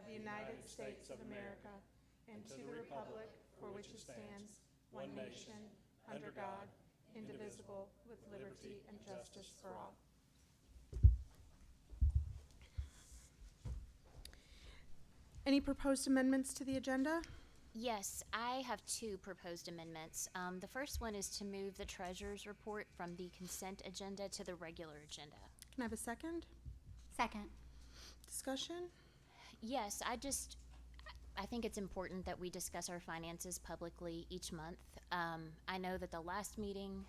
of the United States of America and to the republic for which it stands, one nation, under God, indivisible, with liberty and justice for all. Any proposed amendments to the agenda? Yes, I have two proposed amendments. The first one is to move the treasurer's report from the consent agenda to the regular agenda. Can I have a second? Second. Discussion? Yes, I think it's important that we discuss our finances publicly each month. I know that the last meeting,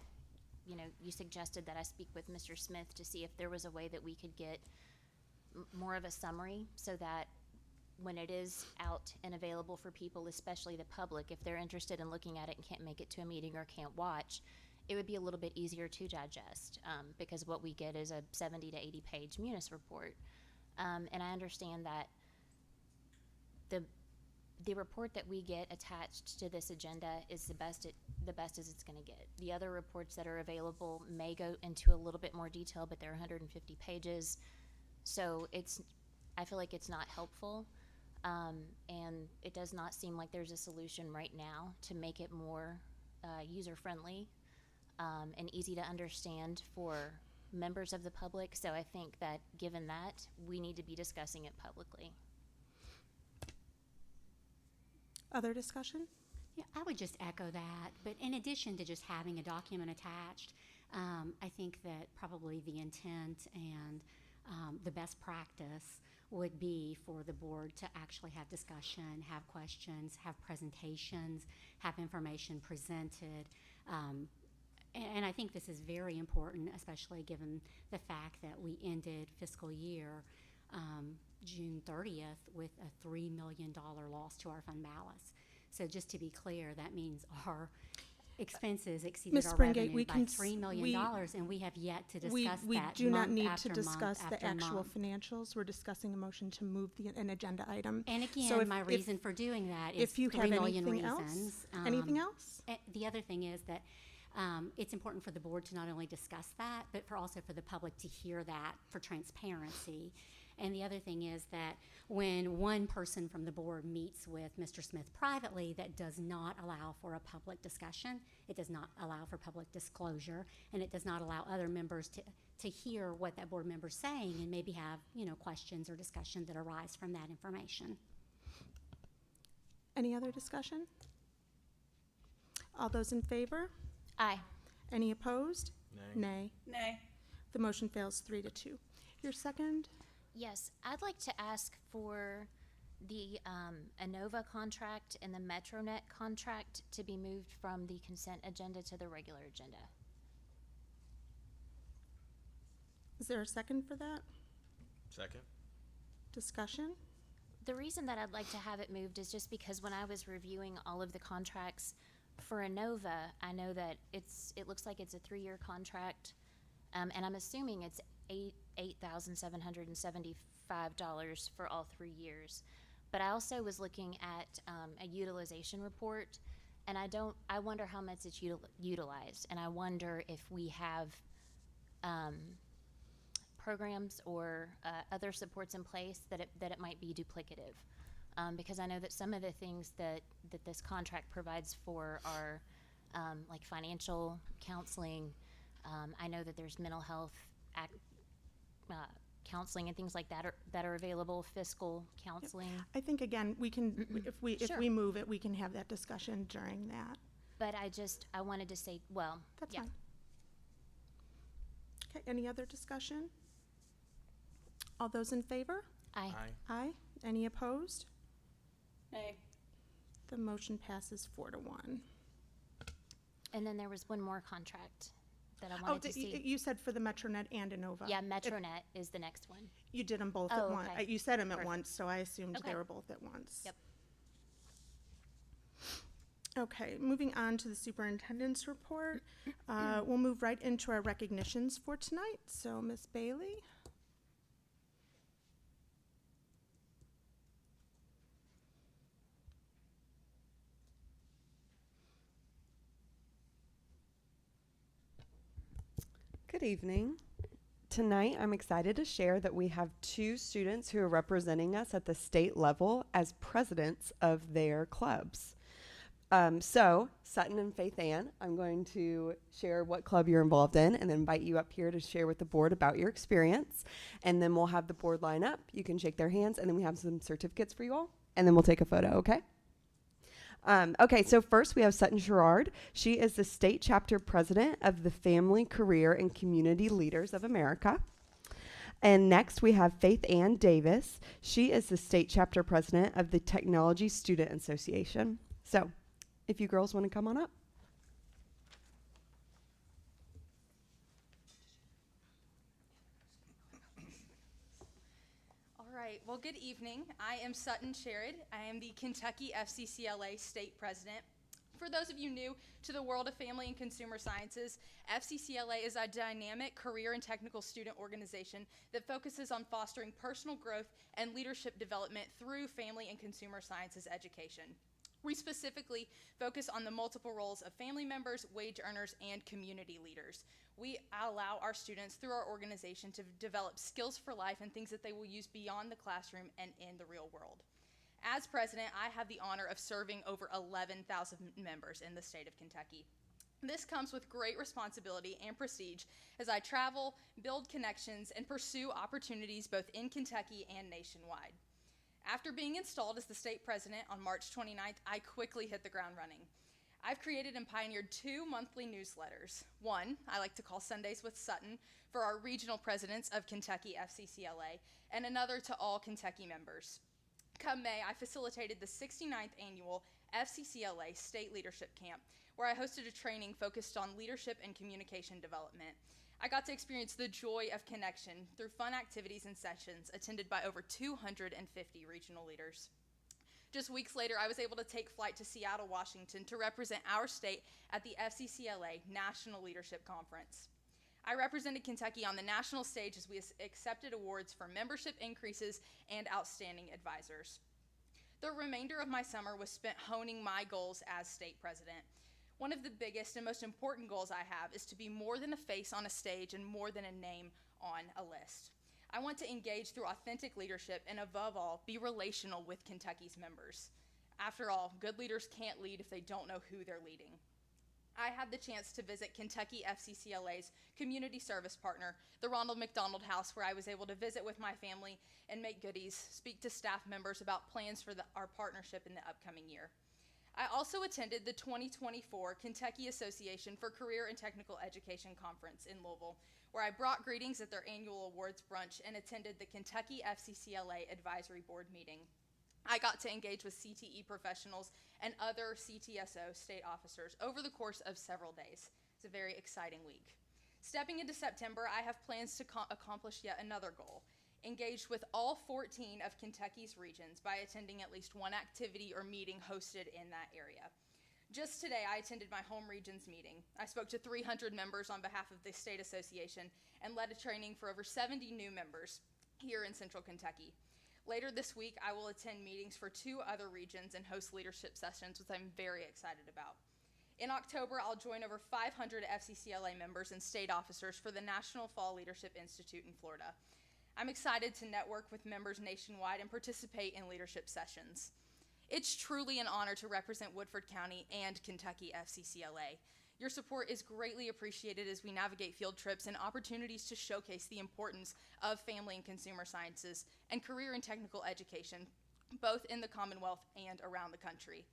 you suggested that I speak with Mr. Smith to see if there was a way that we could get more of a summary so that when it is out and available for people, especially the public, if they're interested in looking at it and can't make it to a meeting or can't watch, it would be a little bit easier to digest, because what we get is a 70 to 80 page Munis report. And I understand that the report that we get attached to this agenda is the best as it's going to get. The other reports that are available may go into a little bit more detail, but they're 150 pages. So I feel like it's not helpful. And it does not seem like there's a solution right now to make it more user-friendly and easy to understand for members of the public. So I think that given that, we need to be discussing it publicly. Other discussion? Yeah, I would just echo that. But in addition to just having a document attached, I think that probably the intent and the best practice would be for the board to actually have discussion, have questions, have presentations, have information presented. And I think this is very important, especially given the fact that we ended fiscal year June 30th with a $3 million loss to our fund balance. So just to be clear, that means our expenses exceeded Ms. our Springate, revenue by $3 million, and we have yet to discuss we that do not month need after to discuss month the after actual month. financials. We're discussing a motion to move an agenda item. And again, So my reason for doing that is if you 3 have million anything reasons. else, anything else? The other thing is that it's important for the board to not only discuss that, but also for the public to hear that for transparency. And the other thing is that when one person from the board meets with Mr. Smith privately, that does not allow for a public discussion. It does not allow for public disclosure, and it does not allow other members to hear what that board member's saying and maybe have, questions or discussion that arise from that information. Any other discussion? All those in favor? Aye. Any opposed? Nay. Nay. The motion fails 3-2. Your second? Yes, I'd like to ask for the Inova contract and the Metronet contract to be moved from the consent agenda to the regular agenda. Is there a second for that? Second. Discussion? The reason that I'd like to have it moved is just because when I was reviewing all of the contracts for Inova, I know that it looks like it's a 3-year contract, and I'm assuming it's $8,775 for all 3 years. But I also was looking at a utilization report, and I wonder how much it's utilized, and I wonder if we have programs or other supports in place that it might be duplicative. Because I know that some of the things that this contract provides for are like financial counseling. I know that there's mental health counseling and things like that are available, fiscal counseling. I think, again, we can, if Sure. we move it, we can have that discussion during that. But I wanted to say, well, That's yeah. fine. Okay, any other discussion? All those in favor? Aye. Aye. Any opposed? Nay. The motion passes 4-1. And then there was one more contract that I wanted to see. You said for the Metronet and Inova. Yeah, Metronet is the next one. You did them both Oh, at once. okay. You said them at Perfect. once, so I assumed they Okay. were both at once. Yep. Okay, moving on to the superintendent's report. We'll move right into our recognitions for tonight. So, Ms. Bailey. Good evening. Tonight, I'm excited to share that we have 2 students who are representing us at the state level as presidents of their clubs. So, Sutton and Faith Ann, I'm going to share what club you're involved in and then invite you up here to share with the board about your experience. And then we'll have the board line up. You can shake their hands, and then we have some certificates for you all. And then we'll take a photo, okay? Okay, so first we have Sutton Sherrard. She is the state chapter president of the Family, Career, and Community Leaders of America. And next we have Faith Ann Davis. She is the state chapter president of the Technology Student Association. So, if you girls want to come on up. All right, well, good evening. I am Sutton Sherrod. I am the Kentucky FCCLA State President. For those of you new to the world of family and consumer sciences, FCCLA is a dynamic career and technical student organization that focuses on fostering personal growth and leadership development through family and consumer sciences education. We specifically focus on the multiple roles of family members, wage earners, and community leaders. We allow our students through our organization to develop skills for life and things that they will use beyond the classroom and in the real world. As president, I have the honor of serving over 11,000 members in the state of Kentucky. This comes with great responsibility and prestige as I travel, build connections, and pursue opportunities both in Kentucky and nationwide. After being installed as the state president on March 29th, I quickly hit the ground running. I've created and pioneered 2 monthly newsletters. One, I like to call Sundays with Sutton for our regional presidents of Kentucky FCCLA, and another to all Kentucky members. Come May, I facilitated the 69th annual FCCLA State Leadership Camp, where I hosted a training focused on leadership and communication development. I got to experience the joy of connection through fun activities and sessions attended by over 250 regional leaders. Just weeks later, I was able to take flight to Seattle, Washington to represent our state at the FCCLA National Leadership Conference. I represented Kentucky on the national stage as we accepted awards for membership increases and outstanding advisors. The remainder of my summer was spent honing my goals as state president. One of the biggest and most important goals I have is to be more than a face on a stage and more than a name on a list. I want to engage through authentic leadership and, above all, be relational with Kentucky's members. After all, good leaders can't lead if they don't know who they're leading. I had the chance to visit Kentucky FCCLA's community service partner, the Ronald McDonald House, where I was able to visit with my family and make goodies, speak to staff members about plans for our partnership in the upcoming year. I also attended the 2024 Kentucky Association for Career and Technical Education Conference in Louisville, where I brought greetings at their annual awards brunch and attended the Kentucky FCCLA Advisory Board meeting. I got to engage with CTE professionals and other CTSO state officers over the course of several days. It's a very exciting week. Stepping into September, I have plans to accomplish yet another goal: engaged with all 14 of Kentucky's regions by attending at least one activity or meeting hosted in that area. Just today, I attended my home region's meeting. I spoke to 300 members on behalf of the state association and led a training for over 70 new members here in Central Kentucky. Later this week, I will attend meetings for 2 other regions and host leadership sessions, which I'm very excited about. In October, I'll join over 500 FCCLA members and state officers for the National Fall Leadership Institute in Florida. I'm excited to network with members nationwide and participate in leadership sessions. It's truly an honor to represent Woodford County and Kentucky FCCLA. Your support is greatly appreciated as we navigate field trips and opportunities to showcase the importance of family and consumer sciences and career and technical education, both in the Commonwealth and around the country.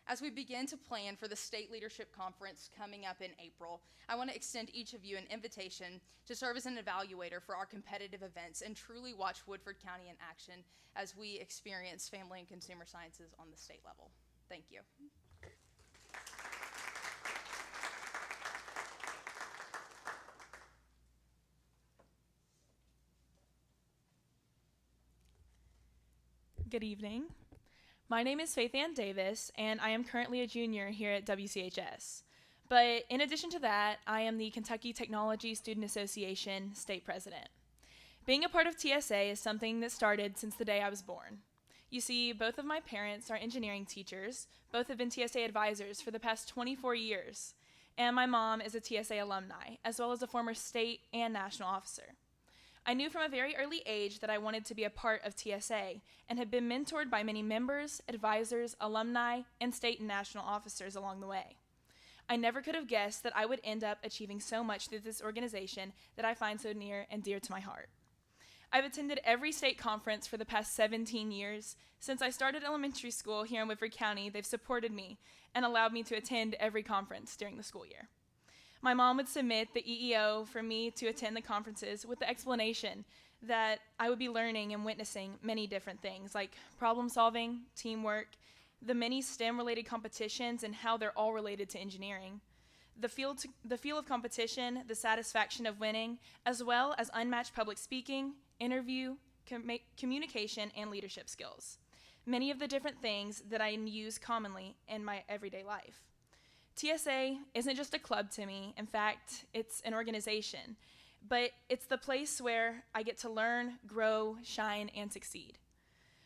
As we begin to plan for the State Leadership Conference coming up in April, I want to extend each of you an invitation to serve as an evaluator for our competitive events and truly watch Woodford County in action as we experience family and consumer sciences on the state level. Thank you. Good evening. My name is Faith Ann Davis, and I am currently a junior here at WCHS. But in addition to that, I am the Kentucky Technology Student Association State President. Being a part of TSA is something that started since the day I was born. You see, both of my parents are engineering teachers, both have been TSA advisors for the past 24 years, and my mom is a TSA alumni, as well as a former state and national officer. I knew from a very early age that I wanted to be a part of TSA and had been mentored by many members, advisors, alumni, and state and national officers along the way. I never could have guessed that I would end up achieving so much through this organization that I find so near and dear to my heart. I've attended every state conference for the past 17 years. Since I started elementary school here in Woodford County, they've supported me and allowed me to attend every conference during the school year. My mom would submit the EEO for me to attend the conferences with the explanation that I would be learning and witnessing many different things like problem solving, teamwork, the many STEM-related competitions and how they're all related to engineering, the feel of competition, the satisfaction of winning, as well as unmatched public speaking, interview, communication, and leadership skills. Many of the different things that I use commonly in my everyday life. TSA isn't just a club to me. In fact, it's an organization, but it's the place where I get to learn, grow, shine, and succeed.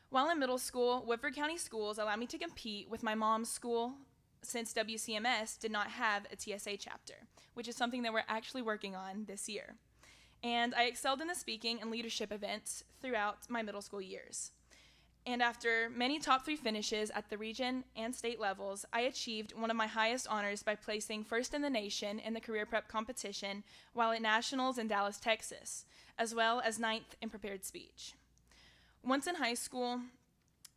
While in middle school, Woodford County Schools allowed me to compete with my mom's school since WCMS did not have a TSA chapter, which is something that we're actually working on this year. And I excelled in the speaking and leadership events throughout my middle school years. And after many top 3 finishes at the region and state levels, I achieved one of my highest honors by placing first in the nation in the career prep competition while at nationals in Dallas, Texas, as well as 9th in prepared speech. Once in high school,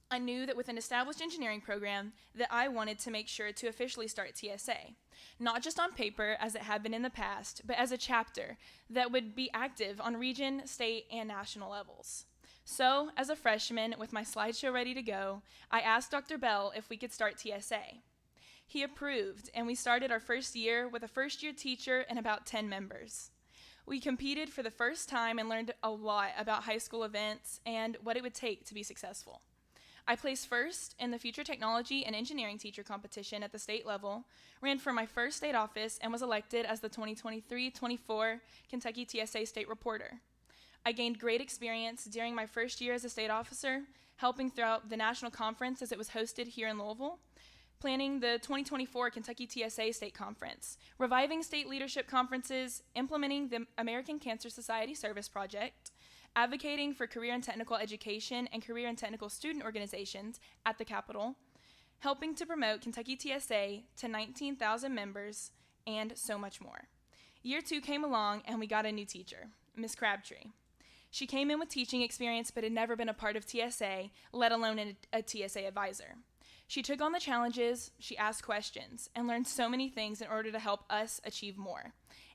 I knew that with an established engineering program that I wanted to make sure to officially start TSA, not just on paper as it had been in the past, but as a chapter that would be active on region, state, and national levels. So, as a freshman, with my slideshow ready to go, I asked Dr. Bell if we could start TSA. He approved, and we started our first year with a first-year teacher and about 10 members. We competed for the first time and learned a lot about high school events and what it would take to be successful. I placed first in the Future Technology and Engineering Teacher competition at the state level, ran for my first state office, and was elected as the 2023-24 Kentucky TSA State Reporter. I gained great experience during my first year as a state officer, helping throughout the national conference as it was hosted here in Louisville, planning the 2024 Kentucky TSA State Conference, reviving state leadership conferences, implementing the American Cancer Society Service Project, advocating for career and technical education and career and technical student organizations at the Capitol, helping to promote Kentucky TSA to 19,000 members, and so much more. Year 2 came along and we got a new teacher, Ms. Crabtree. She came in with teaching experience but had never been a part of TSA, let alone a TSA advisor. She took on the challenges, she asked questions, and learned so many things in order to help us achieve more.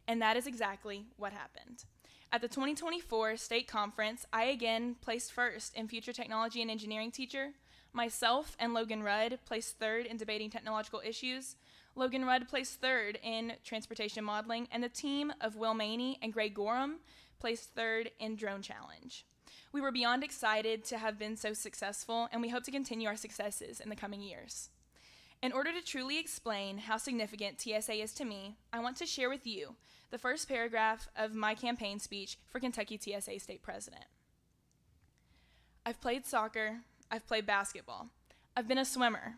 And that is exactly what happened. At the 2024 state conference, I again placed first in Future Technology and Engineering Teacher. Myself and Logan Rudd placed third in Debating Technological Issues. Logan Rudd placed third in Transportation Modeling, and the team of Will Maney and Greg Gorham placed third in Drone Challenge. We were beyond excited to have been so successful, and we hope to continue our successes in the coming years. In order to truly explain how significant TSA is to me, I want to share with you the first paragraph of my campaign speech for Kentucky TSA State President. I've played soccer, I've played basketball, I've been a swimmer,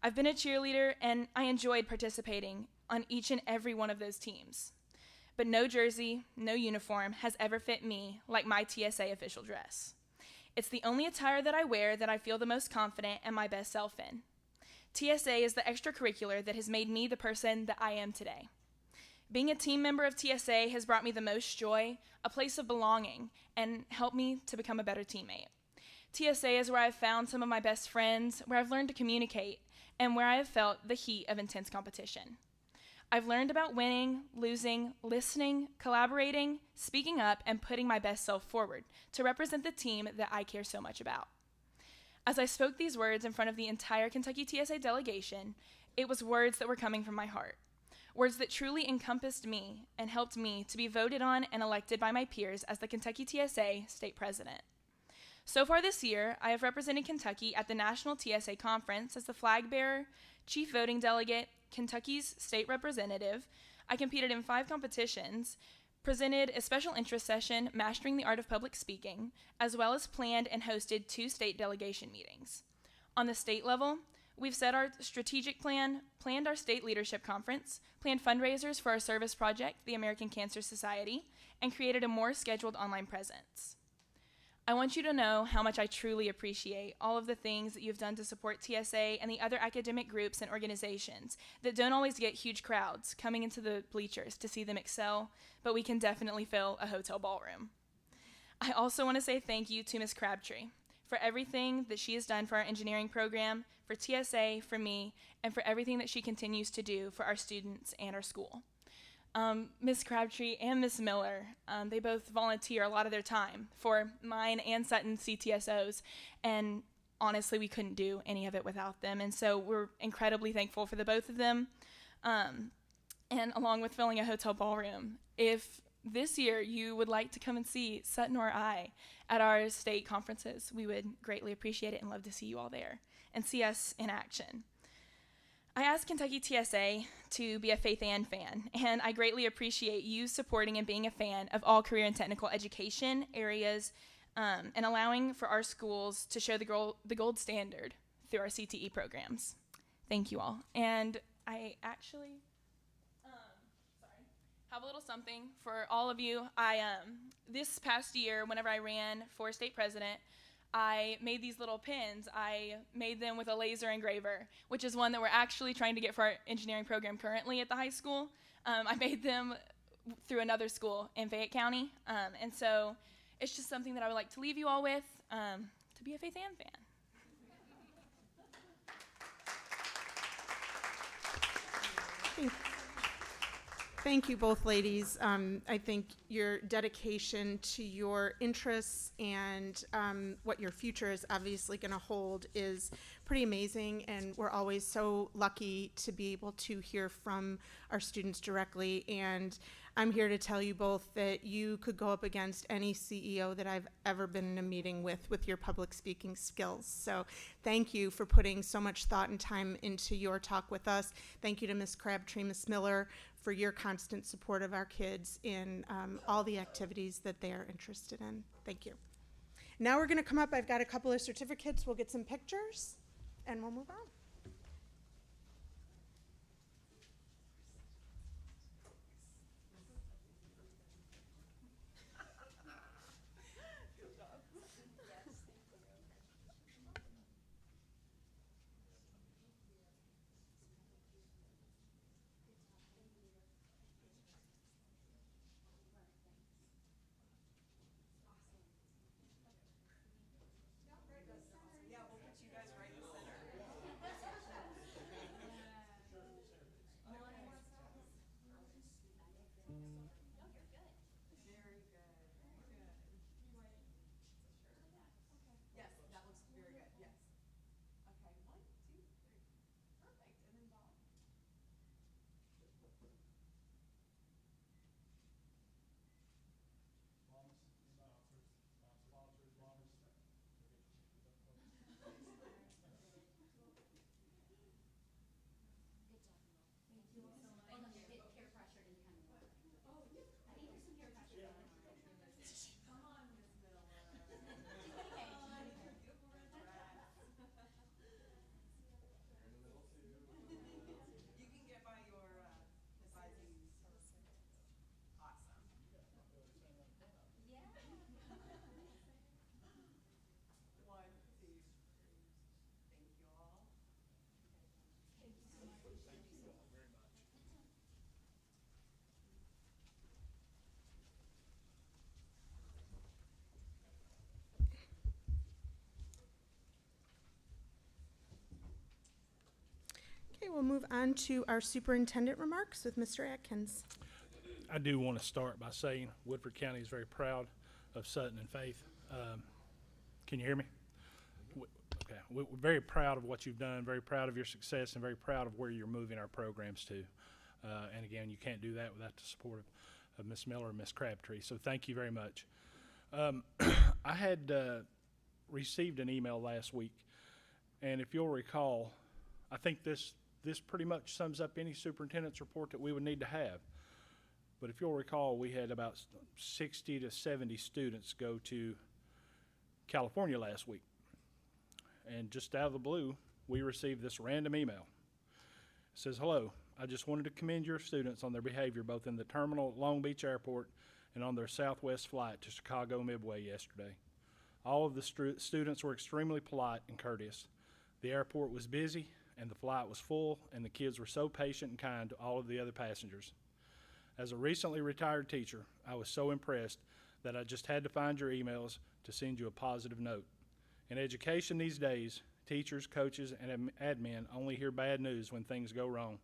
I've been a cheerleader, and I enjoyed participating on each and every one of those teams. But no jersey, no uniform has ever fit me like my TSA official dress. It's the only attire that I wear that I feel the most confident and my best self in. TSA is the extracurricular that has made me the person that I am today. Being a team member of TSA has brought me the most joy, a place of belonging, and helped me to become a better teammate. TSA is where I've found some of my best friends, where I've learned to communicate, and where I have felt the heat of intense competition. I've learned about winning, losing, listening, collaborating, speaking up, and putting my best self forward to represent the team that I care so much about. As I spoke these words in front of the entire Kentucky TSA delegation, it was words that were coming from my heart. Words that truly encompassed me and helped me to be voted on and elected by my peers as the Kentucky TSA State President. So far this year, I have represented Kentucky at the National TSA Conference as the flag bearer, chief voting delegate, Kentucky's state representative. I competed in 5 competitions, presented a special interest session, Mastering the Art of Public Speaking, as well as planned and hosted 2 state delegation meetings. On the state level, We've set our strategic plan, planned our state leadership conference, planned fundraisers for our service project, the American Cancer Society, and created a more scheduled online presence. I want you to know how much I truly appreciate all of the things that you've done to support TSA and the other academic groups and organizations that don't always get huge crowds coming into the bleachers to see them excel, but we can definitely fill a hotel ballroom. I also want to say thank you to Ms. Crabtree for everything that she has done for our engineering program, for TSA, for me, and for everything that she continues to do for our students and our school. Ms. Crabtree and Ms. Miller, they both volunteer a lot of their time for mine and Sutton CTSOs, and honestly, we couldn't do any of it without them, and so we're incredibly thankful for the both of them. And along with filling a hotel ballroom, if this year you would like to come and see Sutton or I at our state conferences, we would greatly appreciate it and love to see you all there and see us in action. I asked Kentucky TSA to be a Faith Ann fan, and I greatly appreciate you supporting and being a fan of all career and technical education areas and allowing for our schools to show the gold standard through our CTE programs. Thank you all. And I actually have a little something for all of you. This past year, whenever I ran for state president, I made these little pins. I made them with a laser engraver, which is one that we're actually trying to get for our engineering program currently at the high school. I made them through another school in Fayette County. And so it's just something that I would like to leave you all with, to be a Faith Ann fan. Thank you both ladies. I think your dedication to your interests and what your future is obviously going to hold is pretty amazing, and we're always so lucky to be able to hear from our students directly. And I'm here to tell you both that you could go up against any CEO that I've ever been in a meeting with your public speaking skills. So thank you for putting so much thought and time into your talk with us. Thank you to Ms. Crabtree, Ms. Miller, for your constant support of our kids in all the activities that they are interested in. Thank you. Now we're going to come up. I've got a couple of certificates. We'll get some pictures, and we'll move on. Okay, we'll move on to our superintendent remarks with Mr. Atkins. I do want to start by saying Woodford County is very proud of Sutton and Faith. Can you hear me? Okay. We're very proud of what you've done, very proud of your success, and very proud of where you're moving our programs to. And again, you can't do that without the support of Ms. Miller and Ms. Crabtree. So thank you very much. I had received an email last week, and if you'll recall, I think this pretty much sums up any superintendent's report that we would need to have. But if you'll recall, we had about 60 to 70 students go to California last week. And just out of the blue, we received this random email. It says, "Hello, I just wanted to commend your students on their behavior both in the terminal at Long Beach Airport and on their Southwest flight to Chicago Midway yesterday. All of the students were extremely polite and courteous. The airport was busy and the flight was full, and the kids were so patient and kind to all of the other passengers. As a recently retired teacher, I was so impressed that I just had to find your emails to send you a positive note. In education these days, teachers, coaches, and admin only hear bad news when things go wrong.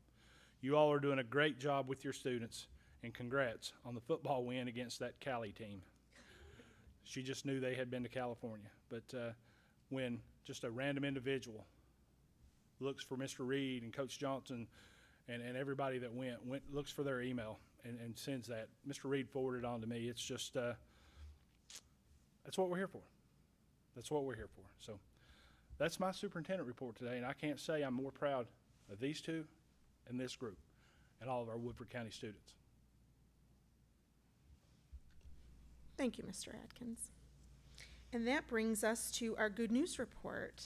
You all are doing a great job with your students, and congrats on the football win against that Cali team." She just knew they had been to California. But when just a random individual looks for Mr. Reed and Coach Johnson and everybody that went looks for their email and sends that, Mr. Reed forwarded on to me. It's just, that's what we're here for. That's what we're here for. So that's my superintendent report today, and I can't say I'm more proud of these two and this group and all of our Woodford County students. Thank you, Mr. Atkins. And that brings us to our good news report.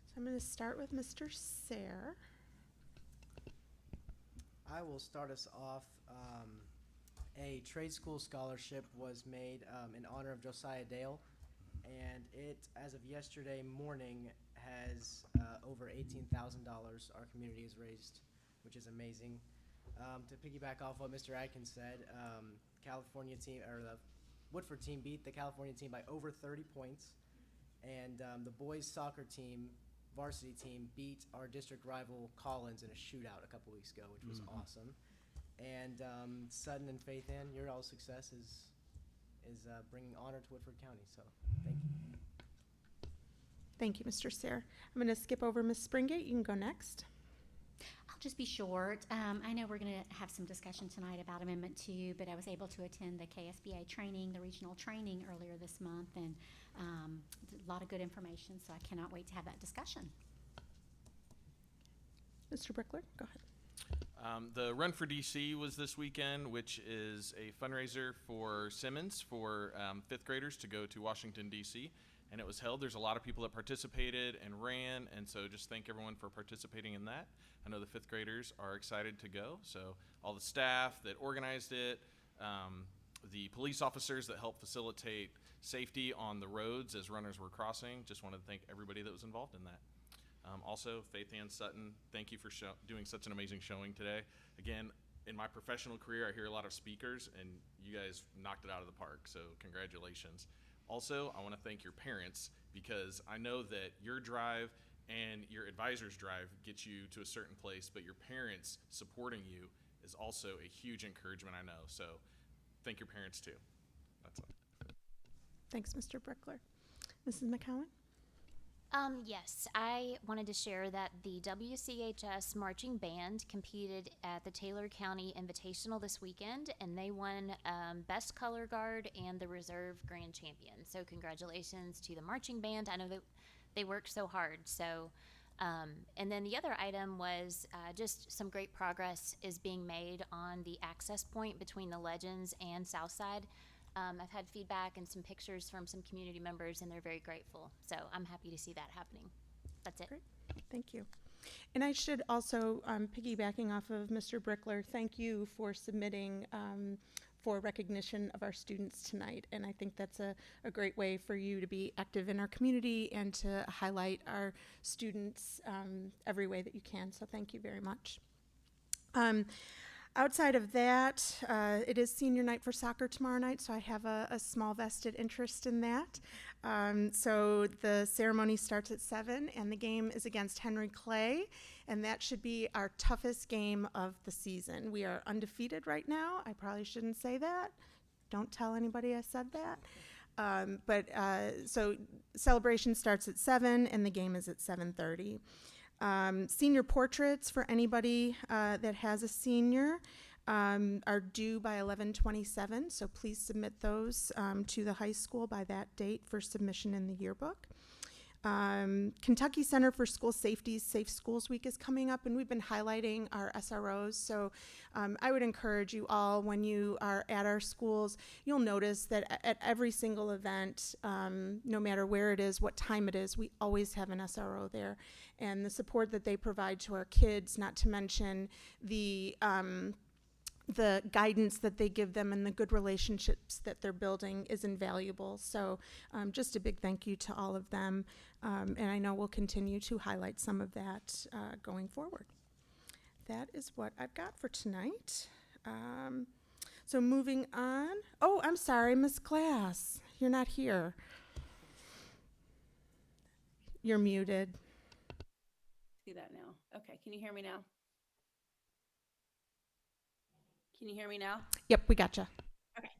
So I'm going to start with Mr. Sayre. I will start us off. A trade school scholarship was made in honor of Josiah Dale, and it, as of yesterday morning, has over $18,000 our community has raised, which is amazing. To piggyback off what Mr. Atkins said, California team, or the Woodford team, beat the California team by over 30 points, and the boys soccer team, varsity team, beat our district rival Collins in a shootout a couple weeks ago, which was awesome. And Sutton and Faith Ann, your all success is bringing honor to Woodford County. So thank you. Thank you, Mr. Sayre. I'm going to skip over Ms. Springate. You can go next. I'll just be short. I know we're going to have some discussion tonight about Amendment 2, but I was able to attend the KSBA training, the regional training earlier this month, and a lot of good information, so I cannot wait to have that discussion. Mr. Brickler, go ahead. The Run for DC was this weekend, which is a fundraiser for Simmons for fifth graders to go to Washington, D.C., and it was held. There's a lot of people that participated and ran, and so just thank everyone for participating in that. I know the fifth graders are excited to go, so all the staff that organized it, the police officers that helped facilitate safety on the roads as runners were crossing, just wanted to thank everybody that was involved in that. Also, Faith Ann Sutton, thank you for doing such an amazing showing today. Again, in my professional career, I hear a lot of speakers, and you guys knocked it out of the park, so congratulations. Also, I want to thank your parents, because I know that your drive and your advisor's drive gets you to a certain place, but your parents supporting you is also a huge encouragement, I know. So thank your parents, too. That's all. Thanks, Mr. Brickler. Mrs. McCowan? Yes, I wanted to share that the WCHS Marching Band competed at the Taylor County Invitational this weekend, and they won Best Color Guard and the Reserve Grand Champion. So congratulations to the Marching Band. I know that they worked so hard. So, and then the other item was just some great progress is being made on the access point between the Legends and Southside. I've had feedback and some pictures from some community members, and they're very grateful. So I'm happy to see that happening. That's it. Great. Thank you. And I should also, piggybacking off of Mr. Brickler, thank you for submitting for recognition of our students tonight. And I think that's a great way for you to be active in our community and to highlight our students every way that you can. So thank you very much. Outside of that, it is senior night for soccer tomorrow night, so I have a small vested interest in that. So the ceremony starts at 7, and the game is against Henry Clay, and that should be our toughest game of the season. We are undefeated right now. I probably shouldn't say that. Don't tell anybody I said that. So celebration starts at 7, and the game is at 7:30. Senior portraits for anybody that has a senior are due by 11/27, so please submit those to the high school by that date for submission in the yearbook. Kentucky Center for School Safety's Safe Schools Week is coming up, and we've been highlighting our SROs. So I would encourage you all, when you are at our schools, you'll notice that at every single event, no matter where it is, what time it is, we always have an SRO there. And the support that they provide to our kids, not to mention the guidance that they give them and the good relationships that they're building is invaluable. So just a big thank you to all of them. And I know we'll continue to highlight some of that going forward. That is what I've got for tonight. So moving on. Oh, I'm sorry, Miss Glass. You're not here. You're muted. See that now. Okay, can you hear me now? Can you hear me now? Yep, we gotcha. Okay.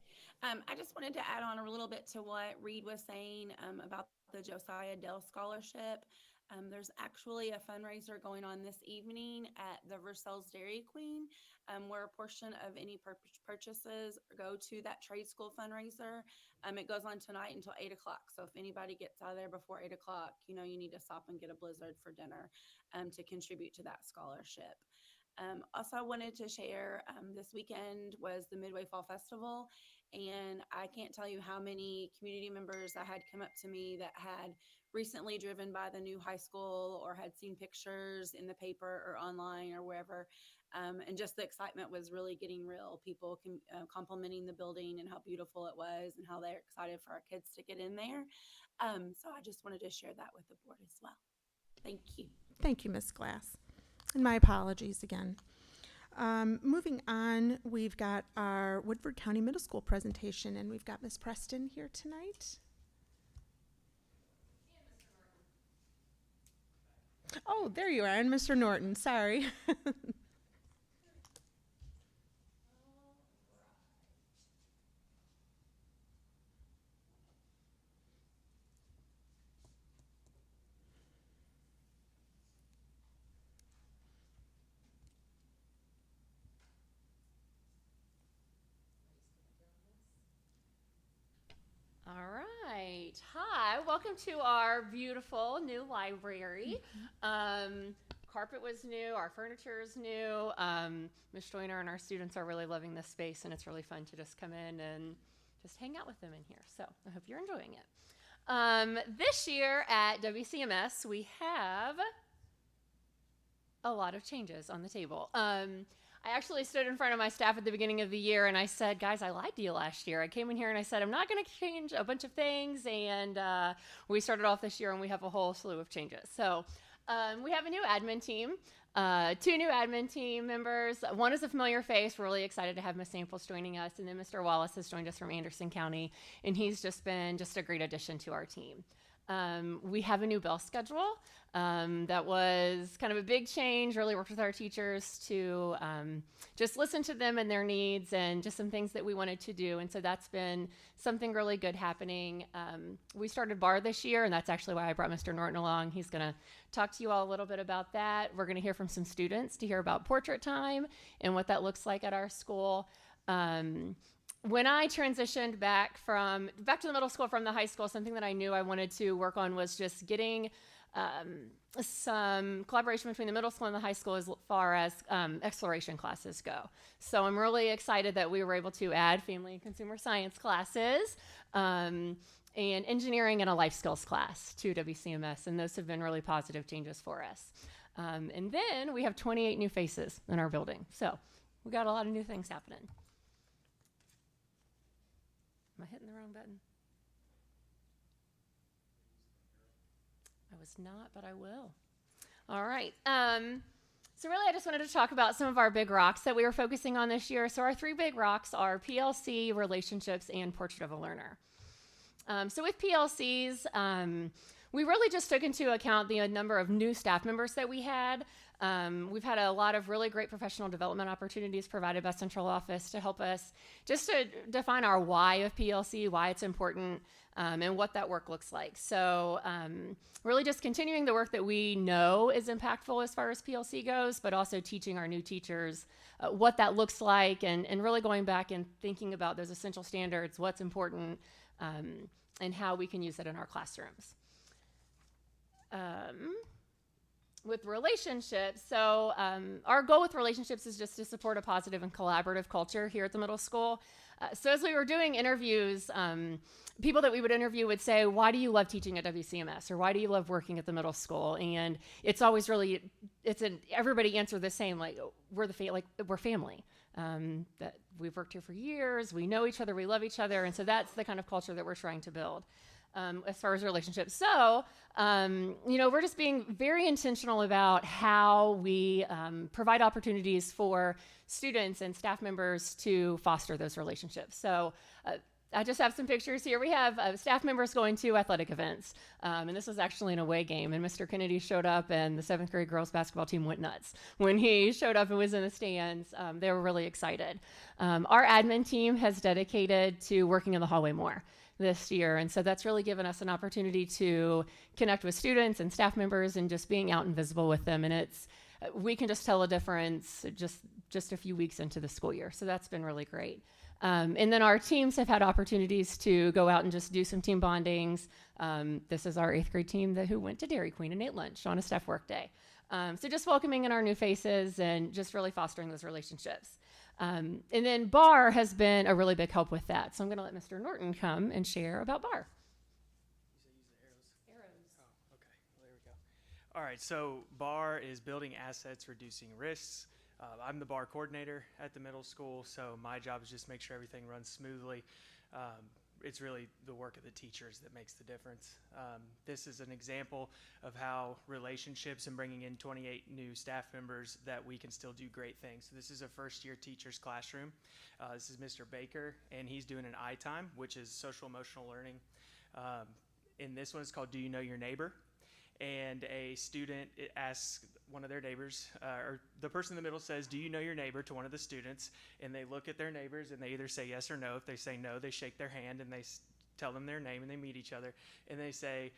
I just wanted to add on a little bit to what Reed was saying about the Josiah Dell Scholarship. There's actually a fundraiser going on this evening at the Versailles Dairy Queen, where a portion of any purchases go to that trade school fundraiser. It goes on tonight until 8 o'clock. So if anybody gets out of there before 8 o'clock, you need to stop and get a Blizzard for dinner to contribute to that scholarship. Also, I wanted to share this weekend was the Midway Fall Festival, and I can't tell you how many community members I had come up to me that had recently driven by the new high school or had seen pictures in the paper or online or wherever. And just the excitement was really getting real. People complimenting the building and how beautiful it was and how they're excited for our kids to get in there. So I just wanted to share that with the board as well. Thank you. Thank you, Ms. Glass. And my apologies again. Moving on, we've got our Woodford County Middle School presentation, and we've got Ms. Preston here tonight. Oh, there you are, and Mr. Norton, sorry. All right. Hi, welcome to our beautiful new library. Carpet was new, our furniture is new. Ms. Joyner and our students are really loving this space, and it's really fun to just come in and just hang out with them in here. So I hope you're enjoying it. This year at WCMS, we have a lot of changes on the table. I actually stood in front of my staff at the beginning of the year and I said, guys, I lied to you last year. I came in here and I said, I'm not going to change a bunch of things. And we started off this year and we have a whole slew of changes. So we have a new admin team, 2 new admin team members. One is a familiar face. We're really excited to have Ms. Samples joining us. And then Mr. Wallace has joined us from Anderson County. And he's just been a great addition to our team. We have a new bell schedule. That was kind of a big change, really worked with our teachers to just listen to them and their needs and just some things that we wanted to do. And so that's been something really good happening. We started bar this year, and that's actually why I brought Mr. Norton along. He's going to talk to you all a little bit about that. We're going to hear from some students to hear about portrait time and what that looks like at our school. When I transitioned back to the middle school from the high school, something that I knew I wanted to work on was just getting some collaboration between the middle school and the high school as far as exploration classes go. So I'm really excited that we were able to add family and consumer science classes and engineering and a life skills class to WCMS, and those have been really positive changes for us. And then we have 28 new faces in our building. So we got a lot of new things happening. Am I hitting the wrong button? I was not, but I will. All right. So really, I just wanted to talk about some of our big rocks that we were focusing on this year. So our 3 big rocks are PLC, relationships, and portrait of a learner. So with PLCs, we really just took into account the number of new staff members that we had. We've had a lot of really great professional development opportunities provided by central office to help us just to define our why of PLC, why it's important, and what that work looks like. So really just continuing the work that we know is impactful as far as PLC goes, but also teaching our new teachers what that looks like and really going back and thinking about those essential standards, what's important, and how we can use it in our classrooms. with relationships, so our goal with relationships is just to support a positive and collaborative culture here at the middle school. So as we were doing interviews, people that we would interview would say, why do you love teaching at WCMS? Or why do you love working at the middle school? And it's always really, everybody answered the same, like, we're family. That we've worked here for years, we know each other, we love each other, and so that's the kind of culture that we're trying to build. As far as relationships. So, we're just being very intentional about how we provide opportunities for students and staff members to foster those relationships. So, I just have some pictures here. We have staff members going to athletic events, and this was actually an away game, and Mr. Kennedy showed up, and the 7th grade girls basketball team went nuts. When he showed up and was in the stands, they were really excited. Our admin team has dedicated to working in the hallway more this year, and so that's really given us an opportunity to connect with students and staff members and just being out and visible with them, and we can just tell a difference just a few weeks into the school year, so that's been really great. And then our teams have had opportunities to go out and just do some team bondings. This is our 8th grade team who went to Dairy Queen and ate lunch on a staff work day. So just welcoming in our new faces and just really fostering those relationships. And then BAR has been a really big help with that. So I'm going to let Mr. Norton come and share about BAR. Oh, okay. Well, there we go. All right, so BAR is Building Assets, Reducing Risks. I'm the BAR coordinator at the middle school, so my job is just make sure everything runs smoothly. It's really the work of the teachers that makes the difference. This is an example of how relationships and bringing in 28 new staff members that we can still do great things. So this is a first-year teacher's classroom. This is Mr. Baker, and he's doing an I-Time, which is social emotional learning. In this one, it's called Do You Know Your Neighbor? And a student asks one of their neighbors, or the person in the middle says, do you know your neighbor, to one of the students, and they look at their neighbors and they either say yes or no. If they say no, they shake their hand and they tell them their name and they meet each other, and they say,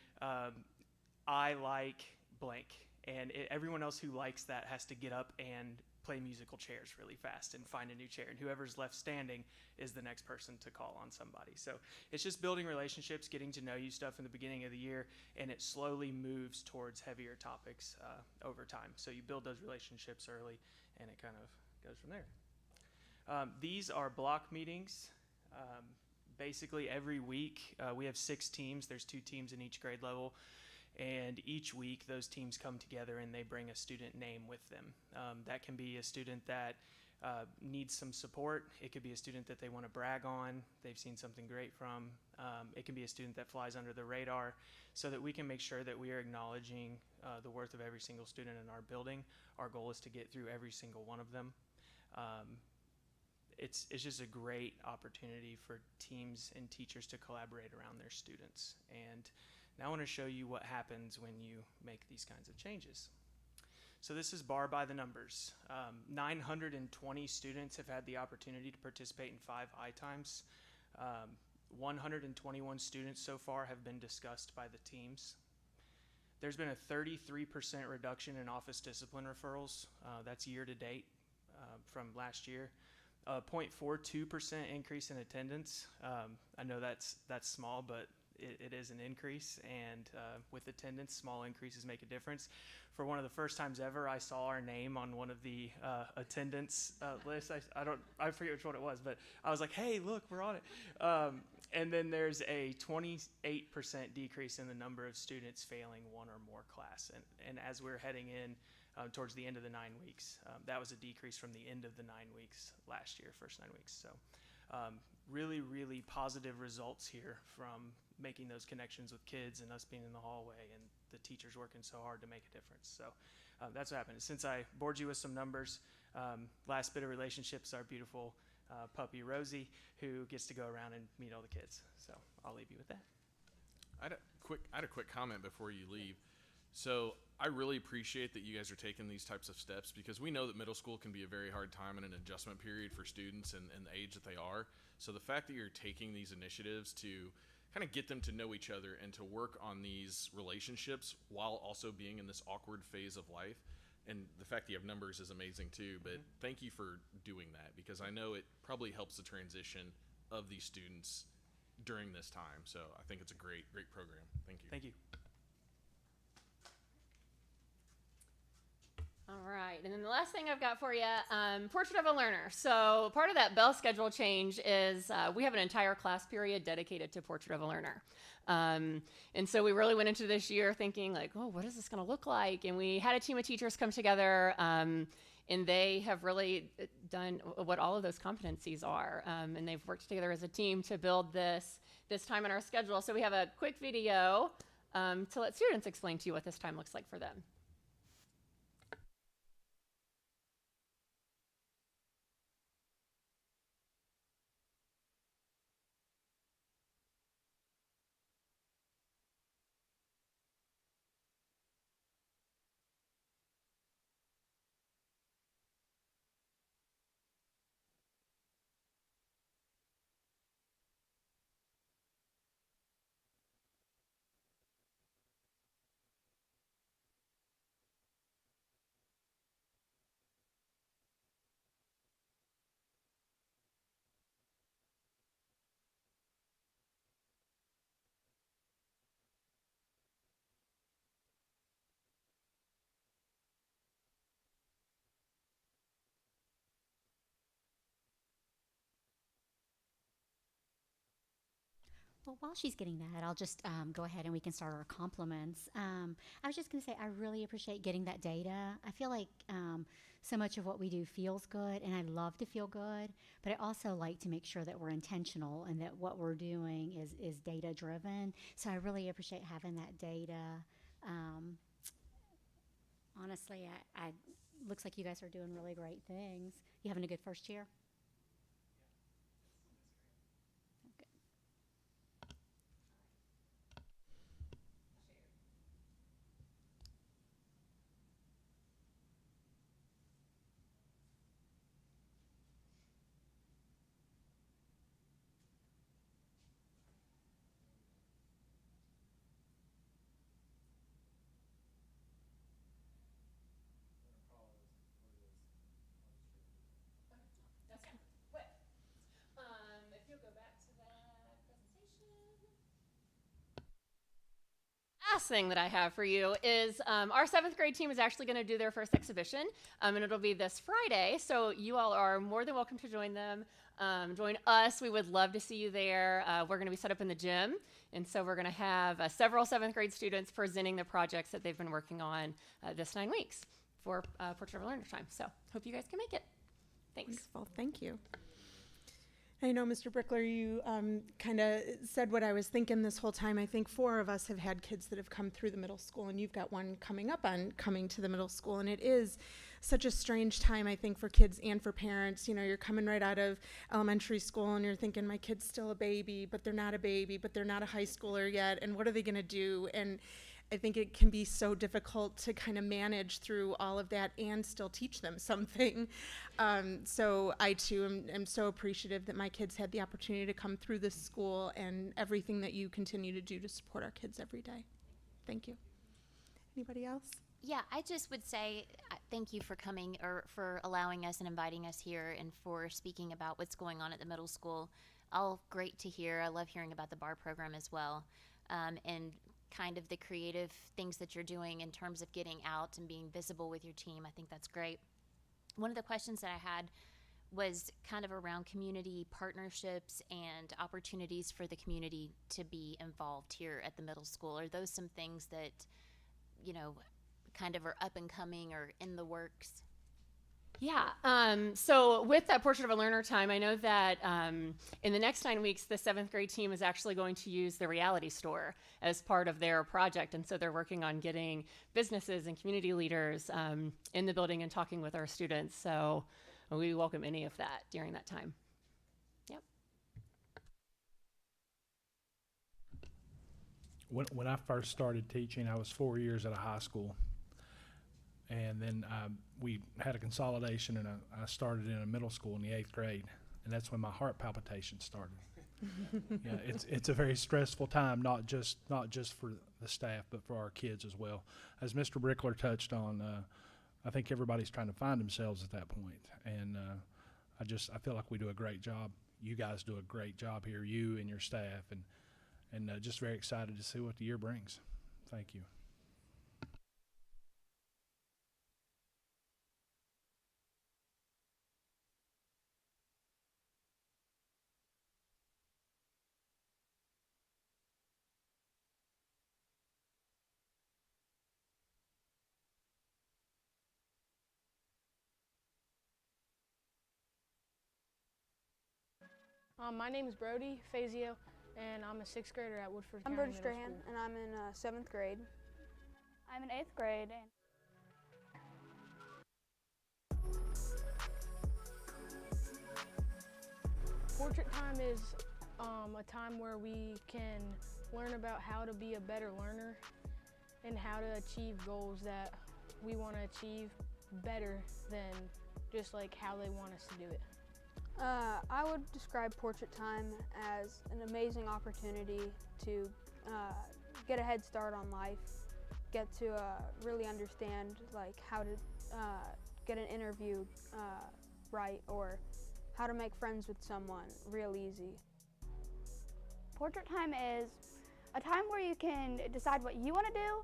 I like blank. And everyone else who likes that has to get up and play musical chairs really fast and find a new chair, and whoever's left standing is the next person to call on somebody. So it's just building relationships, getting to know you stuff in the beginning of the year, and it slowly moves towards heavier topics over time. So you build those relationships early, and it kind of goes from there. These are block meetings. Basically every week we have 6 teams. There's 2 teams in each grade level. And each week, those teams come together and they bring a student name with them. That can be a student that needs some support. It could be a student that they want to brag on, they've seen something great from. It can be a student that flies under the radar, so that we can make sure that we are acknowledging the worth of every single student in our building. Our goal is to get through every single one of them. It's just a great opportunity for teams and teachers to collaborate around their students. And now I want to show you what happens when you make these kinds of changes. So this is BAR by the numbers. 920 students have had the opportunity to participate in 5 I-Times. 121 students so far have been discussed by the teams. There's been a 33% reduction in office discipline referrals. That's year to date from last year. 0.42% increase in attendance. I know that's small, but it is an increase, and with attendance, small increases make a difference. For one of the first times ever, I saw our name on one of the attendance lists. I forget which one it was, but I was like, hey, look, we're on it. And then there's a 28% decrease in the number of students failing one or more class. And as we're heading in towards the end of the 9 weeks, that was a decrease from the end of the 9 weeks last year, first 9 weeks. So really, really positive results here from making those connections with kids and us being in the hallway and the teachers working so hard to make a difference. So that's what happened. Since I bored you with some numbers, last bit of relationships, our beautiful puppy Rosie, who gets to go around and meet all the kids. So I'll leave you with that. I had a quick comment before you leave. So I really appreciate that you guys are taking these types of steps, because we know that middle school can be a very hard time and an adjustment period for students and the age that they are. So the fact that you're taking these initiatives to kind of get them to know each other and to work on these relationships while also being in this awkward phase of life, and the fact that you have numbers is amazing too, but thank you for doing that, because I know it probably helps the transition of these students during this time. So I think it's a great program. Thank you. Thank you. All right, and then the last thing I've got for you, Portrait of a Learner. So part of that bell schedule change is we have an entire class period dedicated to Portrait of a Learner. And so we really went into this year thinking like, oh, what is this going to look like? And we had a team of teachers come together, and they have really done what all of those competencies are. And they've worked together as a team to build this time in our schedule. So we have a quick video to let students explain to you what this time looks like for them. Well, while she's getting that, I'll just go ahead and we can start our compliments. I was just going to say, I really appreciate getting that data. I feel like so much of what we do feels good, and I love to feel good, but I also like to make sure that we're intentional and that what we're doing is data driven. So I really appreciate having that data. Honestly, I looks like you guys are doing really great things. You having a good first year? If you'll go back to that presentation. Last thing that I have for you is our 7th grade team is actually going to do their first exhibition, and it'll be this Friday. So you all are more than welcome to join them. Join us. We would love to see you there. We're going to be set up in the gym, and so we're going to have several 7th grade students presenting the projects that they've been working on this 9 weeks for Portrait of a Learner time. So hope you guys can make it. Thanks. Wonderful, thank you. I know, Mr. Brickler, you kind of said what I was thinking this whole time. I think 4 of us have had kids that have come through the middle school, and you've got one coming up on coming to the middle school. And it is such a strange time, I think, for kids and for parents. You know, you're coming right out of elementary school, and you're thinking, my kid's still a baby, but they're not a baby, but they're not a high schooler yet, and what are they going to do? And I think it can be so difficult to kind of manage through all of that and still teach them something. So I too am so appreciative that my kids had the opportunity to come through this school and everything that you continue to do to support our kids every day. Thank you. Anybody else? Yeah, I just would say thank you for coming or for allowing us and inviting us here and for speaking about what's going on at the middle school. All great to hear. I love hearing about the BAR program as well. And kind of the creative things that you're doing in terms of getting out and being visible with your team. I think that's great. One of the questions that I had was kind of around community partnerships and opportunities for the community to be involved here at the middle school. Are those some things that, you know, kind of are up and coming or in the works? Yeah, so with that Portrait of a Learner time, I know that in the next 9 weeks, the 7th grade team is actually going to use the Reality Store as part of their project. And so they're working on getting businesses and community leaders in the building and talking with our students. So we welcome any of that during that time. Yep. When I first started teaching, I was 4 years at a high school. And then we had a consolidation, and I started in a middle school in the 8th grade, and that's when my heart palpitations started. Yeah, it's a very stressful time, not just for the staff, but for our kids as well. As Mr. Brickler touched on, I think everybody's trying to find themselves at that point, and I feel like we do a great job. You guys do a great job here, you and your staff, and just very excited to see what the year brings. Thank you. My name is Brody Fazio, and I'm a sixth grader at Woodford I'm County Brody Middle Strahan, School. and I'm in seventh grade. I'm in eighth grade. Portrait time is a time where we can learn about how to be a better learner and how to achieve goals that we want to achieve better than just like how they want us to do it. I would describe portrait time as an amazing opportunity to get a head start on life, get to really understand like how to get an interview right, or how to make friends with someone real easy. Portrait time is a time where you can decide what you want to do,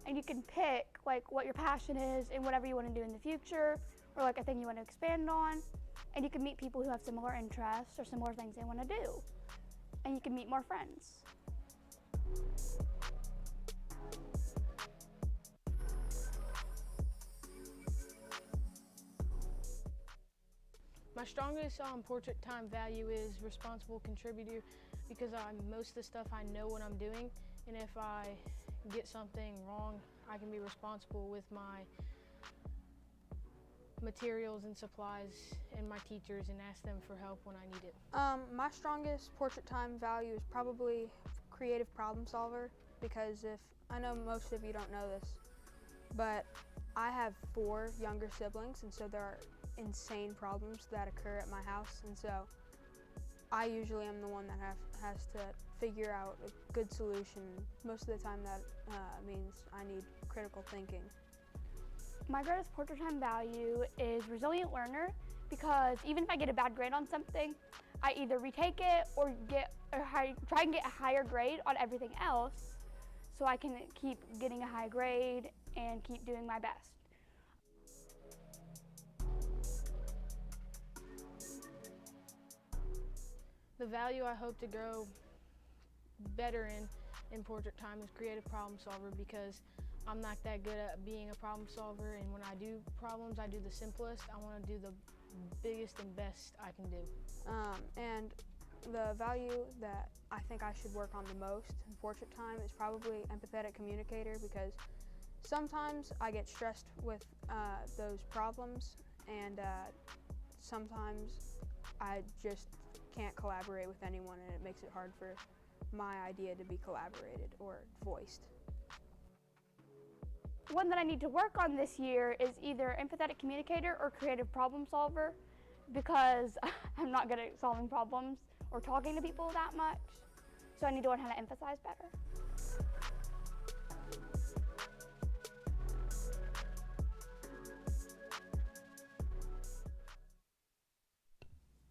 and you can pick like what your passion is and whatever you want to do in the future, or like a thing you want to expand on. And you can meet people who have similar interests or similar things they want to do. And you can meet more friends. My strongest portrait time value is responsible contributor, because most of the stuff I know what I'm doing, and if I get something wrong, I can be responsible with my materials and supplies and my teachers and ask them for help when I need it. My strongest portrait time value is probably creative problem solver, because if I know most of you don't know this, but I have 4 younger siblings, and so there are insane problems that occur at my house, and so I usually am the one that has to figure out a good solution. Most of the time that means I need critical thinking. My greatest portrait time value is resilient learner, because even if I get a bad grade on something, I either retake it or try and get a higher grade on everything else, so I can keep getting a high grade and keep doing my best. The value I hope to grow better in portrait time is creative problem solver, because I'm not that good at being a problem solver, and when I do problems, I do the simplest. I want to do the biggest and best I can do. And the value that I think I should work on the most in portrait time is probably empathetic communicator, because sometimes I get stressed with those problems, and sometimes I just can't collaborate with anyone, and it makes it hard for my idea to be collaborated or voiced. One that I need to work on this year is either empathetic communicator or creative problem solver, because I'm not good at solving problems or talking to people that much, so I need to learn how to emphasize better.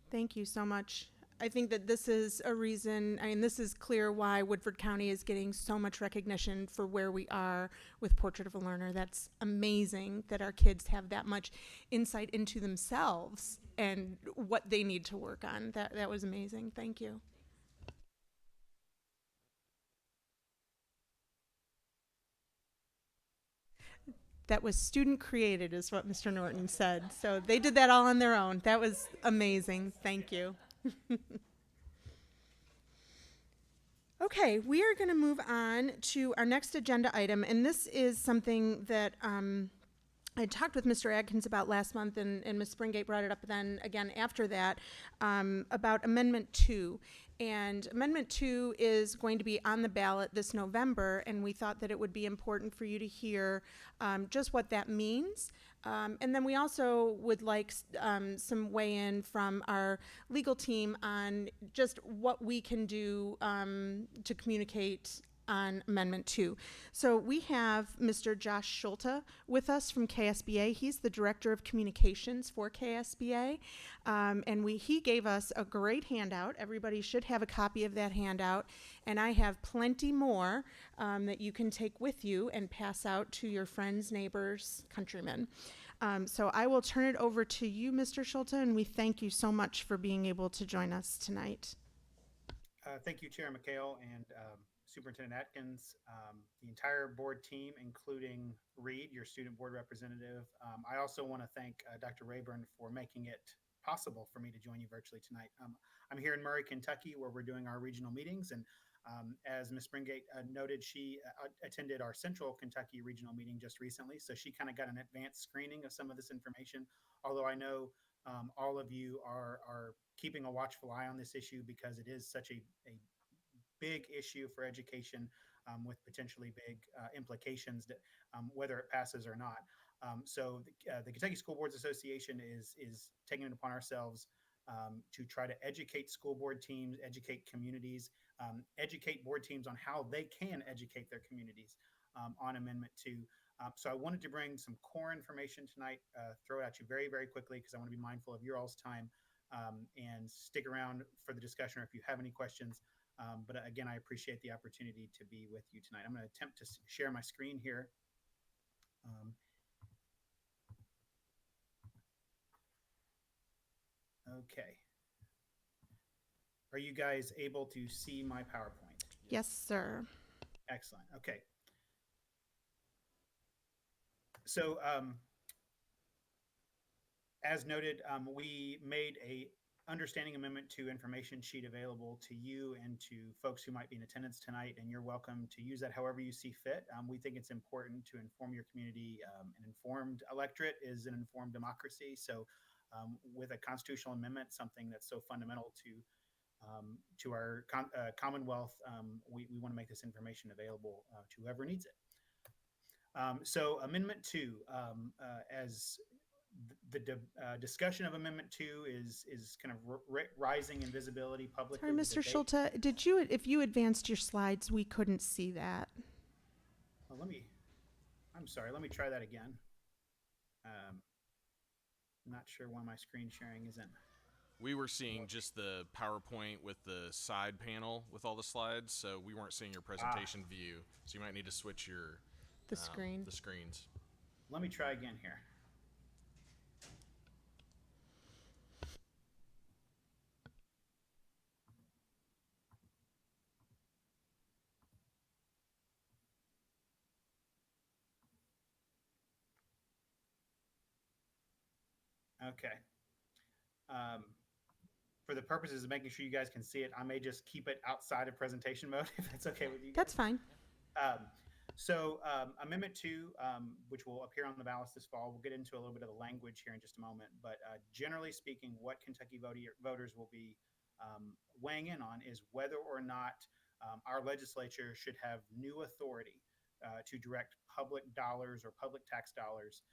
Thank you so much. I think that this is a reason, this is clear why Woodford County is getting so much recognition for where we are with Portrait of a Learner. That's amazing that our kids have that much insight into themselves and what they need to work on. That was amazing. Thank you. That was student created, is what Mr. Norton said. So they did that all on their own. That was amazing. Thank you. Okay, we are going to move on to our next agenda item, and this is something that I talked with Mr. Adkins about last month, and Ms. Springate brought it up then again after that, about Amendment 2. And Amendment 2 is going to be on the ballot this November, and we thought that it would be important for you to hear just what that means. And then we also would like some weigh-in from our legal team on just what we can do to communicate on Amendment 2. So we have Mr. Josh Schulte with us from KSBA. He's the Director of Communications for KSBA. And he gave us a great handout. Everybody should have a copy of that handout. And I have plenty more that you can take with you and pass out to your friends, neighbors, countrymen. So I will turn it over to you, Mr. Schulte, and we thank you so much for being able to join us tonight. Thank you, Chair McHale and Superintendent Atkins, the entire board team, including Reed, your student board representative. I also want to thank Dr. Rayburn for making it possible for me to join you virtually tonight. I'm here in Murray, Kentucky, where we're doing our regional meetings. And as Ms. Springate noted, she attended our Central Kentucky regional meeting just recently. So she kind of got an advanced screening of some of this information, although I know all of you are keeping a watchful eye on this issue because it is such a big issue for education with potentially big implications that whether it passes or not. So the Kentucky School Boards Association is taking it upon ourselves to try to educate school board teams, educate communities, educate board teams on how they can educate their communities on Amendment 2. So I wanted to bring some core information tonight, throw it at you very, very quickly because I want to be mindful of your all's time and stick around for the discussion or if you have any questions. But again, I appreciate the opportunity to be with you tonight. I'm going to attempt to share my screen here. Okay. Are you guys able to see my PowerPoint? Yes, sir. Excellent. Okay. So as noted, we made a understanding Amendment 2 information sheet available to you and to folks who might be in attendance tonight, and you're welcome to use that however you see fit. We think it's important to inform your community. An informed electorate is an informed democracy. So with a constitutional amendment, something that's so fundamental to our Commonwealth, we want to make this information available to whoever needs it. So Amendment 2, as the discussion of Amendment 2 is kind of rising in visibility publicly. Sorry, Mr. Schulte, did you, if you advanced your slides, we couldn't see that. Well, I'm sorry, let me try that again. Not sure why my screen sharing isn't. We were seeing just the PowerPoint with the side panel with all the slides, so we weren't seeing your presentation view. So you might need to switch your the screens. Let me try again here. Okay. For the purposes of making sure you guys can see it, I may just keep it outside of presentation mode if that's okay with you guys. That's fine. So Amendment 2, which will appear on the ballot this fall, we'll get into a little bit of the language here in just a moment. But generally speaking, what Kentucky voters will be weighing in on is whether or not our legislature should have new authority to direct public dollars or public tax dollars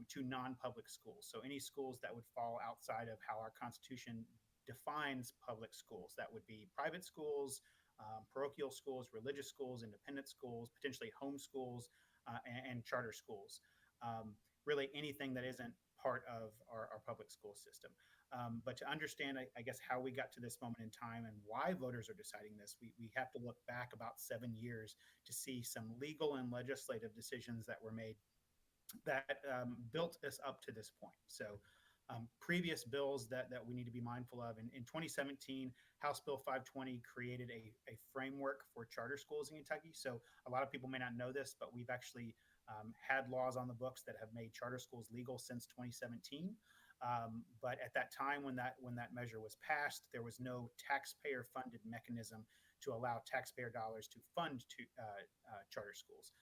to non-public schools. So any schools that would fall outside of how our Constitution defines public schools. That would be private schools, parochial schools, religious schools, independent schools, potentially home schools, and charter schools. Really anything that isn't part of our public school system. But to understand, I guess, how we got to this moment in time and why voters are deciding this, we have to look back about 7 years to see some legal and legislative decisions that were made that built us up to this point. So previous bills that we need to be mindful of. In 2017, House Bill 520 created a framework for charter schools in Kentucky. So a lot of people may not know this, but we've actually had laws on the books that have made charter schools legal since 2017. But at that time, when that measure was passed, there was no taxpayer-funded mechanism to allow taxpayer dollars to fund charter schools.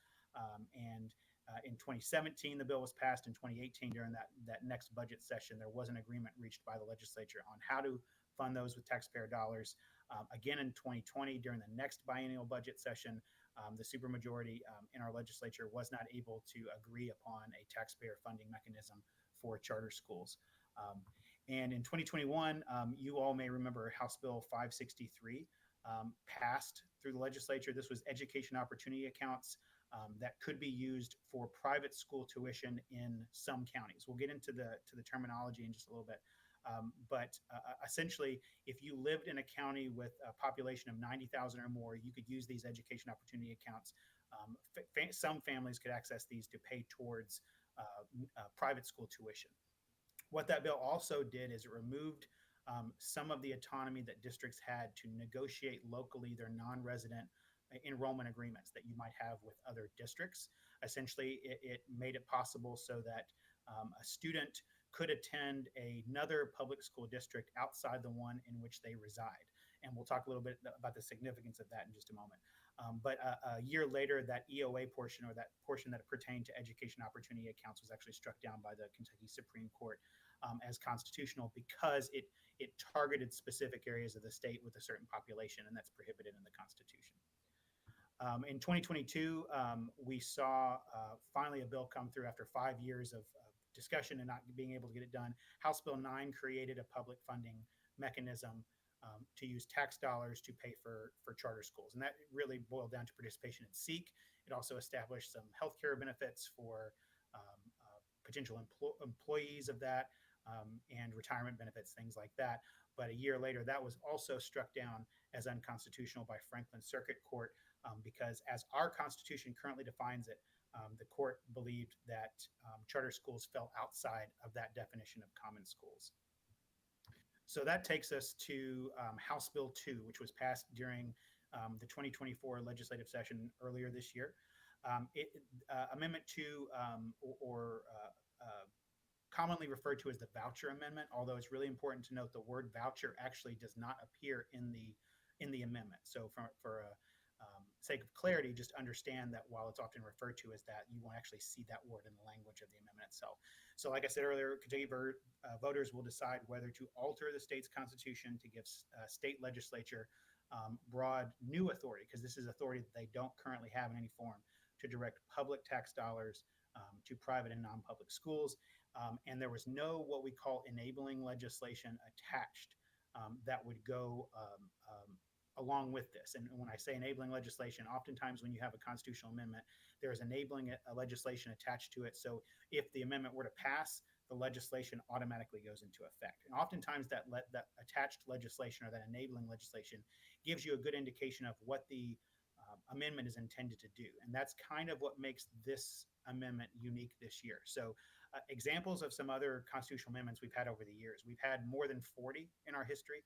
In 2017, the bill was passed. In 2018, during that next budget session, there was an agreement reached by the legislature on how to fund those with taxpayer dollars. Again, in 2020, during the next biennial budget session, the supermajority in our legislature was not able to agree upon a taxpayer funding mechanism for charter schools. And in 2021, you all may remember House Bill 563 passed through the legislature. This was education opportunity accounts that could be used for private school tuition in some counties. We'll get into the terminology in just a little bit. But essentially, if you lived in a county with a population of 90,000 or more, you could use these education opportunity accounts. Some families could access these to pay towards private school tuition. What that bill also did is it removed some of the autonomy that districts had to negotiate locally their non-resident enrollment agreements that you might have with other districts. Essentially, it made it possible so that a student could attend another public school district outside the one in which they reside. And we'll talk a little bit about the significance of that in just a moment. But a year later, that EOA portion, or that portion that pertained to education opportunity accounts, was actually struck down by the Kentucky Supreme Court as constitutional because it targeted specific areas of the state with a certain population, and that's prohibited in the Constitution. In 2022, we saw finally a bill come through after 5 years of discussion and not being able to get it done. House Bill 9 created a public funding mechanism to use tax dollars to pay for charter schools. And that really boiled down to participation in SEEK. It also established some healthcare benefits for potential employees of that, and retirement benefits, things like that. But a year later, that was also struck down as unconstitutional by Franklin Circuit Court because, as our Constitution currently defines it, the court believed that charter schools fell outside of that definition of common schools. So that takes us to House Bill 2, which was passed during the 2024 legislative session earlier this year. Amendment 2, commonly referred to as the voucher amendment, although it's really important to note the word voucher actually does not appear in the amendment. So for sake of clarity, just understand that while it's often referred to as that, you won't actually see that word in the language of the amendment itself. So like I said earlier, Kentucky voters will decide whether to alter the state's constitution to give state legislature broad new authority, because this is authority that they don't currently have in any form, to direct public tax dollars to private and non-public schools. And there was no what we call enabling legislation attached that would go along with this. And when I say enabling legislation, oftentimes when you have a constitutional amendment, there is enabling legislation attached to it. So if the amendment were to pass, the legislation automatically goes into effect. And oftentimes that attached legislation, or that enabling legislation, gives you a good indication of what the amendment is intended to do. And that's kind of what makes this amendment unique this year. So examples of some other constitutional amendments we've had over the years. We've had more than 40 in our history.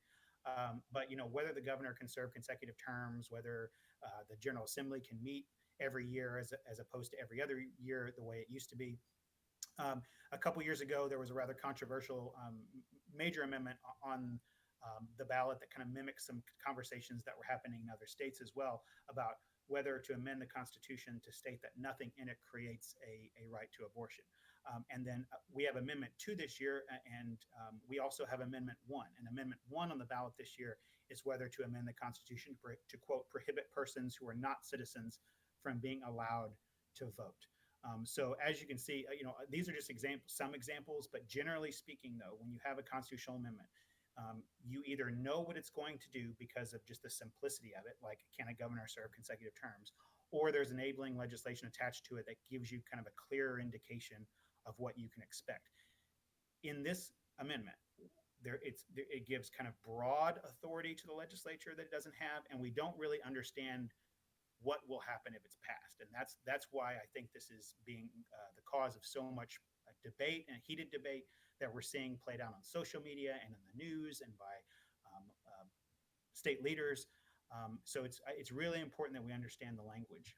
But whether the governor can serve consecutive terms, whether the General Assembly can meet every year as opposed to every other year the way it used to be. A couple years ago, there was a rather controversial major amendment on the ballot that kind of mimics some conversations that were happening in other states as well about whether to amend the Constitution to state that nothing in it creates a right to abortion. And then we have Amendment 2 this year, and we also have Amendment 1. And Amendment 1 on the ballot this year is whether to amend the Constitution to, quote, prohibit persons who are not citizens from being allowed to vote. So as you can see, these are just some examples, but generally speaking, though, when you have a constitutional amendment, you either know what it's going to do because of just the simplicity of it, like can a governor serve consecutive terms, or there's enabling legislation attached to it that gives you kind of a clearer indication of what you can expect. In this amendment, it gives kind of broad authority to the legislature that it doesn't have, and we don't really understand what will happen if it's passed. And that's why I think this is being the cause of so much debate and heated debate that we're seeing played out on social media and in the news and by state leaders. So it's really important that we understand the language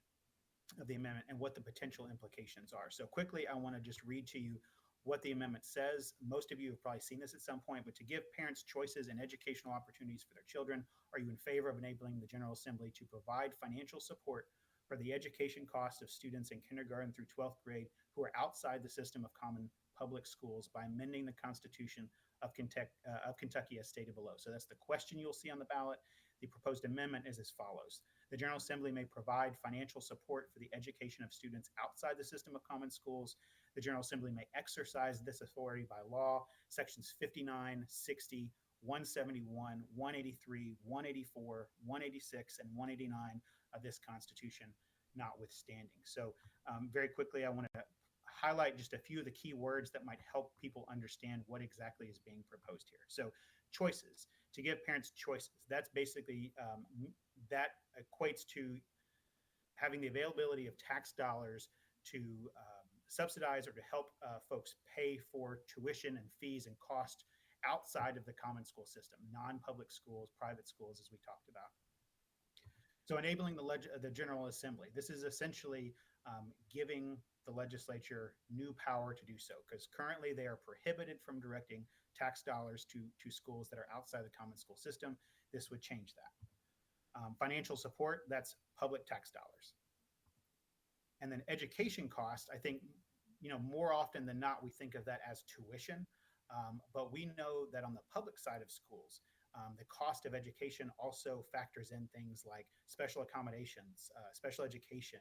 of the amendment and what the potential implications are. So quickly, I want to just read to you what the amendment says. Most of you have probably seen this at some point, but to give parents choices and educational opportunities for their children, are you in favor of enabling the General Assembly to provide financial support for the education costs of students in kindergarten through 12th grade who are outside the system of common public schools by amending the Constitution of Kentucky as stated below? So that's the question you'll see on the ballot. The proposed amendment is as follows. The General Assembly may provide financial support for the education of students outside the system of common schools. The General Assembly may exercise this authority by law. Sections 59, 60, 171, 183, 184, 186, and 189 of this Constitution notwithstanding. So very quickly, I want to highlight just a few of the key words that might help people understand what exactly is being proposed here. So choices, to give parents choices. That's basically, that equates to having the availability of tax dollars to subsidize or to help folks pay for tuition and fees and cost outside of the common school system, non-public schools, private schools, as we talked about. So enabling the General Assembly. This is essentially giving the legislature new power to do so, because currently they are prohibited from directing tax dollars to schools that are outside the common school system. This would change that. Financial support, that's public tax dollars. And then education cost, I think, more often than not, we think of that as tuition. But we know that on the public side of schools, the cost of education also factors in things like special accommodations, special education,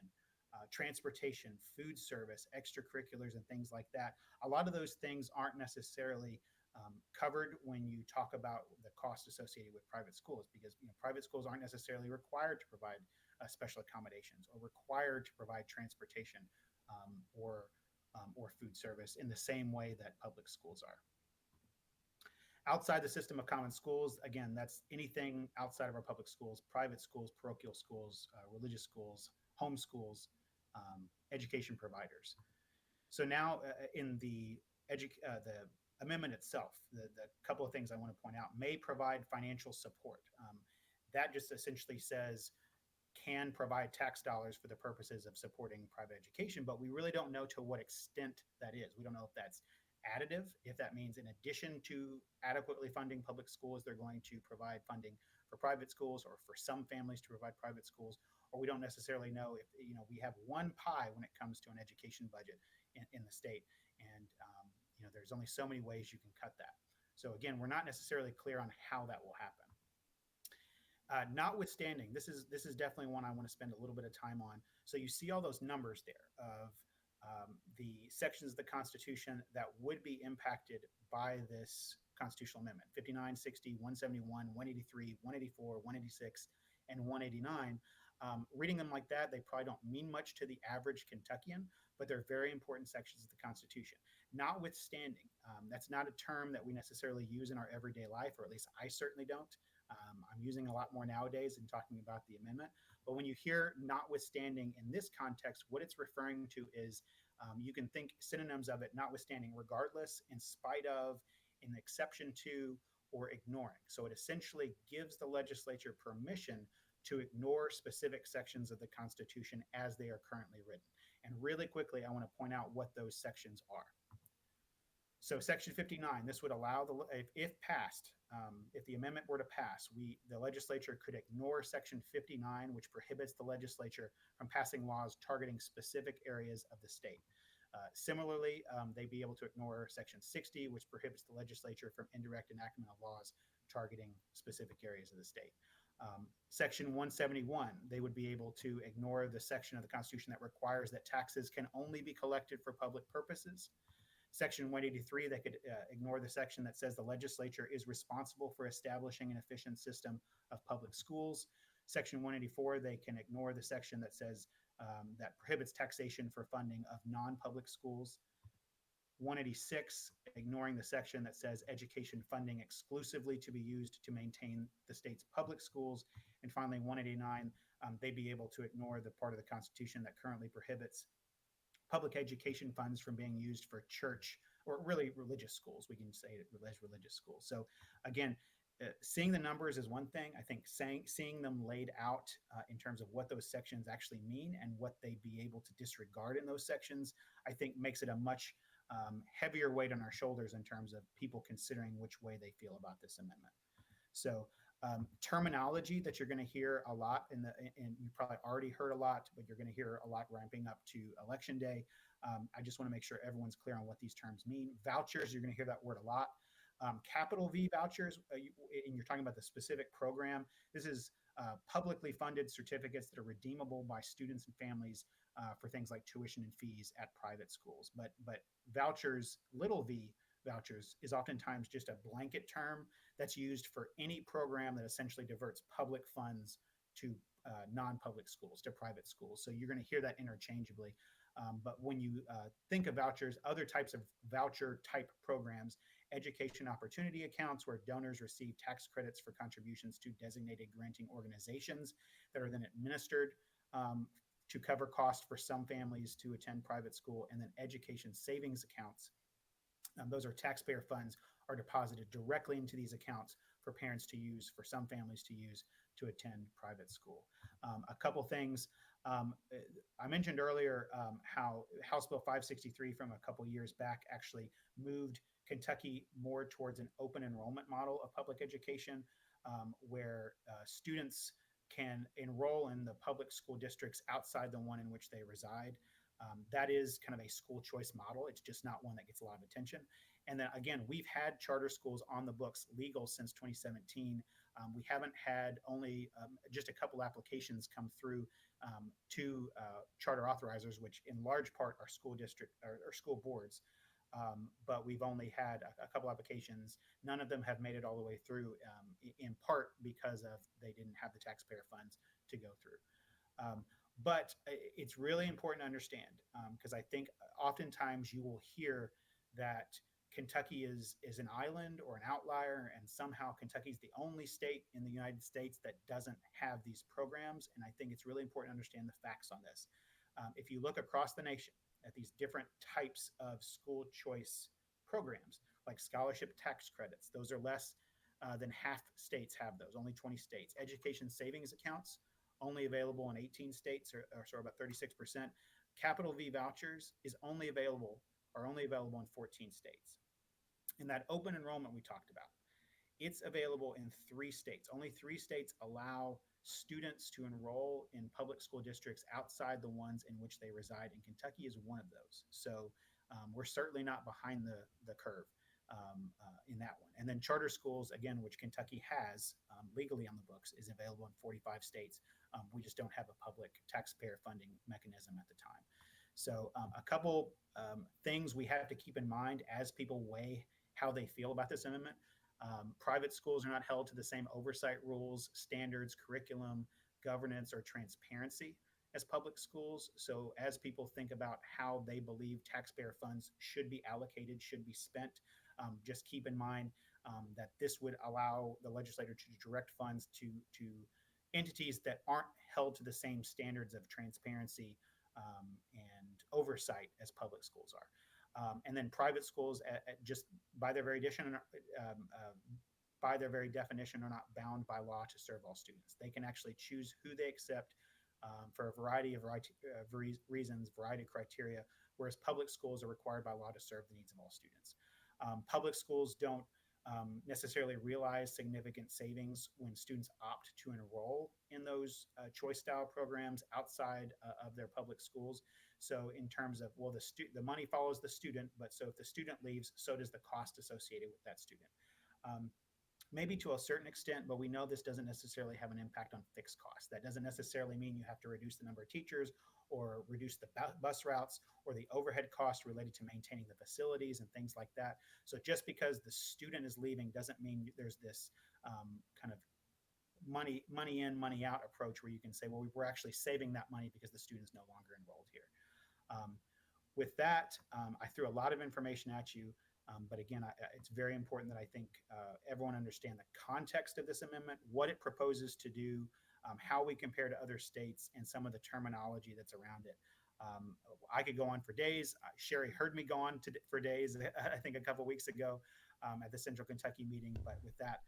transportation, food service, extracurriculars, and things like that. A lot of those things aren't necessarily covered when you talk about the cost associated with private schools, because private schools aren't necessarily required to provide special accommodations or required to provide transportation or food service in the same way that public schools are. Outside the system of common schools, again, that's anything outside of our public schools, private schools, parochial schools, religious schools, home schools, education providers. So now in the amendment itself, the couple of things I want to point out: may provide financial support. That just essentially says can provide tax dollars for the purposes of supporting private education, but we really don't know to what extent that is. We don't know if that's additive, if that means in addition to adequately funding public schools, they're going to provide funding for private schools, or for some families to provide private schools, or we don't necessarily know if we have one pie when it comes to an education budget in the state, and there's only so many ways you can cut that. So again, we're not necessarily clear on how that will happen. Notwithstanding, this is definitely one I want to spend a little bit of time on. So you see all those numbers there of the sections of the Constitution that would be impacted by this constitutional amendment: 59, 60, 171, 183, 184, 186, and 189. Reading them like that, they probably don't mean much to the average Kentuckian, but they're very important sections of the Constitution. Notwithstanding, that's not a term that we necessarily use in our everyday life, or at least I certainly don't. I'm using a lot more nowadays in talking about the amendment. But when you hear notwithstanding in this context, what it's referring to is you can think synonyms of it: notwithstanding, regardless, in spite of, in exception to, or ignoring. So it essentially gives the legislature permission to ignore specific sections of the Constitution as they are currently written. And really quickly, I want to point out what those sections are. So Section 59, this would allow, if passed, if the amendment were to pass, the legislature could ignore Section 59, which prohibits the legislature from passing laws targeting specific areas of the state. Similarly, they'd be able to ignore Section 60, which prohibits the legislature from indirect enactment of laws targeting specific areas of the state. Section 171, they would be able to ignore the section of the Constitution that requires that taxes can only be collected for public purposes. Section 183, they could ignore the section that says the legislature is responsible for establishing an efficient system of public schools. Section 184, they can ignore the section that says that prohibits taxation for funding of non-public schools. 186, ignoring the section that says education funding exclusively to be used to maintain the state's public schools. And finally, 189, they'd be able to ignore the part of the Constitution that currently prohibits public education funds from being used for church, or really religious schools. We can say it as religious schools. So again, seeing the numbers is one thing. I think seeing them laid out in terms of what those sections actually mean and what they'd be able to disregard in those sections, I think makes it a much heavier weight on our shoulders in terms of people considering which way they feel about this amendment. So terminology that you're going to hear a lot and you probably already heard a lot, but you're going to hear a lot ramping up to Election Day. I just want to make sure everyone's clear on what these terms mean. Vouchers, you're going to hear that word a lot. Capital V vouchers, and you're talking about the specific program. This is publicly funded certificates that are redeemable by students and families for things like tuition and fees at private schools. But vouchers, little v vouchers, is oftentimes just a blanket term that's used for any program that essentially diverts public funds to non-public schools, to private schools. So you're going to hear that interchangeably. But when you think of vouchers, other types of voucher type programs, education opportunity accounts where donors receive tax credits for contributions to designated granting organizations that are then administered to cover costs for some families to attend private school, and then education savings accounts. Those are taxpayer funds are deposited directly into these accounts for parents to use, for some families to use to attend private school. A couple things. I mentioned earlier how House Bill 563 from a couple years back actually moved Kentucky more towards an open enrollment model of public education, where students can enroll in the public school districts outside the one in which they reside. That is kind of a school choice model. It's just not one that gets a lot of attention. And then again, we've had charter schools on the books legal since 2017. We haven't had only just a couple applications come through to charter authorizers, which in large part are school district or school boards. But we've only had a couple applications. None of them have made it all the way through, in part because of they didn't have the taxpayer funds to go through. But it's really important to understand, because I think oftentimes you will hear that Kentucky is an island or an outlier, and somehow Kentucky is the only state in the United States that doesn't have these programs. And I think it's really important to understand the facts on this. If you look across the nation at these different types of school choice programs, like scholarship tax credits, those are less than half states have those, only 20 states. Education savings accounts, only available in 18 states, or so about 36%. Capital V vouchers is only available in 14 states. And that open enrollment we talked about, it's available in 3 states. Only 3 states allow students to enroll in public school districts outside the ones in which they reside, and Kentucky is one of those. So we're certainly not behind the curve in that one. And then charter schools, again, which Kentucky has legally on the books, is available in 45 states. We just don't have a public taxpayer funding mechanism at the time. So a couple things we have to keep in mind as people weigh how they feel about this amendment. Private schools are not held to the same oversight rules, standards, curriculum, governance, or transparency as public schools. So as people think about how they believe taxpayer funds should be allocated, should be spent, just keep in mind that this would allow the legislature to direct funds to entities that aren't held to the same standards of transparency and oversight as public schools are. And then private schools, just by their very definition, are not bound by law to serve all students. They can actually choose who they accept for a variety of reasons, variety of criteria, whereas public schools are required by law to serve the needs of all students. Public schools don't necessarily realize significant savings when students opt to enroll in those choice style programs outside of their public schools. So in terms of, well, the money follows the student, but so if the student leaves, so does the cost associated with that student. Maybe to a certain extent, but we know this doesn't necessarily have an impact on fixed costs. That doesn't necessarily mean you have to reduce the number of teachers or reduce the bus routes or the overhead costs related to maintaining the facilities and things like that. So just because the student is leaving doesn't mean there's this kind of money in, money out approach where you can say, well, we're actually saving that money because the student's no longer enrolled here. With that, I threw a lot of information at you. But again, it's very important that I think everyone understand the context of this amendment, what it proposes to do, how we compare to other states, and some of the terminology that's around it. I could go on for days. Sherry heard me go on for days, I think a couple weeks ago at the Central Kentucky meeting. But with that,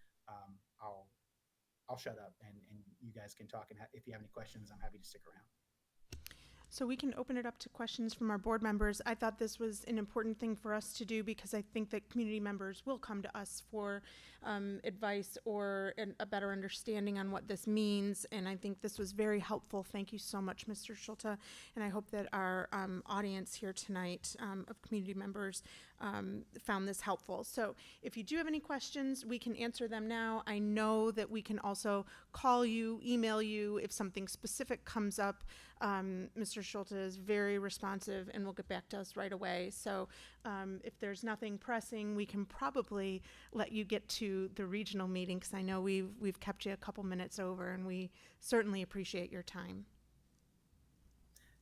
I'll shut up and you guys can talk. And if you have any questions, I'm happy to stick around. So we can open it up to questions from our board members. I thought this was an important thing for us to do because I think that community members will come to us for advice or a better understanding on what this means. And I think this was very helpful. Thank you so much, Mr. Schulte. And I hope that our audience here tonight of community members found this helpful. So if you do have any questions, we can answer them now. I know that we can also call you, email you if something specific comes up. Mr. Schulte is very responsive and will get back to us right away. So if there's nothing pressing, we can probably let you get to the regional meeting because I know we've kept you a couple minutes over, and we certainly appreciate your time.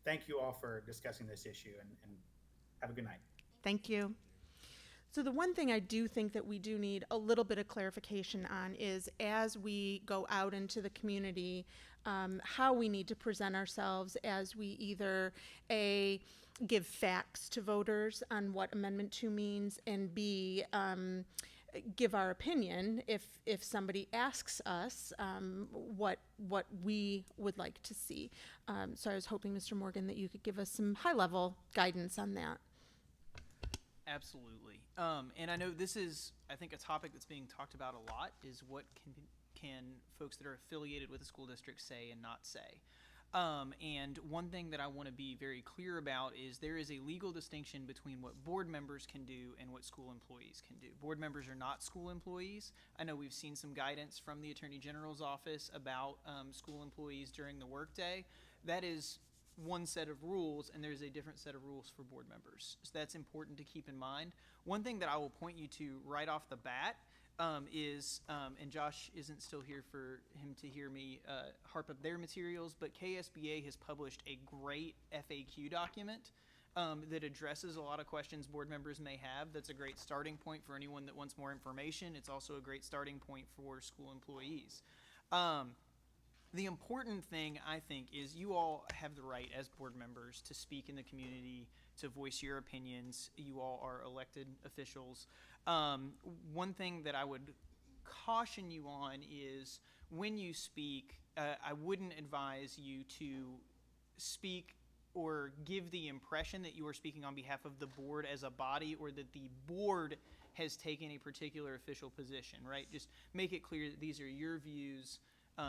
Thank you all for discussing this issue, and have a good night. Thank you. So the one thing I do think that we do need a little bit of clarification on is as we go out into the community, how we need to present ourselves as we either A, give facts to voters on what Amendment 2 means, and B, give our opinion if somebody asks us what we would like to see. So I was hoping, Mr. Morgan, that you could give us some high-level guidance on that. Absolutely. And I know this is, I think, a topic that's being talked about a lot, is what can folks that are affiliated with a school district say and not say. And one thing that I want to be very clear about is there is a legal distinction between what board members can do and what school employees can do. Board members are not school employees. I know we've seen some guidance from the Attorney General's office about school employees during the workday. That is one set of rules, and there's a different set of rules for board members. So that's important to keep in mind. One thing that I will point you to right off the bat is, and Josh isn't still here for him to hear me harp up their materials, but KSBA has published a great FAQ document that addresses a lot of questions board members may have. That's a great starting point for anyone that wants more information. It's also a great starting point for school employees. The important thing, I think, is you all have the right as board members to speak in the community, to voice your opinions. You all are elected officials. One thing that I would caution you on is when you speak, I wouldn't advise you to speak or give the impression that you are speaking on behalf of the board as a body, or that the board has taken a particular official position, right? Just make it clear that these are your views.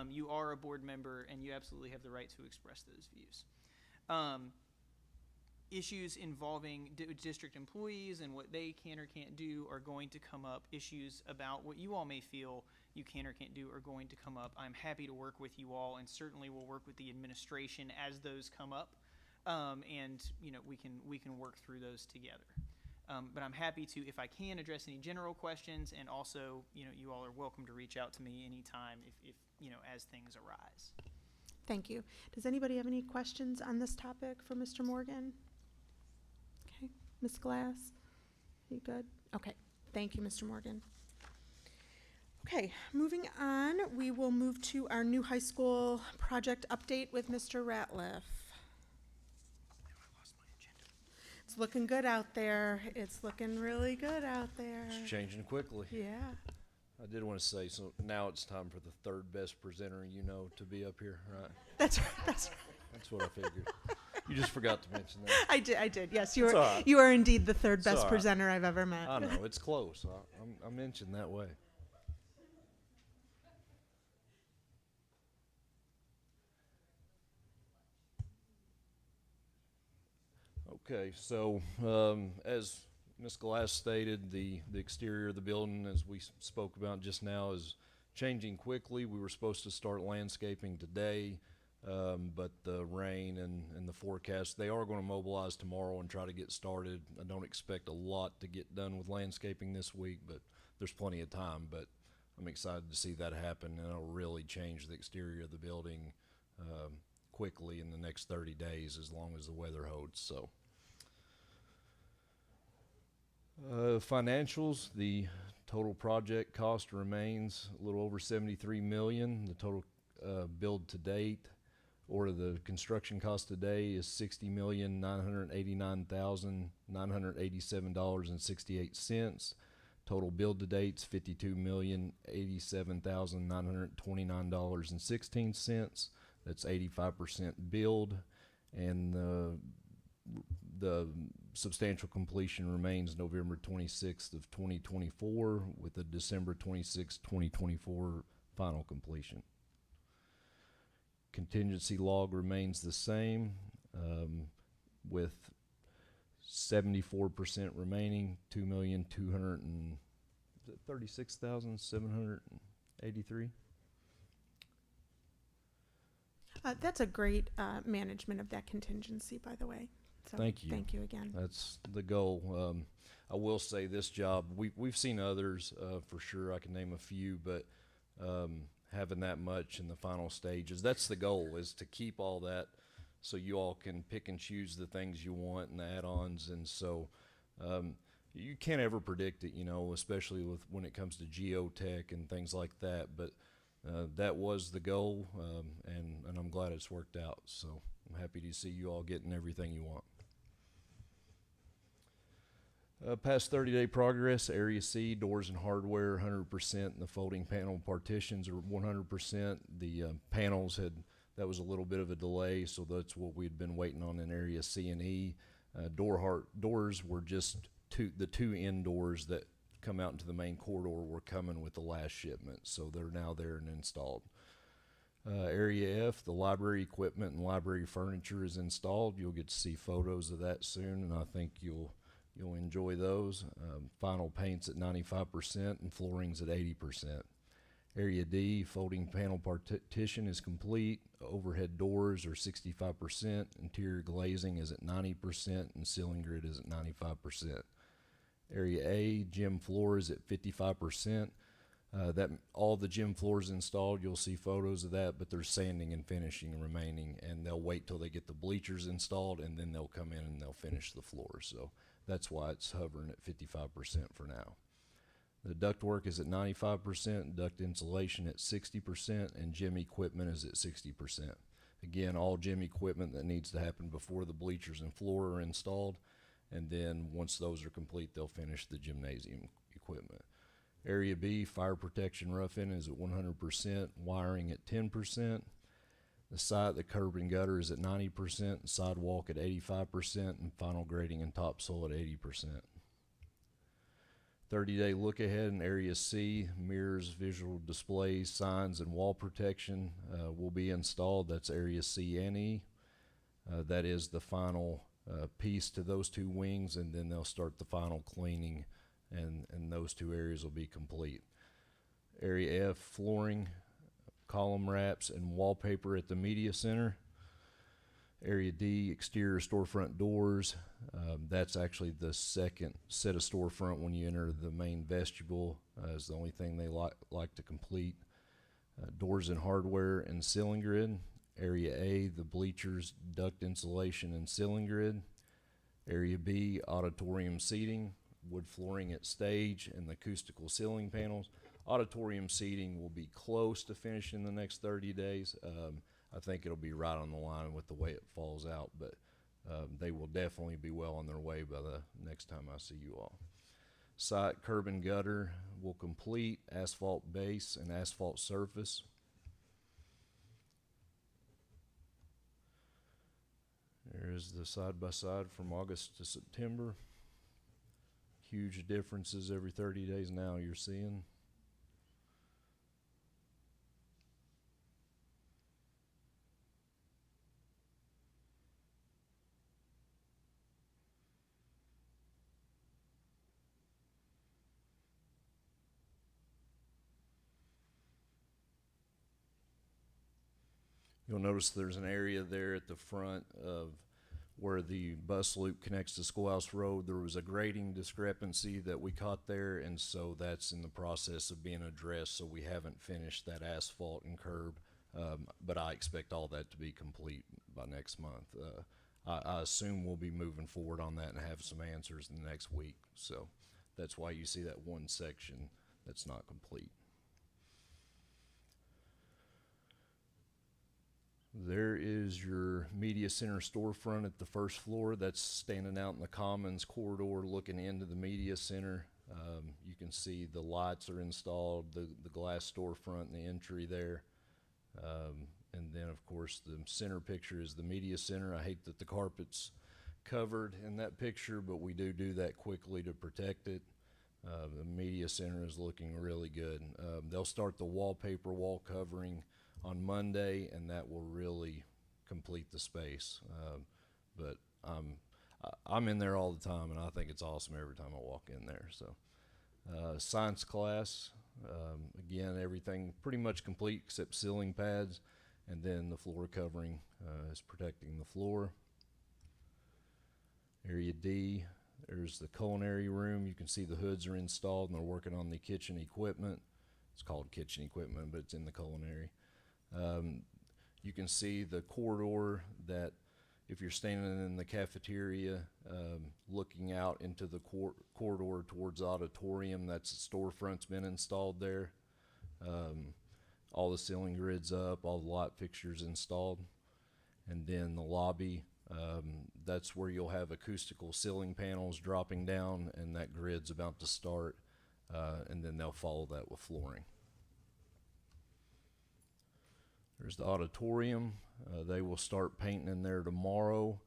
You are a board member, and you absolutely have the right to express those views. Issues involving district employees and what they can or can't do are going to come up. Issues about what you all may feel you can or can't do are going to come up. I'm happy to work with you all, and certainly will work with the administration as those come up, and we can work through those together. But I'm happy to, if I can, address any general questions, and also, you all are welcome to reach out to me anytime if as things arise. Thank you. Does anybody have any questions on this topic for Mr. Morgan? Okay, Ms. Glass, you good? Okay, thank you, Mr. Morgan. Okay, moving on, we will move to our new high school project update with Mr. Ratliff. It's looking good out there. It's looking really good out there. It's changing quickly. Yeah. I did want to say, so now it's time for the third best presenter to be up here, right? That's right. That's right. That's what I figured. You just forgot to mention that. I did. Yes, you It's are. all right. You are indeed the third It's best all right. presenter I've ever met. I know, it's close. I mentioned that way. Okay, so as Ms. Glass stated, the exterior of the building, as we spoke about just now, is changing quickly. We were supposed to start landscaping today, but the rain and the forecast, they are going to mobilize tomorrow and try to get started. I don't expect a lot to get done with landscaping this week, but there's plenty of time. But I'm excited to see that happen, and it'll really change the exterior of the building quickly in the next 30 days as long as the weather holds. So. Financials, the total project cost remains a little over $73 million. The total build to date, or the construction cost today, is $60,989,987.68. Total build to date's $52,087,929.16. That's 85% build, and the substantial completion remains November 26th of 2024, with a December 26th, 2024 final completion. Contingency log remains the same, with 74% remaining, $2,236,783. That's a great management of that contingency, by the way. So Thank you. Thank you again. That's the goal. I will say this job, we've seen others for sure. I can name a few, but having that much in the final stages, that's the goal, is to keep all that so you all can pick and choose the things you want and the add-ons. And so you can't ever predict it, especially when it comes to geotech and things like that. But that was the goal, and I'm glad it's worked out. So I'm happy to see you all getting everything you want. Past 30-day progress, Area C, doors and hardware, 100%, and the folding panel partitions are 100%. The panels that was a little bit of a delay, so that's what we'd been waiting on in Area C and E. Doors were just the two end doors that come out into the main corridor were coming with the last shipment, so they're now there and installed. Area F, the library equipment and library furniture is installed. You'll get to see photos of that soon, and I think you'll enjoy those. Final paint's at 95% and flooring's at 80%. Area D, folding panel partition is complete. Overhead doors are 65%. Interior glazing is at 90% and ceiling grid is at 95%. Area A, gym floor is at 55%. That all the gym floors installed, you'll see photos of that, but there's sanding and finishing remaining, and they'll wait till they get the bleachers installed, and then they'll come in and they'll finish the floors. So that's why it's hovering at 55% for now. The ductwork is at 95%, duct insulation at 60%, and gym equipment is at 60%. Again, all gym equipment that needs to happen before the bleachers and floor are installed, and then once those are complete, they'll finish the gymnasium equipment. Area B, fire protection rough-in is at 100%, wiring at 10%. The curb and gutter is at 90%, sidewalk at 85%, and final grading and topsoil at 80%. 30-day look ahead in Area C, mirrors, visual displays, signs, and wall protection will be installed. That's Area C and E. That is the final piece to those two wings, and then they'll start the final cleaning, and those two areas will be complete. Area F, flooring, column wraps, and wallpaper at the media center. Area D, exterior storefront doors. That's actually the second set of storefront when you enter the main vestibule, is the only thing they like to complete. Doors and hardware and ceiling grid. Area A, the bleachers, duct insulation, and ceiling grid. Area B, auditorium seating, wood flooring at stage, and the acoustical ceiling panels. Auditorium seating will be close to finishing in the next 30 days. I think it'll be right on the line with the way it falls out, but they will definitely be well on their way by the next time I see you all. Site curb and gutter will complete, asphalt base and asphalt surface. There's the side-by-side from August to September. Huge differences every 30 days now you're seeing. You'll notice there's an area there at the front of where the bus loop connects to Schoolhouse Road. There was a grading discrepancy that we caught there, and so that's in the process of being addressed, so we haven't finished that asphalt and curb, but I expect all that to be complete by next month. I assume we'll be moving forward on that and have some answers in the next week, so that's why you see that one section that's not complete. There is your media center storefront at the first floor. That's standing out in the commons corridor looking into the media center. You can see the lights are installed, the glass storefront and the entry there. And then of course the center picture is the media center. I hate that the carpet's covered in that picture, but we do that quickly to protect it. The media center is looking really good. They'll start the wallpaper wall covering on Monday, and that will really complete the space. But I'm in there all the time, and I think it's awesome every time I walk in there. So science class, again, everything pretty much complete except ceiling pads, and then the floor covering is protecting the floor. Area D, there's the culinary room. You can see the hoods are installed, and they're working on the kitchen equipment. It's called kitchen equipment, but it's in the culinary. You can see the corridor that if you're standing in the cafeteria, looking out into the corridor towards the auditorium, that's the storefront's been installed there. All the ceiling grids up, all the light fixtures installed. And then the lobby, That's where you'll have acoustical ceiling panels dropping down, and that grid's about to start, and then they'll follow that with flooring. There's the auditorium. They will start painting in there tomorrow.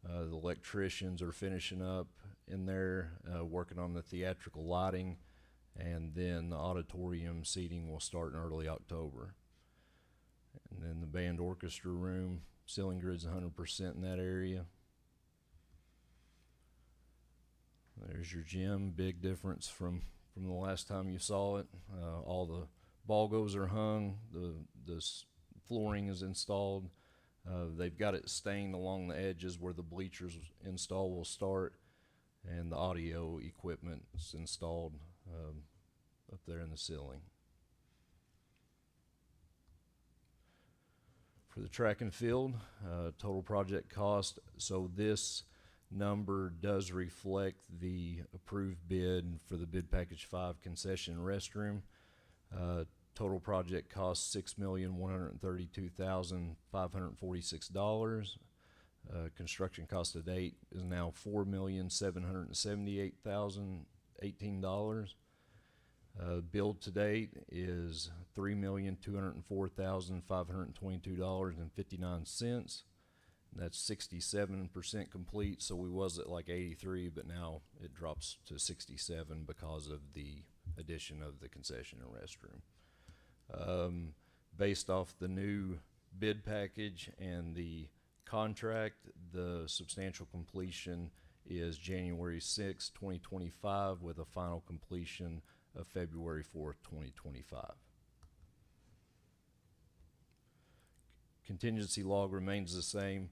The electricians are finishing up in there, working on the theatrical lighting, and then the auditorium seating will start in early October. And then the band orchestra room, ceiling grid's 100% in that area. There's your gym, big difference from the last time you saw it. All the ball goes are hung, the flooring is installed. They've got it stained along the edges where the bleachers install will start, and the audio equipment is installed up there in the ceiling. For the track and field, total project cost, so this number does reflect the approved bid for the bid package 5 concession restroom. Total project cost $6,132,546. Construction cost to date is now $4,778,018. Build to date is $3,204,522.59. That's 67% complete. So we was at like 83, but now it drops to 67 because of the addition of the concession and restroom. Based off the new bid package and the contract, the substantial completion is January 6, 2025, with a final completion of February 4th, 2025. Contingency log remains the same.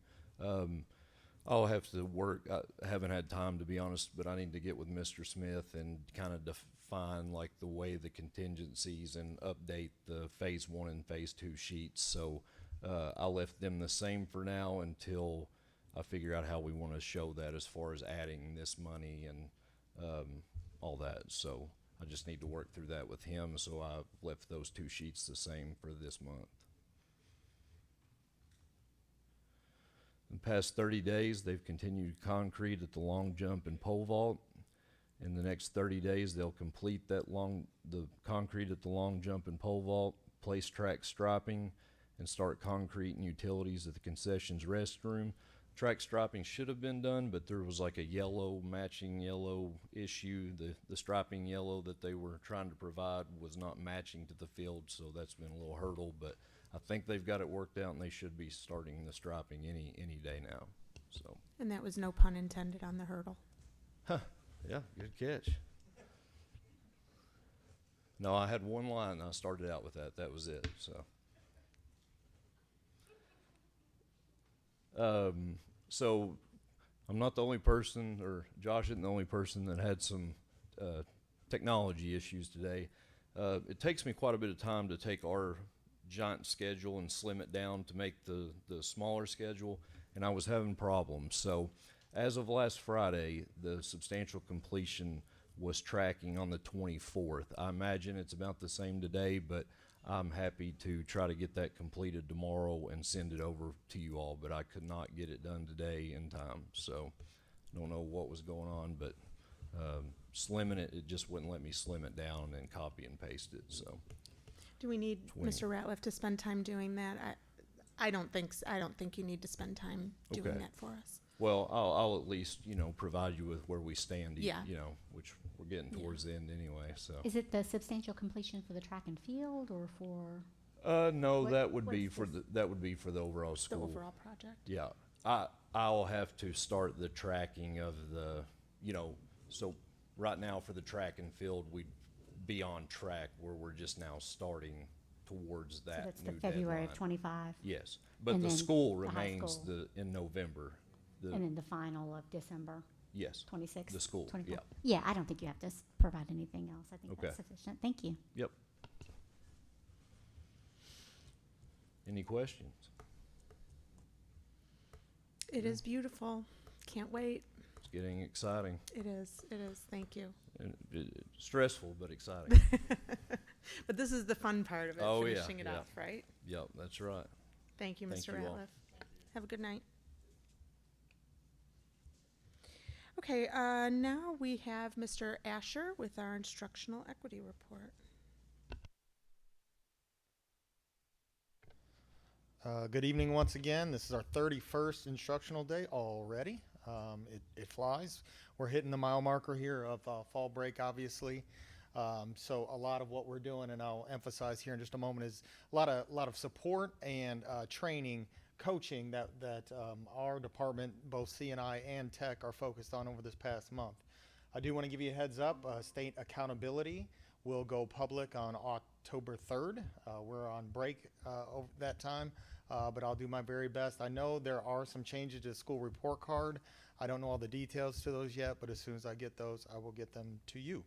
I'll have to work. I haven't had time, to be honest, but I need to get with Mr. Smith and kind of define like the way the contingencies and update the phase 1 and phase 2 sheets. So I left them the same for now until I figure out how we want to show that as far as adding this money and all that. So I just need to work through that with him. So I left those 2 sheets the same for this month. In the past 30 days, they've continued concrete at the long jump and pole vault. In the next 30 days, they'll complete the concrete at the long jump and pole vault, place track striping, and start concrete and utilities at the concessions restroom. Track striping should have been done, but there was like a matching yellow issue. The striping yellow that they were trying to provide was not matching to the field, so that's been a little hurdle, but I think they've got it worked out, and they should be starting the striping any day now. So. And that was no pun intended on the hurdle. Huh. Yeah, good catch. No, I had one line. I started out with that. That was it. So. So I'm not the only person, or Josh isn't the only person that had some technology issues today. It takes me quite a bit of time to take our giant schedule and slim it down to make the smaller schedule, and I was having problems. So as of last Friday, the substantial completion was tracking on the 24th. I imagine it's about the same today, but I'm happy to try to get that completed tomorrow and send it over to you all, but I could not get it done today in time. So I don't know what was going on, but slimming it just wouldn't let me slim it down and copy and paste it. So. Do we need Mr. Ratliff to spend time doing that? I don't think you need to spend time doing that for us. Well, I'll at least provide you with where we stand. Yeah. Which we're getting towards the end anyway. So. Is it the substantial completion for the track and field, or for? No, that would be for the overall school. The overall project. Yeah, I'll have to start the tracking of the So right now for the track and field, we'd be on track where we're just now starting towards that. So that's new the February deadline. of 25. Yes, but And the then school the high remains school. in November. And then the final of December. Yes. 26th. The school. 24th. Yeah. Yeah, I don't think you have to provide anything else. I think Okay. that's sufficient. Thank you. Yep. Any questions? It is beautiful. Can't wait. It's getting exciting. It is. It is. Thank you. Stressful, but exciting. But this is the fun part of it, finishing it yeah. off, right? Yep, that's right. Thank you, Mr. you all. Ratliff. Have a good night. Okay, now we have Mr. Asher with our instructional equity report. Good evening once again. This is our 31st instructional day already. It flies. We're hitting the mile marker here of fall break, obviously. So a lot of what we're doing, and I'll emphasize here in just a moment, is a lot of support and training, coaching that our department, both C&I and Tech, are focused on over this past month. I do want to give you a heads up. State accountability will go public on October 3rd. We're on break over that time, but I'll do my very best. I know there are some changes to the school report card. I don't know all the details to those yet, but as soon as I get those, I will get them to you.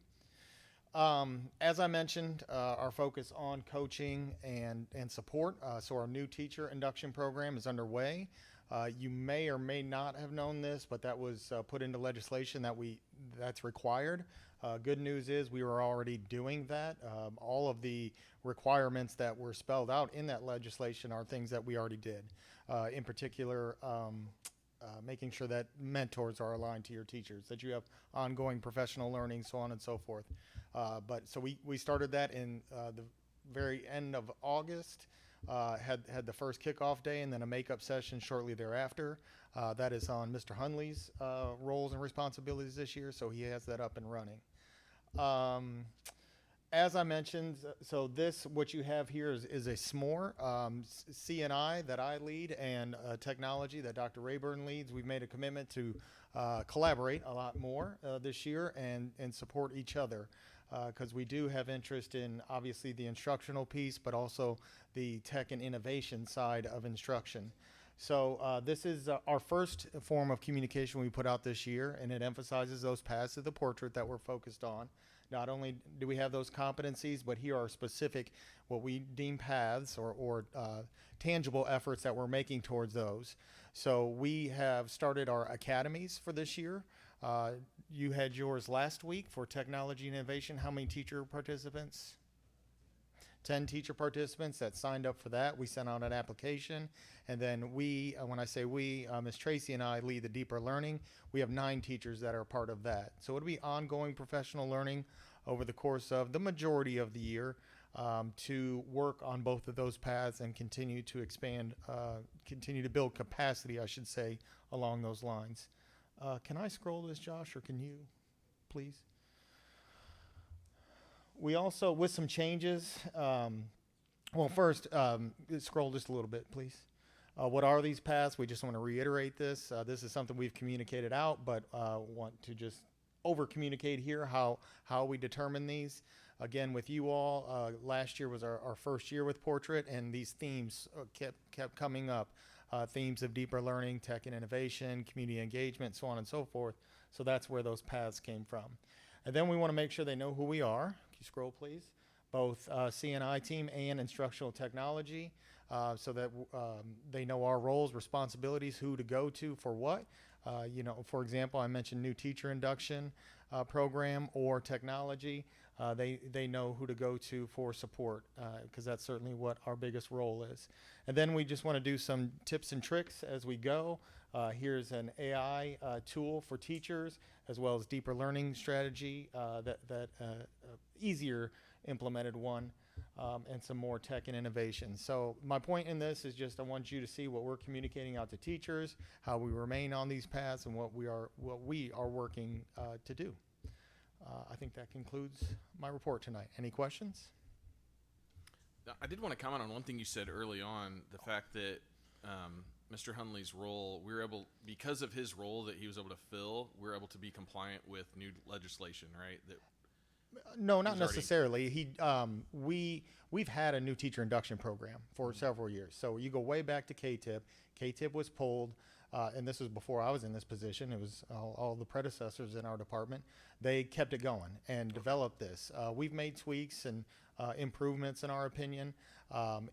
As I mentioned, our focus on coaching and support. So our new teacher induction program is underway. You may or may not have known this, but that was put into legislation that's required. Good news is we were already doing that. All of the requirements that were spelled out in that legislation are things that we already did. In particular, making sure that mentors are aligned to your teachers, that you have ongoing professional learning, so on and so forth. So we started that in the very end of August, had the first kickoff day and then a makeup session shortly thereafter. That is on Mr. Hunley's roles and responsibilities this year, so he has that up and running. As I mentioned, so what you have here is a SMORE, C&I that I lead, and technology that Dr. Rayburn leads. We've made a commitment to collaborate a lot more this year and support each other, because we do have interest in, obviously, the instructional piece, but also the tech and innovation side of instruction. So this is our first form of communication we put out this year, and it emphasizes those paths to the portrait that we're focused on. Not only do we have those competencies, but here are specific, what we deem paths or tangible efforts that we're making towards those. So we have started our academies for this year. You had yours last week for technology and innovation. How many teacher participants? 10 teacher participants that signed up for that. We sent out an application, and then we, when I say we, Ms. Tracy and I lead the deeper learning. We have 9 teachers that are part of that. So it'll be ongoing professional learning over the course of the majority of the year to work on both of those paths and continue to expand, continue to build capacity, I should say, along those lines. Can I scroll this, Josh, or can you, please? We also, with some changes, well, first, scroll just a little bit, please. What are these paths? We just want to reiterate this. This is something we've communicated out, but want to just over-communicate here how we determine these. Again, with you all, last year was our first year with Portrait, and these themes kept coming up. Themes of deeper learning, tech and innovation, community engagement, so on and so forth. So that's where those paths came from. And then we want to make sure they know who we are. Can you scroll, please? Both C&I team and instructional technology, so that they know our roles, responsibilities, who to go to for what. You know, for example, I mentioned new teacher induction program or technology. They know who to go to for support, because that's certainly what our biggest role is. And then we just want to do some tips and tricks as we go. Here's an AI tool for teachers, as well as deeper learning strategy, that easier implemented one, and some more tech and innovation. So my point in this is just I want you to see what we're communicating out to teachers, how we remain on these paths, and what we are working to do. I think that concludes my report tonight. Any questions? I did want to comment on one thing you said early on, the fact that Mr. Hunley's role, we were able, because of his role that he was able to fill, we were able to be compliant with new legislation, right? That No, not necessarily. We've had a new teacher induction program for several years. So you go way back to KTIP. KTIP was pulled, and this was before I was in this position. It was all the predecessors in our department. They kept it going and developed this. We've made tweaks and improvements in our opinion.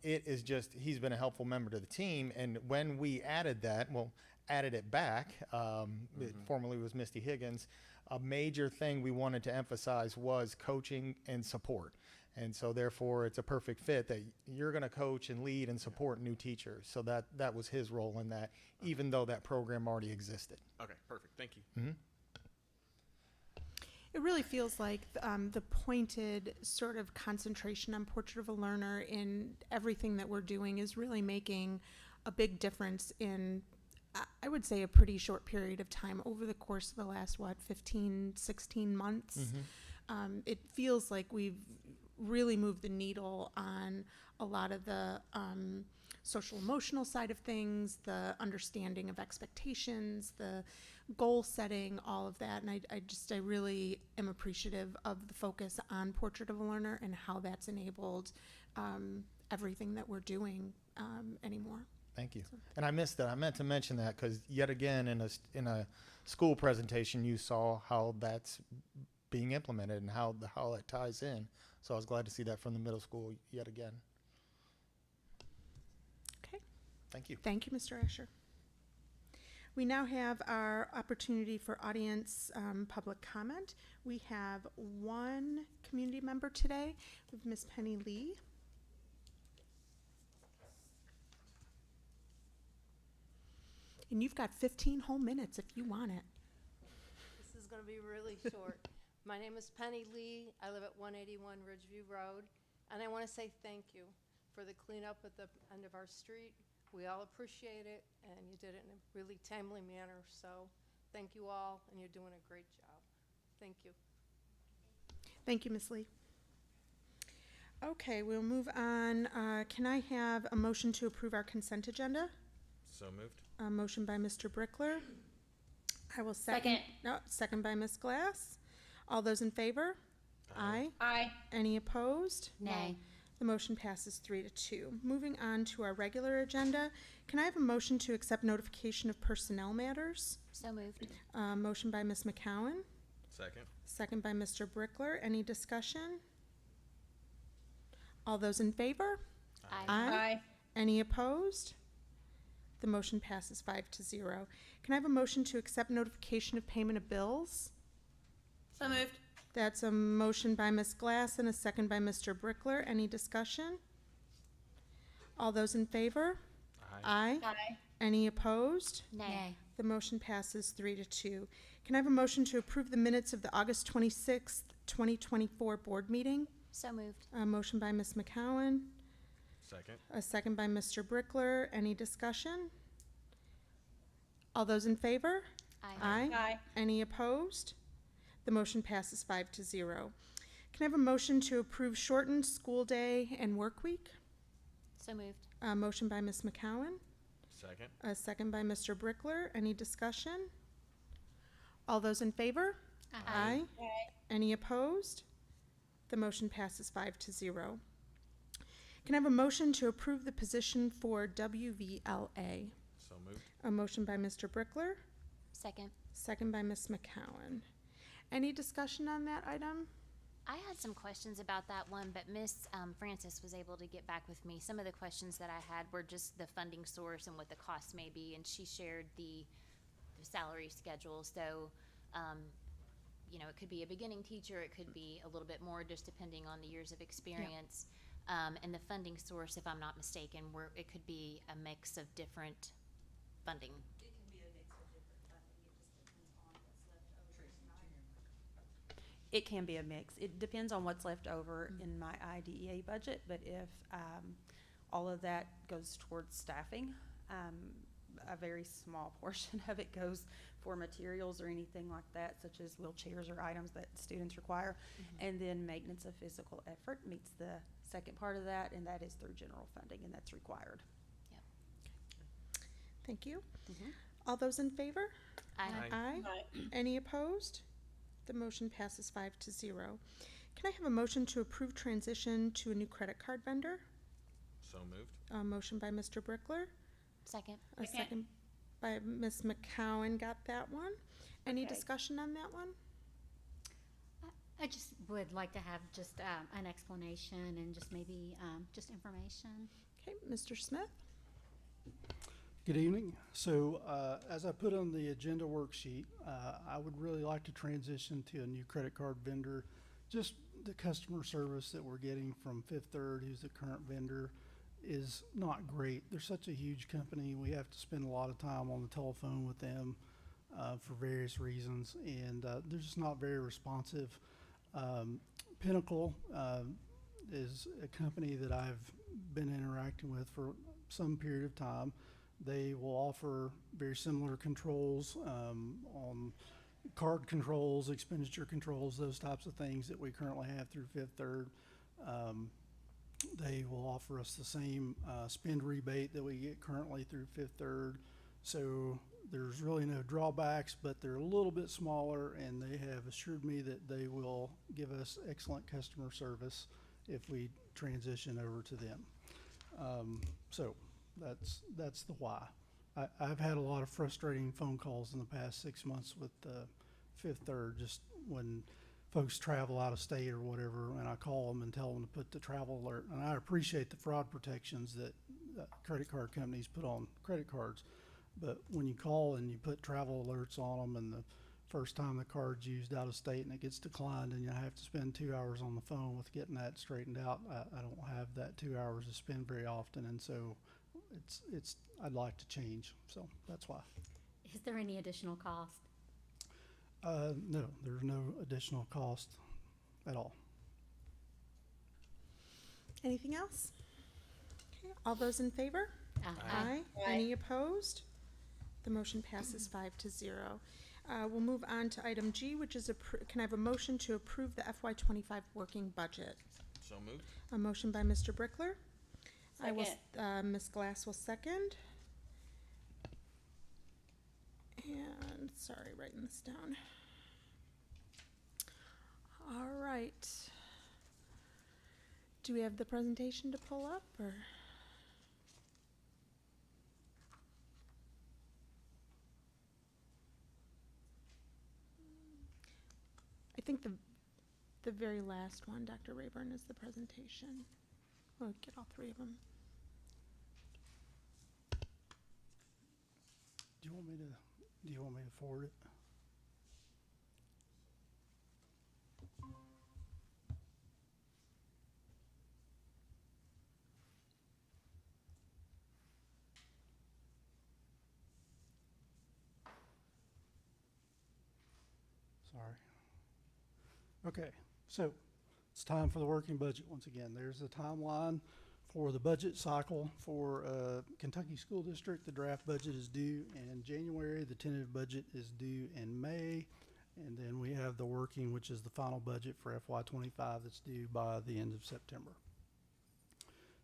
It is just, he's been a helpful member to the team. And when we added that, added it back, it formerly was Misty Higgins, a major thing we wanted to emphasize was coaching and support. And so therefore it's a perfect fit that you're going to coach and lead and support new teachers. So that was his role in that, even though that program already existed. Okay, perfect. Thank you. Mm-hmm. It really feels like the pointed sort of concentration on Portrait of a Learner in everything that we're doing is really making a big difference in, I would say, a pretty short period of time over the course of the last, 15, 16 months. It feels like we've really moved the needle on a lot of the social emotional side of things, the understanding of expectations, the goal setting, all of that. And I really am appreciative of the focus on Portrait of a Learner and how that's enabled everything that we're doing anymore. Thank you. And I missed that. I meant to mention that because yet again in a school presentation you saw how that's being implemented and how it ties in. So I was glad to see that from the middle school yet again. Okay. Thank you. Thank you, Mr. Asher. We now have our opportunity for audience public comment. We have one community member today with Ms. Penny Lee. And you've got 15 whole minutes if you want it. This is going to be really short. My name is Penny Lee. I live at 181 Ridgeview Road. And I want to say thank you for the cleanup at the end of our street. We all appreciate it, and you did it in a really timely manner. So thank you all, and you're doing a great job. Thank you. Thank you, Ms. Lee. Okay, we'll move on. Can I have a motion to approve our consent agenda? So moved. A motion by Mr. Brickler. I will second. No, second by Ms. Glass. All those in favor? Aye. Aye. Any opposed? Nay. The motion passes 3-2. Moving on to our regular agenda, can I have a motion to accept notification of personnel matters? So moved. Motion by Ms. McCowan, Second. second by Mr. Brickler. Any discussion? All those in favor? Aye. Aye. Any opposed? The motion passes 5-0. Can I have a motion to accept notification of payment of bills? So moved. That's a motion by Ms. Glass and a second by Mr. Brickler. Any discussion? All those in favor? Aye. Aye. Any opposed? Nay. The motion passes 3-2. Can I have a motion to approve the minutes of the August 26th, 2024 board meeting? So moved. A motion by Ms. McCowan, Second. a second by Mr. Brickler. Any discussion? All those in favor? Aye. Aye. Any opposed? The motion passes 5-0. Can I have a motion to approve shortened school day and work week? So moved. A motion by Ms. McCowan, Second. a second by Mr. Brickler. Any discussion? All those in favor? Aye. Any opposed? The motion passes 5-0. Can I have a motion to approve the position for WVLA? So moved. A motion by Mr. Brickler, Second. second by Ms. McCowan. Any discussion on that item? I had some questions about that one, but Miss Francis was able to get back with me. Some of the questions that I had were just the funding source and what the cost may be, and she shared the salary schedule. So, it could be a beginning teacher, it could be a little bit more, just depending on the years of experience. And the funding source, if I'm not mistaken, it could be a mix of different funding. It can be a mix. It depends on what's left over in my IDEA budget, but if all of that goes towards staffing, a very small portion of it goes for materials or anything like that, such as wheelchairs or items that students require. And then maintenance of physical effort meets the second part of that, and that is through general funding, and that's required. Thank you. All those in favor? Aye. Aye. Any opposed? The motion passes 5-0. Can I have a motion to approve transition to a new credit card vendor? So moved. A motion by Mr. Brickler, Second. a second by Ms. McCowan. Got that one. Any discussion on that one? I just would like to have just an explanation and just maybe just information. Okay, Mr. Smith? Good evening. So as I put on the agenda worksheet, I would really like to transition to a new credit card vendor. Just the customer service that we're getting from Fifth Third, who's the current vendor, is not great. They're such a huge company. We have to spend a lot of time on the telephone with them. for various reasons, and they're just not very responsive. Pinnacle is a company that I've been interacting with for some period of time. They will offer very similar controls on card controls, expenditure controls, those types of things that we currently have through Fifth Third. They will offer us the same spend rebate that we get currently through Fifth Third. So there's really no drawbacks, but they're a little bit smaller, and they have assured me that they will give us excellent customer service if we transition over to them. So that's the why. I've had a lot of frustrating phone calls in the past 6 months with Fifth Third, just when folks travel out of state or whatever, and I call them and tell them to put the travel alert. And I appreciate the fraud protections that credit card companies put on credit cards, but when you call and you put travel alerts on them, and the first time the card's used out of state and it gets declined, and you have to spend 2 hours on the phone with getting that straightened out, I don't have that 2 hours to spend very often, and so I'd like to change, so that's why. Is there any additional cost? No, there's no additional cost at all. Anything else? Okay, all those in favor? Aye. Any opposed? The motion passes 5-0. We'll move on to item G, which is can I have a motion to approve the FY25 working budget? So moved. A motion by Mr. Brickler. I will, Second. Ms. Glass will second. And, sorry, writing this down. All right. Do we have the presentation to pull up, or? I think the very last one, Dr. Rayburn, is the presentation. We'll get all three of them. Do you want me to forward it? Sorry. Okay, so it's time for the working budget once again. There's the timeline for the budget cycle for Kentucky School District. The draft budget is due in January. The tentative budget is due in May. And then we have the working, which is the final budget for FY25 that's due by the end of September.